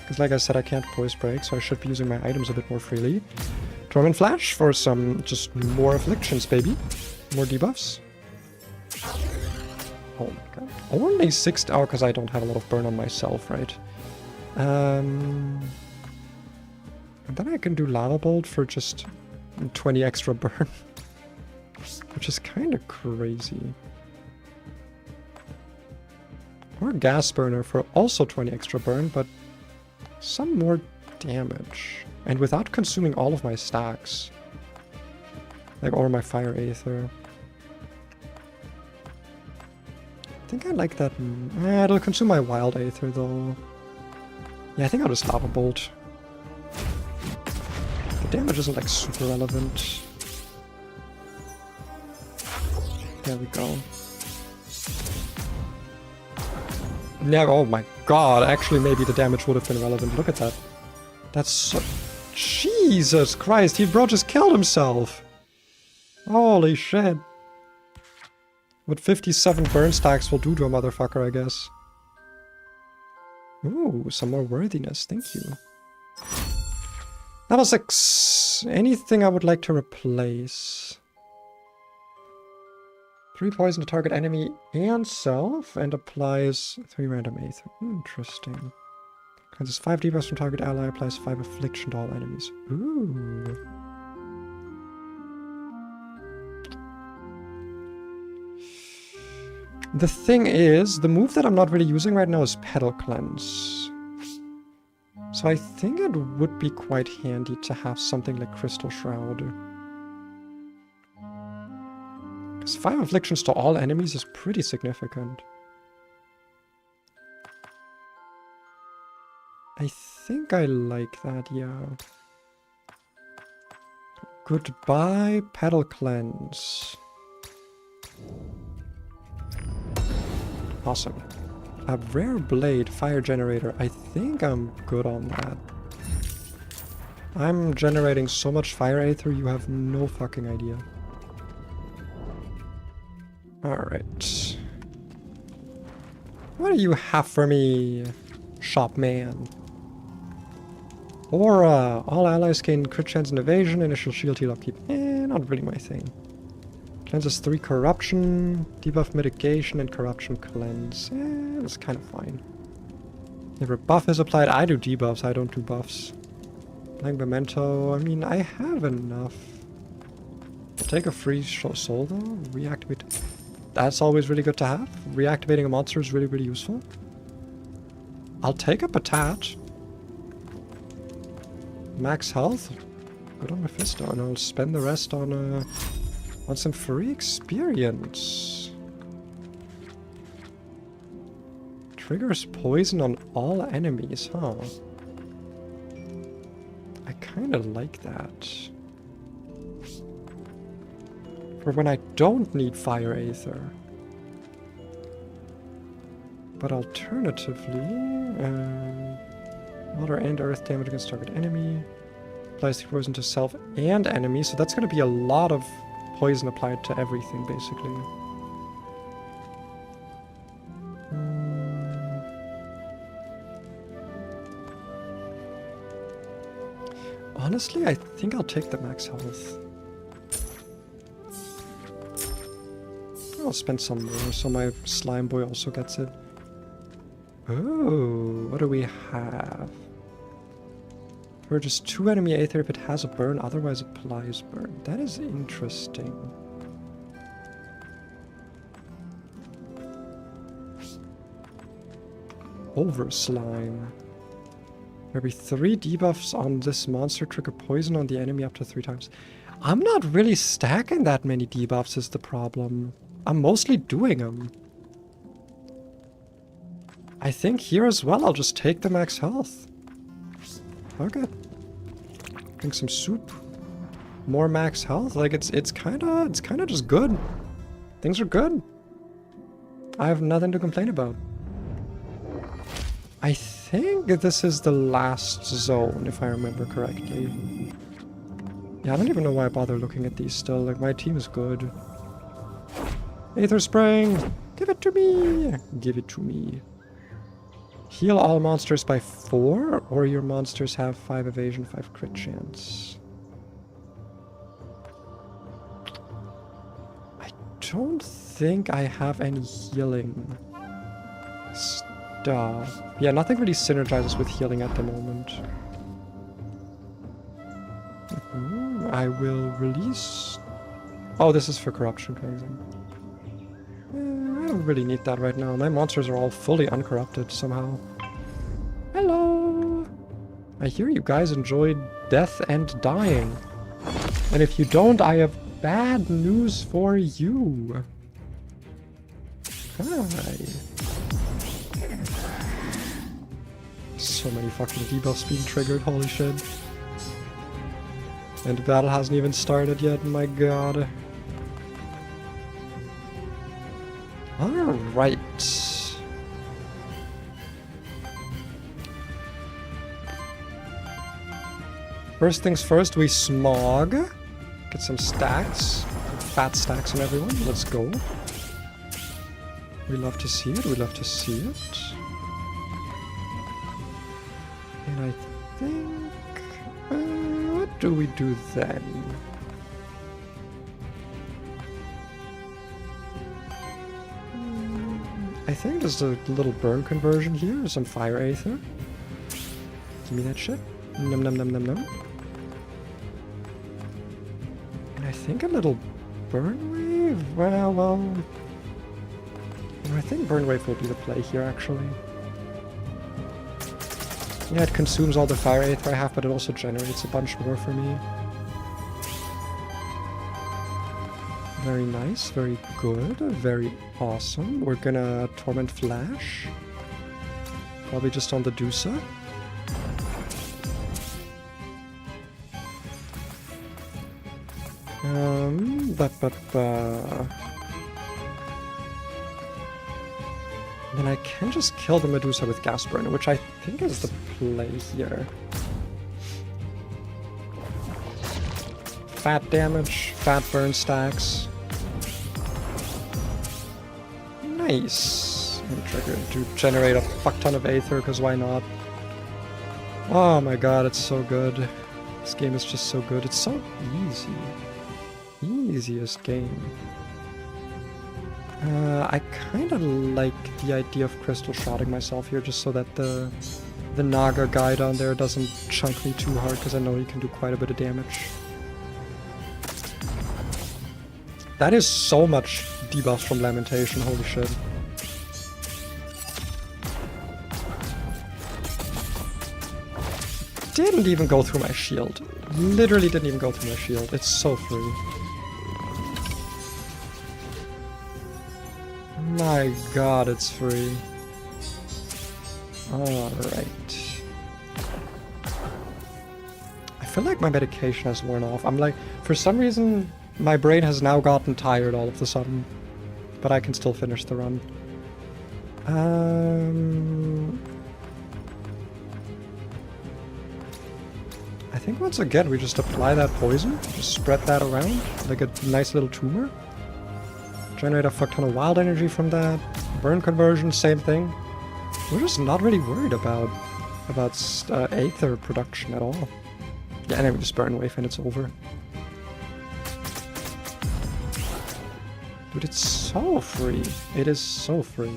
Because like I said, I can't Poise Break, so I should be using my items a bit more freely. Torment Flash for some just more afflictions, baby. More debuffs. Oh my god. Only 6... Oh, because I don't have a lot of burn on myself, right? And then I can do Lava Bolt for just 20 extra burn. Which is kind of crazy. Or Gas Burner for also 20 extra burn, but some more damage. And without consuming all of my stacks. Like, or my Fire Aether. I think I like that. It'll consume my Wild Aether, though. Yeah, I think I'll just Lava Bolt. The damage isn't, like, super relevant. There we go. Yeah, oh my god, actually maybe the damage would have been relevant. Look at that. That's so... Jesus Christ, bro just killed himself! Holy shit. What 57 burn stacks will do to a motherfucker, I guess. Ooh, some more worthiness, thank you. Level 6. Anything I would like to replace? 3 poison to target enemy and self, and applies 3 random Aether. Interesting. Cleanses 5 debuffs from target ally, applies 5 affliction to all enemies. Ooh. The thing is, the move that I'm not really using right now is Petal Cleanse. So I think it would be quite handy to have something like Crystal Shroud. 5 afflictions to all enemies is pretty significant. I think I like that, yeah. Goodbye, Petal Cleanse. Awesome. A rare blade, fire generator. I think I'm good on that. I'm generating so much fire aether, you have no fucking idea. Alright. What do you have for me, shopman? Aura. All allies gain crit chance and evasion, initial shield heal upkeep. Not really my thing. Cleanses 3 corruption, debuff mitigation, and corruption cleanse. That's kind of fine. If a buff is applied, I do debuffs, I don't do buffs. Blank memento, I mean, I have enough. I'll take a free soul though, reactivate. That's always really good to have. Reactivating a monster is really, really useful. I'll take a Patat. Max health. Good on Mephisto. And I'll spend the rest on some free experience. Triggers poison on all enemies, huh? I kind of like that. For when I don't need Fire Aether. But alternatively, water and earth damage against target enemy. Applies the poison to self and enemy, so that's going to be a lot of poison applied to everything, basically. Honestly, I think I'll take the max health. I'll spend some more so my slime boy also gets it. Oh, what do we have? Purges 2 enemy Aether if it has a burn, otherwise applies burn. That is interesting. Over slime. There'll be 3 debuffs on this monster, trigger poison on the enemy up to 3 times. I'm not really stacking that many debuffs is the problem. I'm mostly doing them. I think here as well I'll just take the max health. Okay. Drink some soup. More max health. Like it's kinda just good. Things are good. I have nothing to complain about. I think this is the last zone, if I remember correctly. Yeah, I don't even know why I bother looking at these still. Like, my team is good. Aether Spring! Give it to me! Give it to me. Heal all monsters by 4, or your monsters have 5 evasion, 5 crit chance. I don't think I have any healing stuff. Yeah, nothing really synergizes with healing at the moment. I will release... Oh, this is for corruption cleansing. I don't really need that right now. My monsters are all fully uncorrupted somehow. Hello! I hear you guys enjoyed death and dying. And if you don't, I have bad news for you. Hi. So many fucking debuffs being triggered, holy shit. And the battle hasn't even started yet, my god. Alright. First things first, we smog. Get some stacks. Fat stacks on everyone. Let's go. We love to see it, we love to see it. And I think... what do we do then? I think there's a little burn conversion here, some fire aether. Give me that shit. Num num num num num. And I think a little burn wave? Well... I think burn wave will be the play here, actually. Yeah, it consumes all the fire aether I have, but it also generates a bunch more for me. Very nice, very good, very awesome. We're gonna Torment Flash. Probably just on the Dusa. Then I can just kill the Medusa with Gas Burner, which I think is the play here. Fat damage, fat burn stacks. Nice. And trigger to generate a fuck ton of Aether, because why not? Oh my god, it's so good. This game is just so good. It's so easy. Easiest game. I kind of like the idea of crystal shotting myself here, just so that the Naga guy down there doesn't chunk me too hard, because I know he can do quite a bit of damage. That is so much debuffs from Lamentation, holy shit. Didn't even go through my shield. Literally didn't even go through my shield. It's so free. My god, it's free. Alright. I feel like my medication has worn off. I'm like, for some reason, my brain has now gotten tired all of a sudden. But I can still finish the run. I think once again we just apply that poison, just spread that around like a nice little tumor. Generate a fuck ton of wild energy from that. Burn conversion, same thing. We're just not really worried about Aether production at all. Yeah, and then we just burn wave and it's over. Dude, it's so free. It is so free.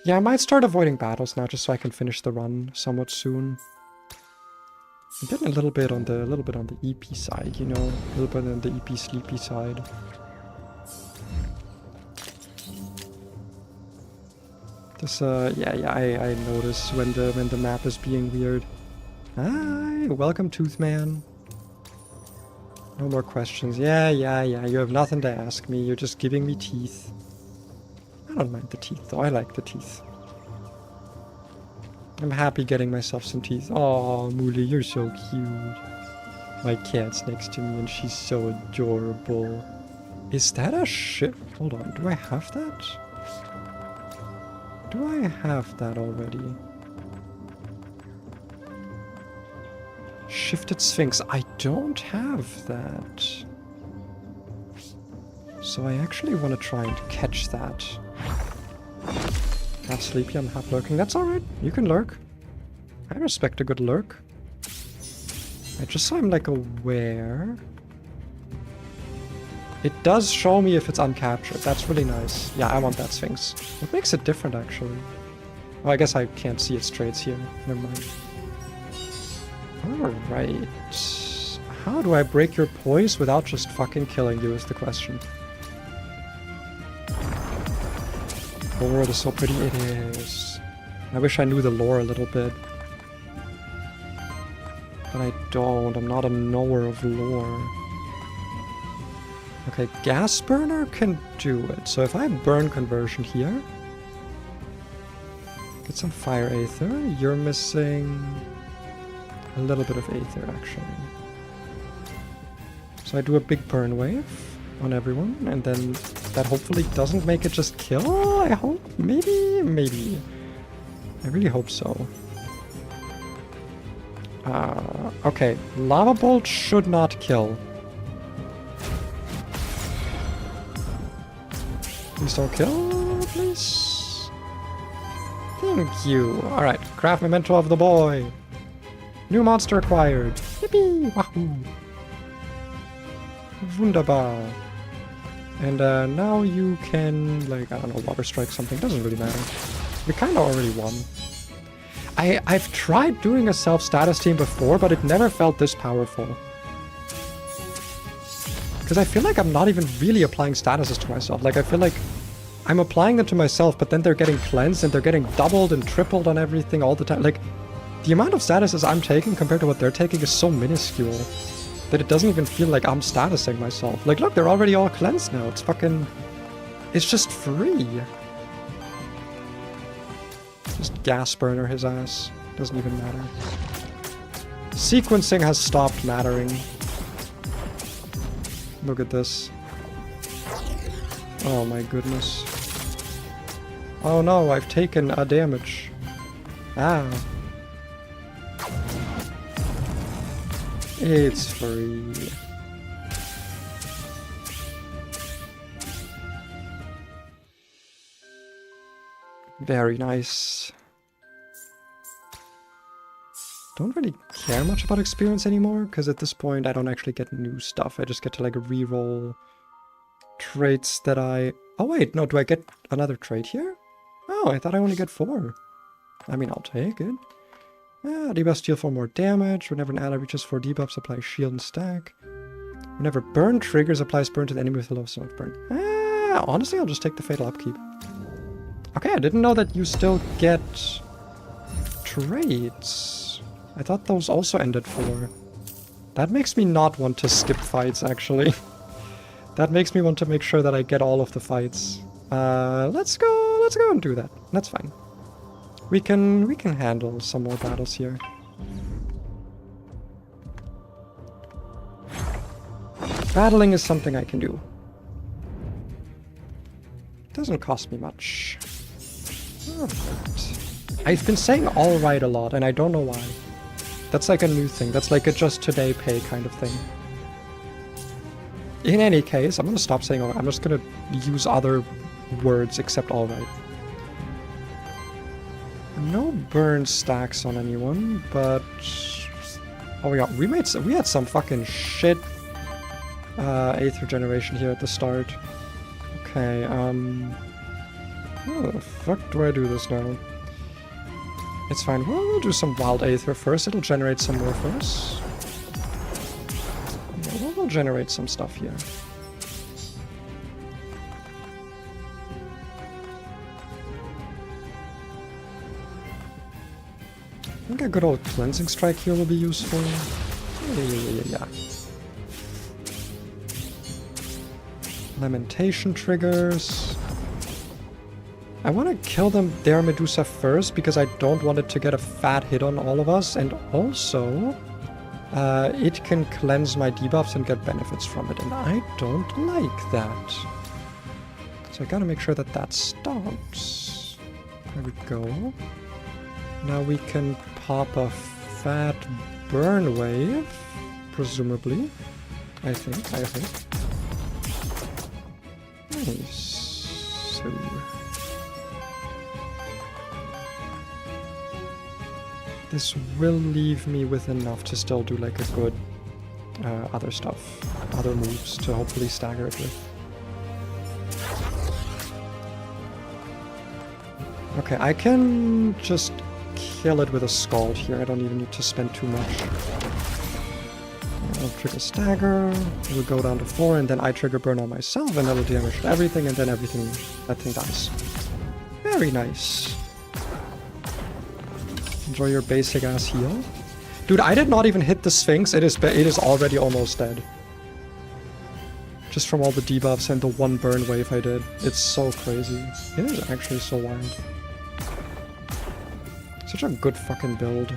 Yeah, I might start avoiding battles now just so I can finish the run somewhat soon. I'm getting a little bit on the EP side, you know, a little bit on the EP sleepy side. Just I notice when the map is being weird. Hi, welcome Toothman. No more questions. Yeah, you have nothing to ask me. You're just giving me teeth. I don't mind the teeth, though. I like the teeth. I'm happy getting myself some teeth. Oh, Mooley, you're so cute. My cat's next to me and she's so adorable. Is that a ship? Hold on, do I have that? Do I have that already? Shifted Sphinx. I don't have that. So I actually want to try and catch that. Half sleepy, I'm half lurking. That's alright. You can lurk. I respect a good lurk. Just so I'm like aware. It does show me if it's uncaptured. That's really nice. Yeah, I want that Sphinx. What makes it different actually? Oh, I guess I can't see its traits here. Never mind. Alright. How do I break your poise without just fucking killing you is the question. The world is so pretty. It is. I wish I knew the lore a little bit. But I don't. I'm not a knower of lore. Okay, gas burner can do it. So if I burn conversion here, get some fire aether. You're missing a little bit of aether actually. So I do a big burn wave on everyone, and then that hopefully doesn't make it just kill, I hope? Maybe. I really hope so. Okay, Lava Bolt should not kill. Please don't kill, please. Thank you. Alright, craft memento of the boy. New monster acquired. Yippee! Wahoo! Wunderbar. And now you can, like, I don't know, water strike something. Doesn't really matter. We kind of already won. I've tried doing a self-status team before, but it never felt this powerful. Because I feel like I'm not even really applying statuses to myself. Like, I feel like I'm applying them to myself, but then they're getting cleansed and they're getting doubled and tripled on everything all the time. Like, the amount of statuses I'm taking compared to what they're taking is so minuscule that it doesn't even feel like I'm statusing myself. Like, look, they're already all cleansed now. It's fucking... It's just free. Just gas burner his ass. Doesn't even matter. Sequencing has stopped mattering. Look at this. Oh my goodness. Oh no, I've taken a damage. Ah. It's free. Very nice. Don't really care much about experience anymore, because at this point I don't actually get new stuff. I just get to like reroll traits that I... Oh wait, no, do I get another trait here? Oh, I thought I only get 4. I mean, I'll take it. Debuffs deal 4 more damage. Whenever an ally reaches 4 debuffs, apply shield and stack. Whenever burn triggers, applies burn to the enemy with the lowest amount of burn. Honestly, I'll just take the fatal upkeep. Okay, I didn't know that you still get traits. I thought those also ended 4. That makes me not want to skip fights, actually. That makes me want to make sure that I get all of the fights. Let's go and do that. That's fine. We can handle some more battles here. Battling is something I can do. Doesn't cost me much. Alright. I've been saying alright a lot, and I don't know why. That's like a new thing. That's like a just today pay kind of thing. In any case, I'm gonna stop saying alright. I'm just gonna use other words except alright. No burn stacks on anyone, but... Oh yeah, we had some fucking shit Aether generation here at the start. Okay, how the fuck do I do this now? It's fine. Well, we'll do some wild Aether first. It'll generate some more for us. Yeah, we'll generate some stuff here. I think a good old cleansing strike here will be useful. Yeah. Lamentation triggers. I want to kill their Medusa first because I don't want it to get a fat hit on all of us, and also it can cleanse my debuffs and get benefits from it, and I don't like that. So I gotta make sure that that stops. There we go. Now we can pop a fat burn wave, presumably. I think. Nice. So... this will leave me with enough to still do like a good other stuff, other moves to hopefully stagger it with. Okay, I can just kill it with a Scald here. I don't even need to spend too much. I'll trigger Stagger, it'll go down to 4, and then I trigger Burn on myself, and that'll damage everything, and then that thing dies. Very nice. Enjoy your basic ass heal. Dude, I did not even hit the Sphinx. It is already almost dead. Just from all the debuffs and the one burn wave I did. It's so crazy. It is actually so wild. Such a good fucking build.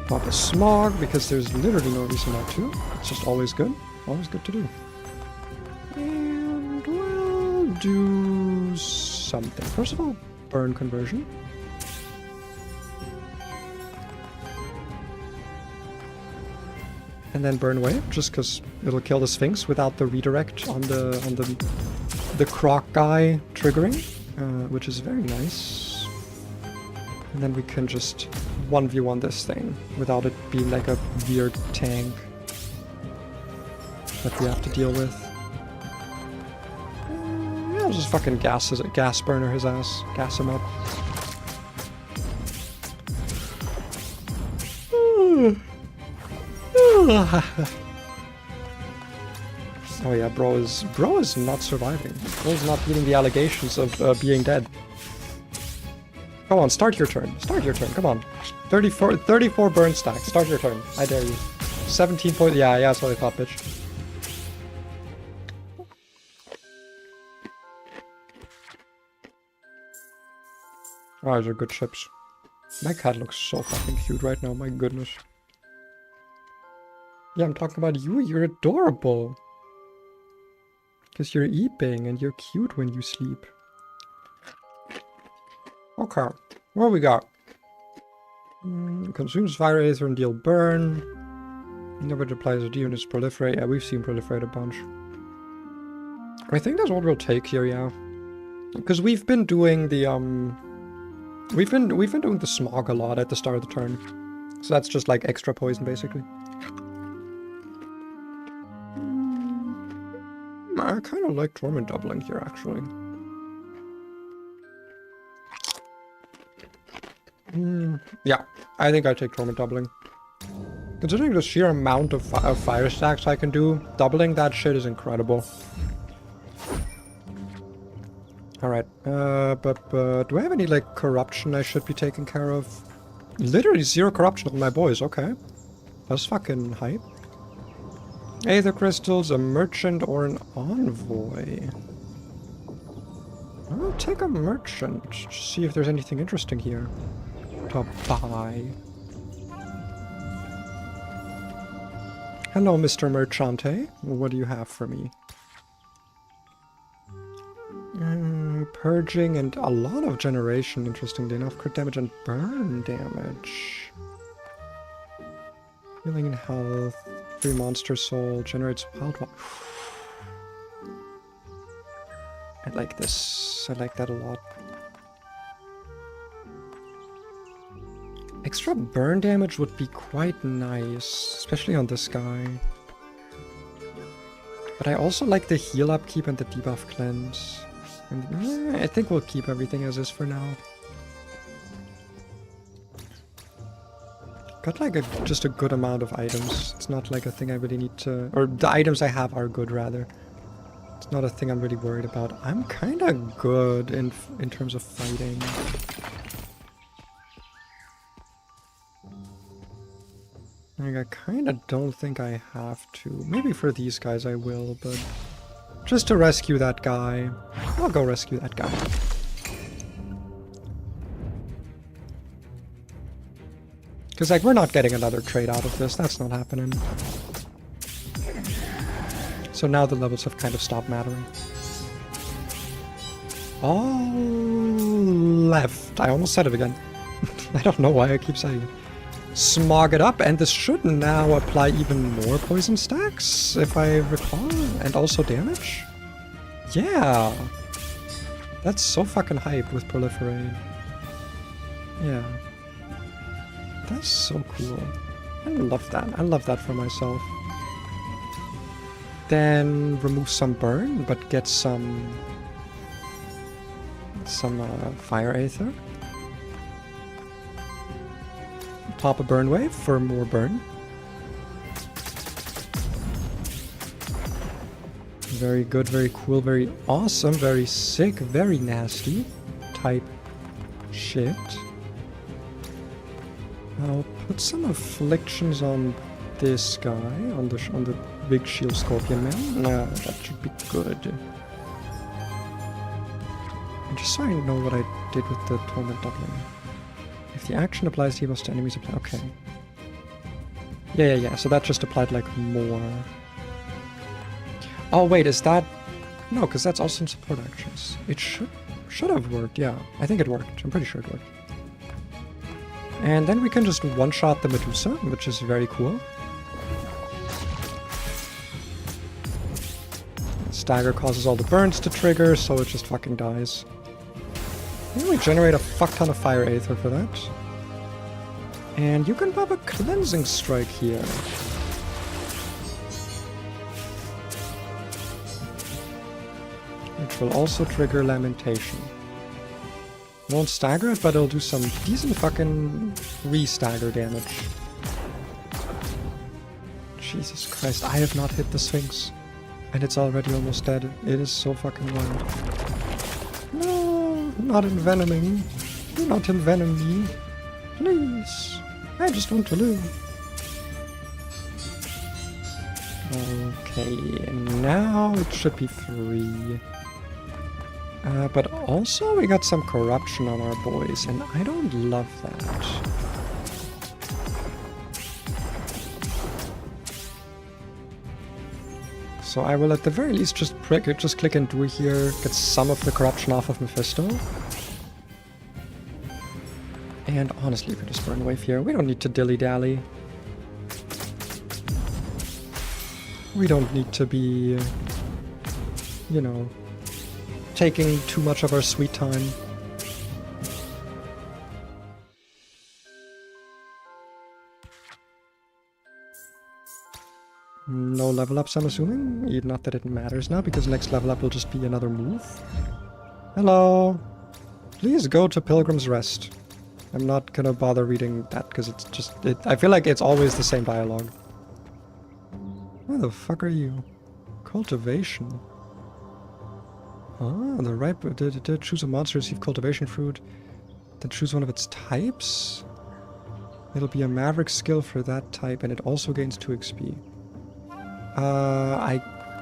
Pop a Smog, because there's literally no reason not to. It's just always good. Always good to do. And we'll do something. First of all, burn conversion. And then burn wave, just because it'll kill the Sphinx without the redirect on the croc guy triggering, which is very nice. And then we can just 1v1 this thing without it being like a weird tank that we have to deal with. Yeah, I'll just fucking gas burner his ass, gas him up. Oh yeah, bro is not surviving. Bro's not beating the allegations of being dead. Come on, start your turn. Start your turn. Come on. 34 burn stacks. Start your turn. I dare you. 17 point. Yeah, that's what I thought, bitch. Oh, those are good chips. My cat looks so fucking cute right now. My goodness. Yeah, I'm talking about you. You're adorable. Because you're eating and you're cute when you sleep. Okay, what we got? Consumes fire aether and deal burn. Never applies a units proliferate. Yeah, we've seen proliferate a bunch. I think that's what we'll take here, yeah. Because we've been doing the we've been doing the smog a lot at the start of the turn. So that's just like extra poison basically. I kind of like Torment doubling here, actually. Yeah, I think I take torment doubling. Considering the sheer amount of fire stacks I can do, doubling that shit is incredible. Alright, but do I have any, like, corruption I should be taking care of? Literally 0 corruption of my boys, okay. That's fucking hype. Aether crystals, a merchant, or an envoy. I'll take a merchant, see if there's anything interesting here to buy. Hello, Mr. Merchante. What do you have for me? Purging and a lot of generation, interestingly enough. Crit damage and burn damage. Healing and health. 3 monster soul. Generates wild one. I like this. I like that a lot. Extra burn damage would be quite nice, especially on this guy. But I also like the heal upkeep and the debuff cleanse. And I think we'll keep everything as is for now. Got like just a good amount of items. It's not like a thing I really need to... Or the items I have are good, rather. It's not a thing I'm really worried about. I'm kind of good in terms of fighting. Like, I kind of don't think I have to. Maybe for these guys I will, but... Just to rescue that guy. I'll go rescue that guy. Because, like, we're not getting another trade out of this. That's not happening. So now the levels have kind of stopped mattering. All left. I almost said it again. I don't know why I keep saying it. Smog it up, and this should now apply even more poison stacks, if I recall, and also damage? Yeah! That's so fucking hype with Proliferate. Yeah. That's so cool. I love that. I love that for myself. Then remove some burn, but get some fire aether. Pop a burn wave for more burn. Very good, very cool, very awesome, very sick, very nasty type shit. I'll put some afflictions on this guy, on the big shield scorpion man. That should be good. And just so I know what I did with the torment doubling. If the action applies debuffs to enemies, apply. Okay. Yeah. So that just applied like more. Oh wait, is that? No, because that's also in support actions. It should have worked. Yeah, I think it worked. I'm pretty sure it worked. And then we can just one-shot the Medusa, which is very cool. Stagger causes all the burns to trigger, so it just fucking dies. Maybe we generate a fuck ton of fire aether for that. And you can pop a cleansing strike here. Which will also trigger lamentation. Won't stagger it, but it'll do some decent fucking re-stagger damage. Jesus Christ, I have not hit the Sphinx. And it's already almost dead. It is so fucking wild. No, not envenoming. Do not envenom me. Please. I just want to live. Okay, and now it should be free. But also we got some corruption on our boys, and I don't love that. So I will at the very least just click and do here, get some of the corruption off of Mephisto. And honestly, we just burn wave here. We don't need to dilly-dally. We don't need to be, you know, taking too much of our sweet time. No level ups, I'm assuming? Not that it matters now, because next level up will just be another move. Hello! Please go to Pilgrim's Rest. I'm not gonna bother reading that because it's just... I feel like it's always the same dialogue. Where the fuck are you? Cultivation. Ah, the right... choose a monster, receive cultivation fruit. Then choose one of its types. It'll be a maverick skill for that type, and it also gains 2 XP. I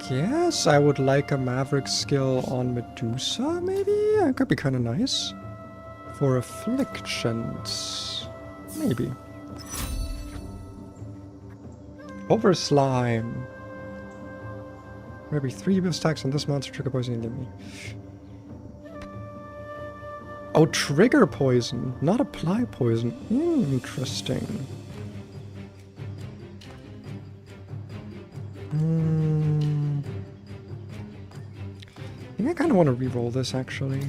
guess I would like a maverick skill on Medusa, maybe? That could be kind of nice. For afflictions. Maybe. Over slime. Maybe 3 buff stacks on this monster, trigger poison enemy. Oh, trigger poison, not apply poison. Interesting. I think I kind of want to re-roll this, actually.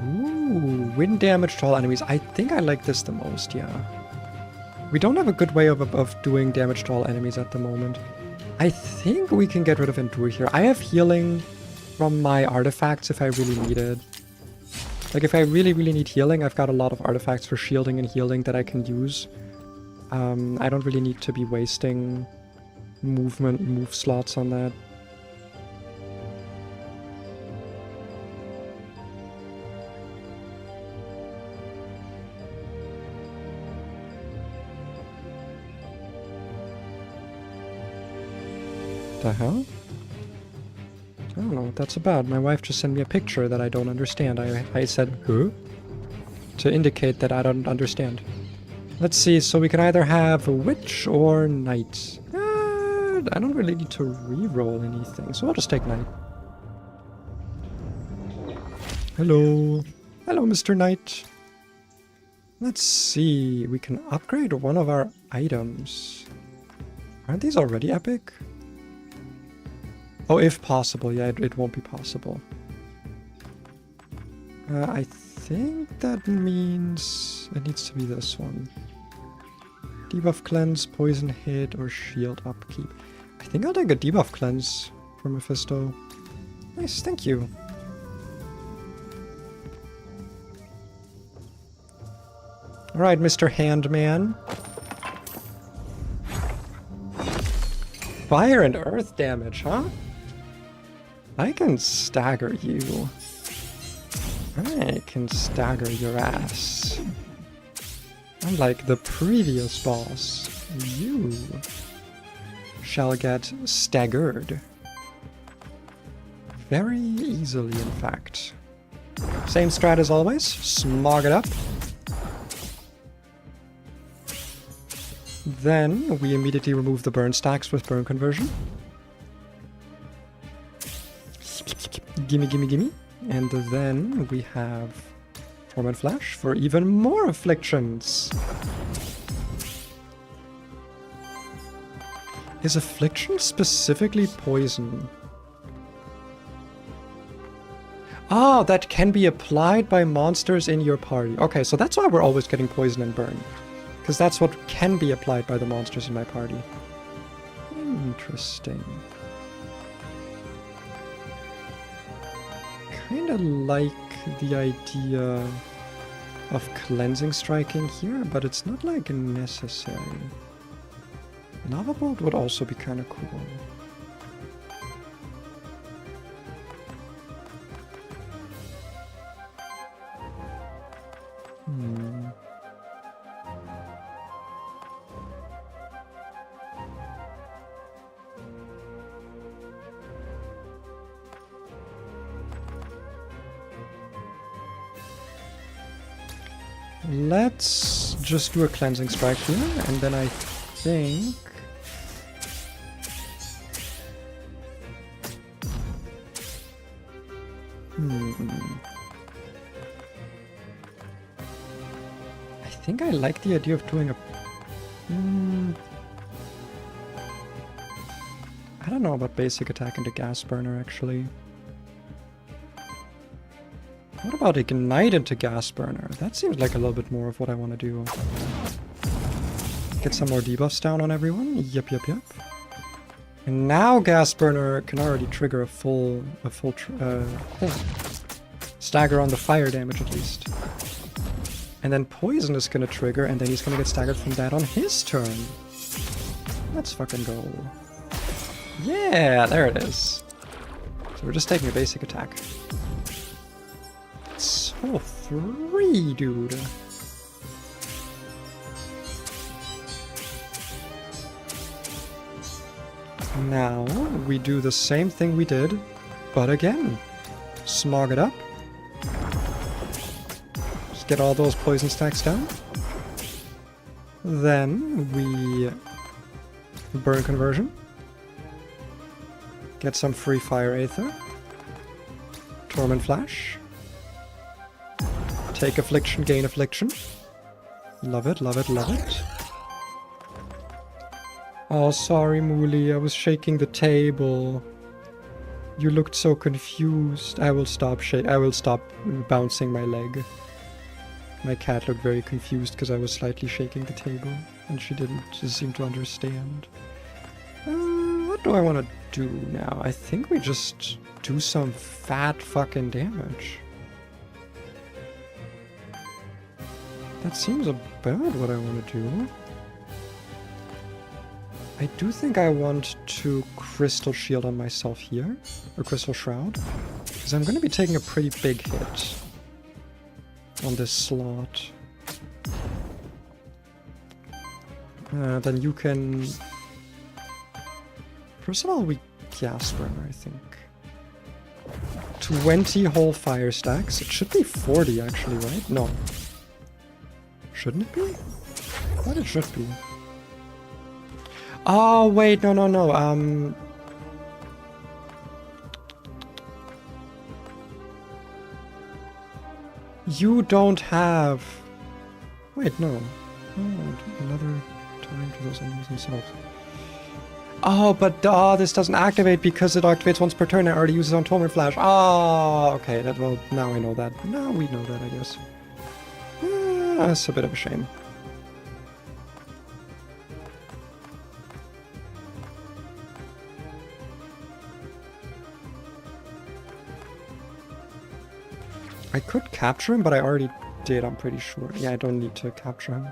Ooh, wind damage to all enemies. I think I like this the most, yeah. We don't have a good way of doing damage to all enemies at the moment. I think we can get rid of Endure here. I have healing from my artifacts if I really need it. Like, if I really, really need healing, I've got a lot of artifacts for shielding and healing that I can use. I don't really need to be wasting move slots on that. The hell? I don't know what that's about. My wife just sent me a picture that I don't understand. I said, huh? To indicate that I don't understand. Let's see, so we can either have a witch or knight. I don't really need to re-roll anything, so I'll just take knight. Hello. Hello, Mr. Knight. Let's see, we can upgrade one of our items. Aren't these already epic? Oh, if possible. Yeah, it won't be possible. I think that means it needs to be this one. Debuff cleanse, poison hit, or shield upkeep. I think I'll take a debuff cleanse for Mephisto. Nice, thank you. Alright, Mr. Handman. Fire and earth damage, huh? I can stagger you. I can stagger your ass. Unlike the previous boss, you shall get staggered. Very easily, in fact. Same strat as always. Smog it up. Then we immediately remove the burn stacks with burn conversion. Gimme, gimme, gimme. And then we have Torment Flash for even more afflictions. Is affliction specifically poison? Ah, that can be applied by monsters in your party. Okay, so that's why we're always getting poison and burn. Because that's what can be applied by the monsters in my party. Interesting. Kinda like the idea of cleansing striking here, but it's not like necessary. Lava Bolt would also be kinda cool. Let's just do a cleansing strike here, and then I think... I think I like the idea of doing a... I don't know about basic attack into gas burner, actually. What about ignite into gas burner? That seems like a little bit more of what I want to do. Get some more debuffs down on everyone. Yep, yep, yep. And now gas burner can already trigger a full thing. Stagger on the fire damage at least. And then poison is gonna trigger, and then he's gonna get staggered from that on his turn. Let's fucking go. Yeah, there it is. So we're just taking a basic attack. So free, dude. Now we do the same thing we did, but again. Smog it up. Just get all those poison stacks down. Then we burn conversion. Get some free fire aether. Torment flash. Take affliction, gain affliction. Love it, love it, love it. Oh, sorry, Mooley. I was shaking the table. You looked so confused. I will stop bouncing my leg. My cat looked very confused because I was slightly shaking the table, and she didn't seem to understand. What do I want to do now? I think we just do some fat fucking damage. That seems about what I want to do. I do think I want to Crystal Shield on myself here, or Crystal Shroud, because I'm going to be taking a pretty big hit on this slot. Then you can... First of all, we Gas Burner, I think. 20 whole fire stacks. It should be 40, actually, right? No. Shouldn't it be? What it should be. Oh, wait, no. You don't have... Wait, no. Oh, another time for those enemies themselves. Oh, but this doesn't activate because it activates once per turn and already uses on Torment Flash. Oh, okay, well, now I know that. Now we know that, I guess. That's a bit of a shame. I could capture him, but I already did, I'm pretty sure. Yeah, I don't need to capture him.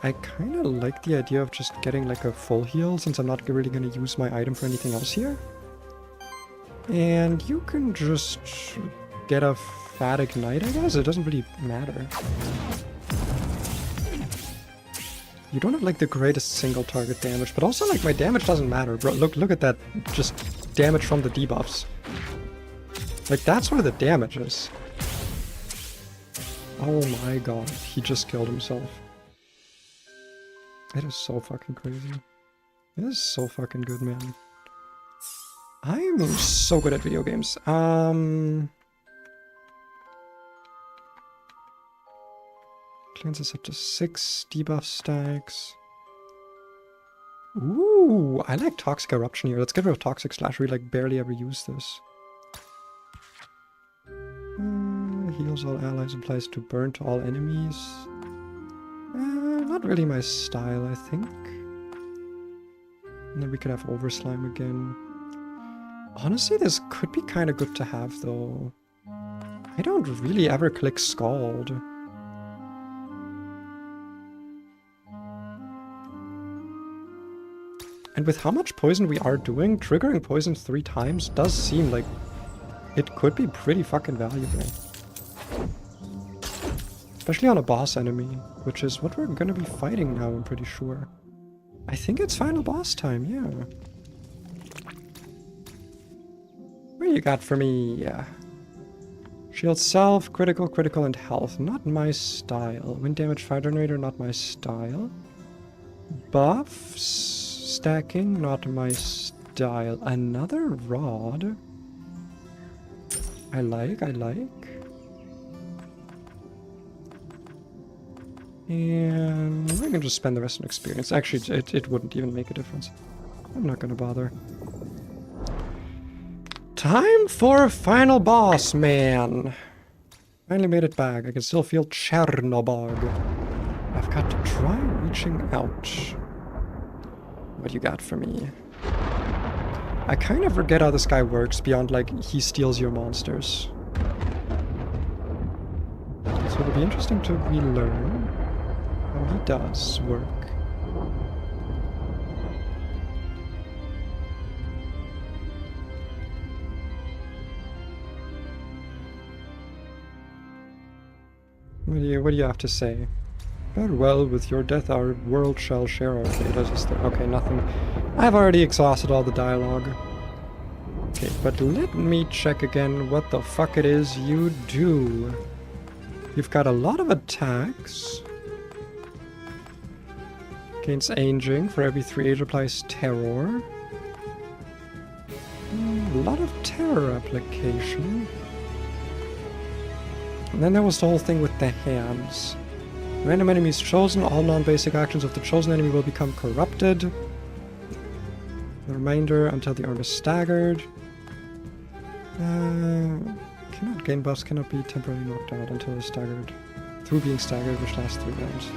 I kind of like the idea of just getting like a full heal, since I'm not really going to use my item for anything else here. And you can just get a fat ignite, I guess? It doesn't really matter. You don't have like the greatest single target damage, but also like my damage doesn't matter, bro. Look at that, just damage from the debuffs. Like, that's where the damage is. Oh my god, he just killed himself. It is so fucking crazy. It is so fucking good, man. I am so good at video games. Cleans us up to 6 debuff stacks. Ooh, I like Toxic Eruption here. Let's get rid of Toxic Slash. We like barely ever use this. Heals all allies, applies to burn to all enemies. Not really my style, I think. And then we could have Overslime again. Honestly, this could be kind of good to have, though. I don't really ever click Scald. And with how much poison we are doing, triggering poison 3 times does seem like it could be pretty fucking valuable. Especially on a boss enemy, which is what we're gonna be fighting now, I'm pretty sure. I think it's final boss time, yeah. What you got for me? Yeah. Shield self, critical, critical, and health. Not my style. Wind damage, fire generator, not my style. Buffs, stacking, not my style. Another rod. I like. And we can just spend the rest on experience. Actually, it wouldn't even make a difference. I'm not gonna bother. Time for a final boss, man. Finally made it back. I can still feel Chernobog. I've got to try reaching out. What you got for me? I kind of forget how this guy works beyond, like, he steals your monsters. it'll be interesting to relearn how he does work. What do you have to say? Farewell, with your death our world shall share our fate. Okay, nothing. I've already exhausted all the dialogue. Okay, but let me check again what the fuck it is you do. You've got a lot of attacks. Gains aging. For every 3 age applies terror. A lot of terror application. And then there was the whole thing with the hands. Random enemies chosen. All non-basic actions of the chosen enemy will become corrupted. The remainder until the arm is staggered. Cannot gain buffs, cannot be temporarily knocked out until it's staggered. Through being staggered, which lasts 3 rounds.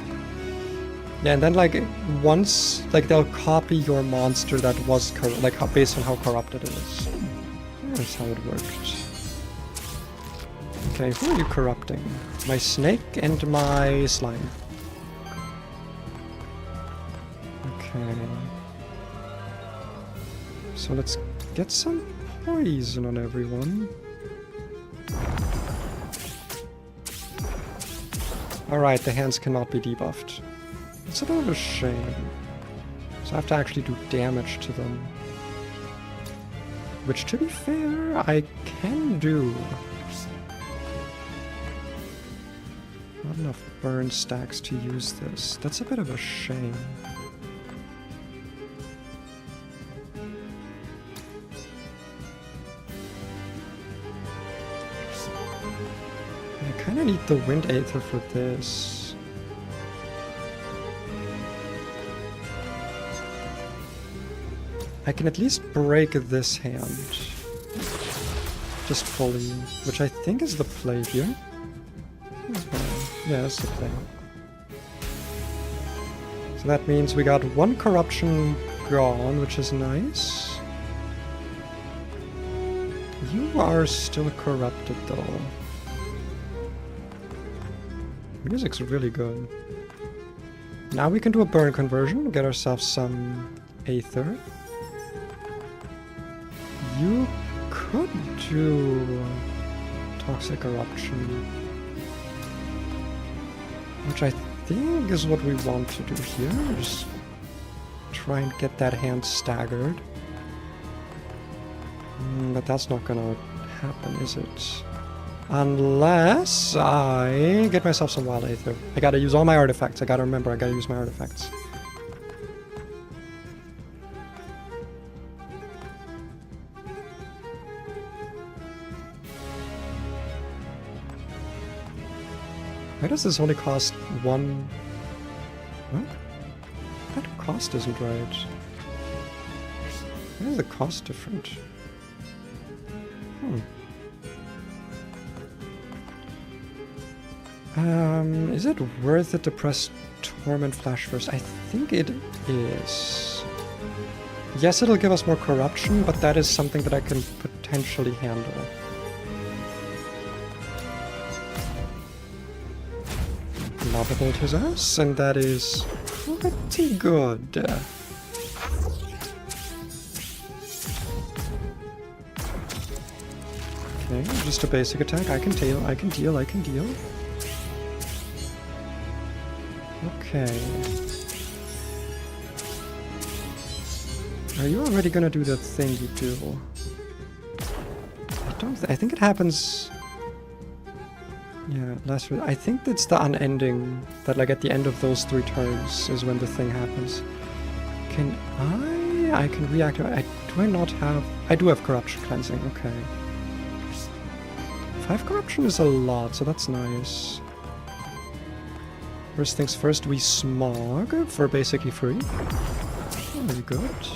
Yeah, and then like once they'll copy your monster that was based on how corrupted it is. That's how it worked. Okay, who are you corrupting? My snake and my slime. Okay. So let's get some poison on everyone. Alright, the hands cannot be debuffed. It's a bit of a shame. So I have to actually do damage to them. Which, to be fair, I can do. Not enough burn stacks to use this. That's a bit of a shame. I kinda need the Wind Aether for this. I can at least break this hand. Just fully. Which I think is the play here. Yeah, that's the play. So that means we got 1 corruption gone, which is nice. You are still corrupted though. Music's really good. Now we can do a burn conversion, get ourselves some Aether. You could do toxic eruption, which I think is what we want to do here. Just try and get that hand staggered. But that's not gonna happen, is it? Unless I get myself some wild Aether. I gotta use all my artifacts. I gotta remember, I gotta use my artifacts. Why does this only cost 1? What? That cost isn't right. Why is the cost different? Is it worth it to press Torment Flash first? I think it is. Yes, it'll give us more corruption, but that is something that I can potentially handle. Lava his ass, and that is pretty good. Okay, just a basic attack. I can deal, I can deal, I can deal. Okay. Are you already gonna do the thing you do? I think it happens. Yeah, I think that's the unending, that like at the end of those 3 turns is when the thing happens. Can I can reactivate, do I not have, I do have corruption cleansing, okay. 5 corruption is a lot, so that's nice. First things first, we smog for basically free. Very good.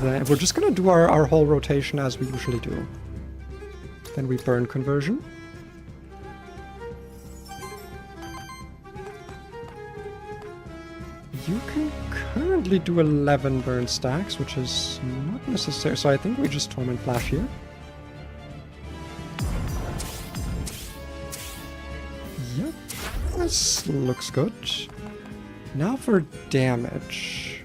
Then we're just gonna do our whole rotation as we usually do. Then we burn conversion. You can currently do 11 burn stacks, which is not necessary, so I think we just Torment Flash here. this looks good. Now for damage.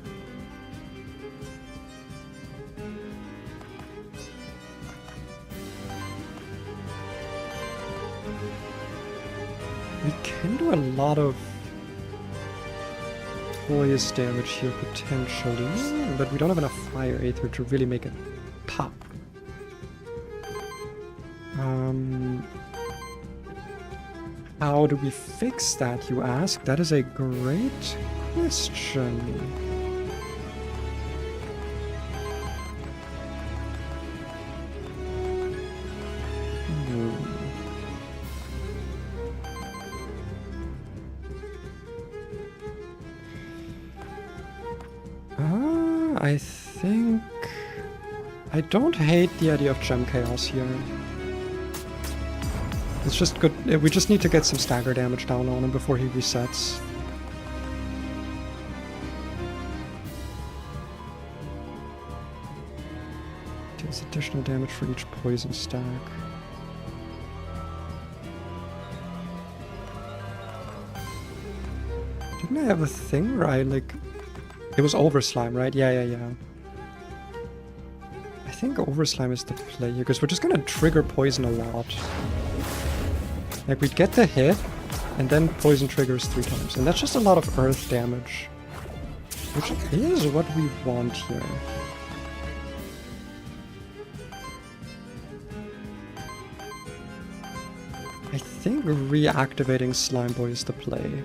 We can do a lot of poise damage here potentially, but we don't have enough fire aether to really make it pop. How do we fix that, you ask? That is a great question. I think... I don't hate the idea of Gem Chaos here. It's just good. We just need to get some stagger damage down on him before he resets. Deals additional damage for each poison stack. Didn't I have a thing where I like... It was Overslime, right? Yeah. I think Overslime is the play here, because we're just gonna trigger poison a lot. Like, we'd get the hit, and then poison triggers 3 times. And that's just a lot of earth damage. Which is what we want here. I think reactivating Slime Boy is the play.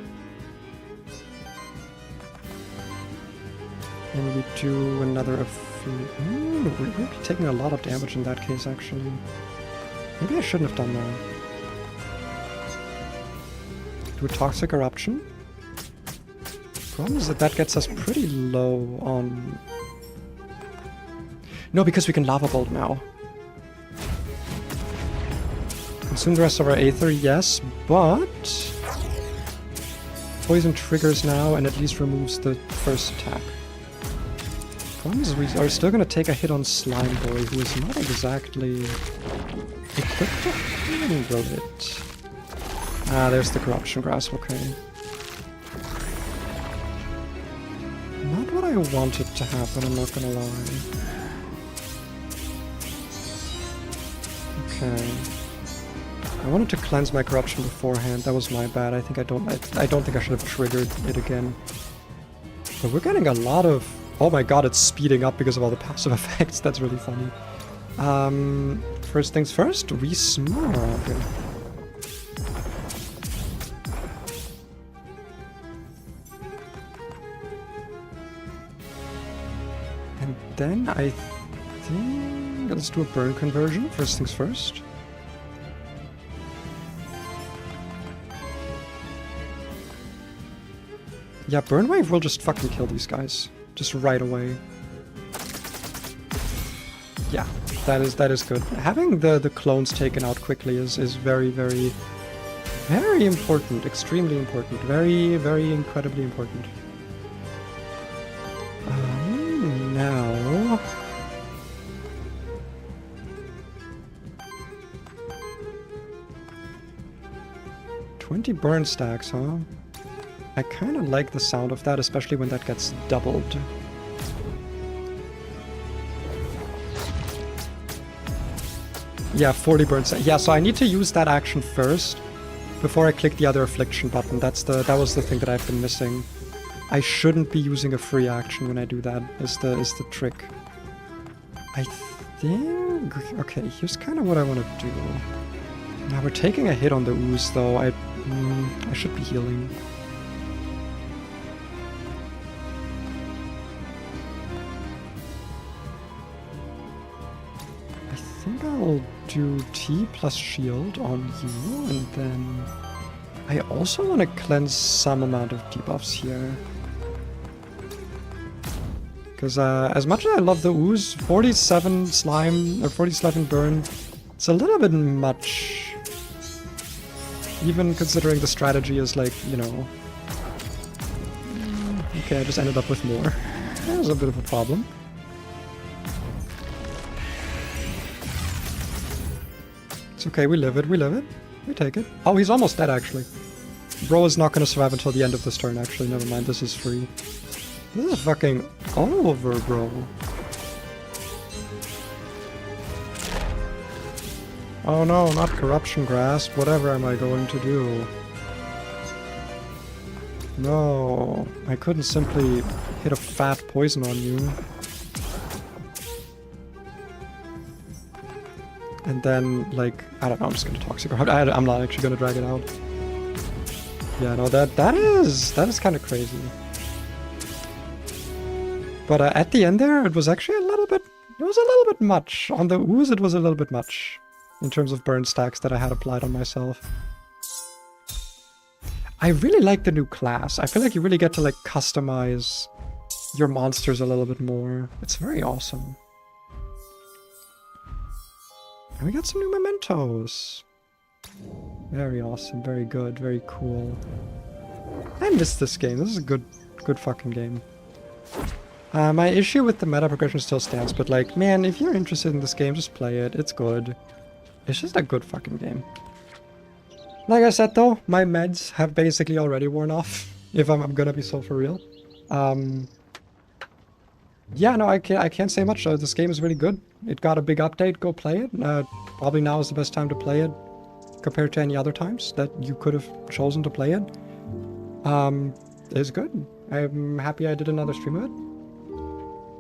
And we do another... we're really taking a lot of damage in that case, actually. Maybe I shouldn't have done that. Do a Toxic Eruption. Problem is that gets us pretty low on... No, because we can Lava Bolt now. Consume the rest of our Aether, yes, but... Poison triggers now and at least removes the first attack. Problem is we are still going to take a hit on Slime Boy, who is not exactly equipped to handle it. Ah, there's the Corruption Grasp, okay. Not what I wanted to happen, I'm not gonna lie. Okay. I wanted to cleanse my Corruption beforehand, that was my bad. I don't think I should have triggered it again. But we're getting a lot of... Oh my god, it's speeding up because of all the passive effects, that's really funny. First things first, Resmog. Then I think... Let's do a burn conversion, first things first. Yeah, Burn Wave will just fucking kill these guys. Just right away. Yeah, that is good. Having the clones taken out quickly is very, very, very important. Extremely important. Very, very incredibly important. Now... 20 burn stacks, huh? I kind of like the sound of that, especially when that gets doubled. Yeah, 40 burn stacks. Yeah, so I need to use that action first before I click the other affliction button. That was the thing that I've been missing. I shouldn't be using a free action when I do that, is the trick. I think... Okay, here's kind of what I want to do. Now we're taking a hit on the ooze, though. I should be healing. I think I'll do T plus shield on you, and then... I also want to cleanse some amount of debuffs here. Because as much as I love the ooze, 47 slime, or 47 burn, it's a little bit much. Even considering the strategy is like, you know... Okay, I just ended up with more. That was a bit of a problem. It's okay, we live it, we live it. We take it. Oh, he's almost dead, actually. Bro is not going to survive until the end of this turn, actually. Never mind, this is free. This is fucking over, bro. Oh no, not Corruption Grasp. Whatever am I going to do? No, I couldn't simply hit a fat poison on you. And then, like, I don't know, I'm just gonna Toxic Route. I'm not actually gonna drag it out. Yeah, no, that is kind of crazy. But at the end there, it was actually a little bit much. On the ooze, it was a little bit much. In terms of burn stacks that I had applied on myself. I really like the new class. I feel like you really get to, like, customize your monsters a little bit more. It's very awesome. And we got some new mementos. Very awesome, very good, very cool. I miss this game. This is a good fucking game. My issue with the meta progression still stands, but like, man, if you're interested in this game, just play it. It's good. It's just a good fucking game. Like I said though, my meds have basically already worn off, if I'm gonna be so for real. Yeah, no, I can't say much. This game is really good. It got a big update. Go play it. Probably now is the best time to play it compared to any other times that you could have chosen to play it. It's good. I'm happy I did another stream of it.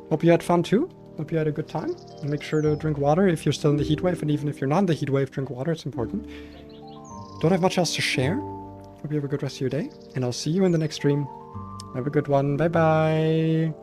Hope you had fun too. Hope you had a good time. And make sure to drink water if you're still in the heat wave, and even if you're not in the heat wave, drink water. It's important. Don't have much else to share. Hope you have a good rest of your day, and I'll see you in the next stream. Have a good one. Bye bye.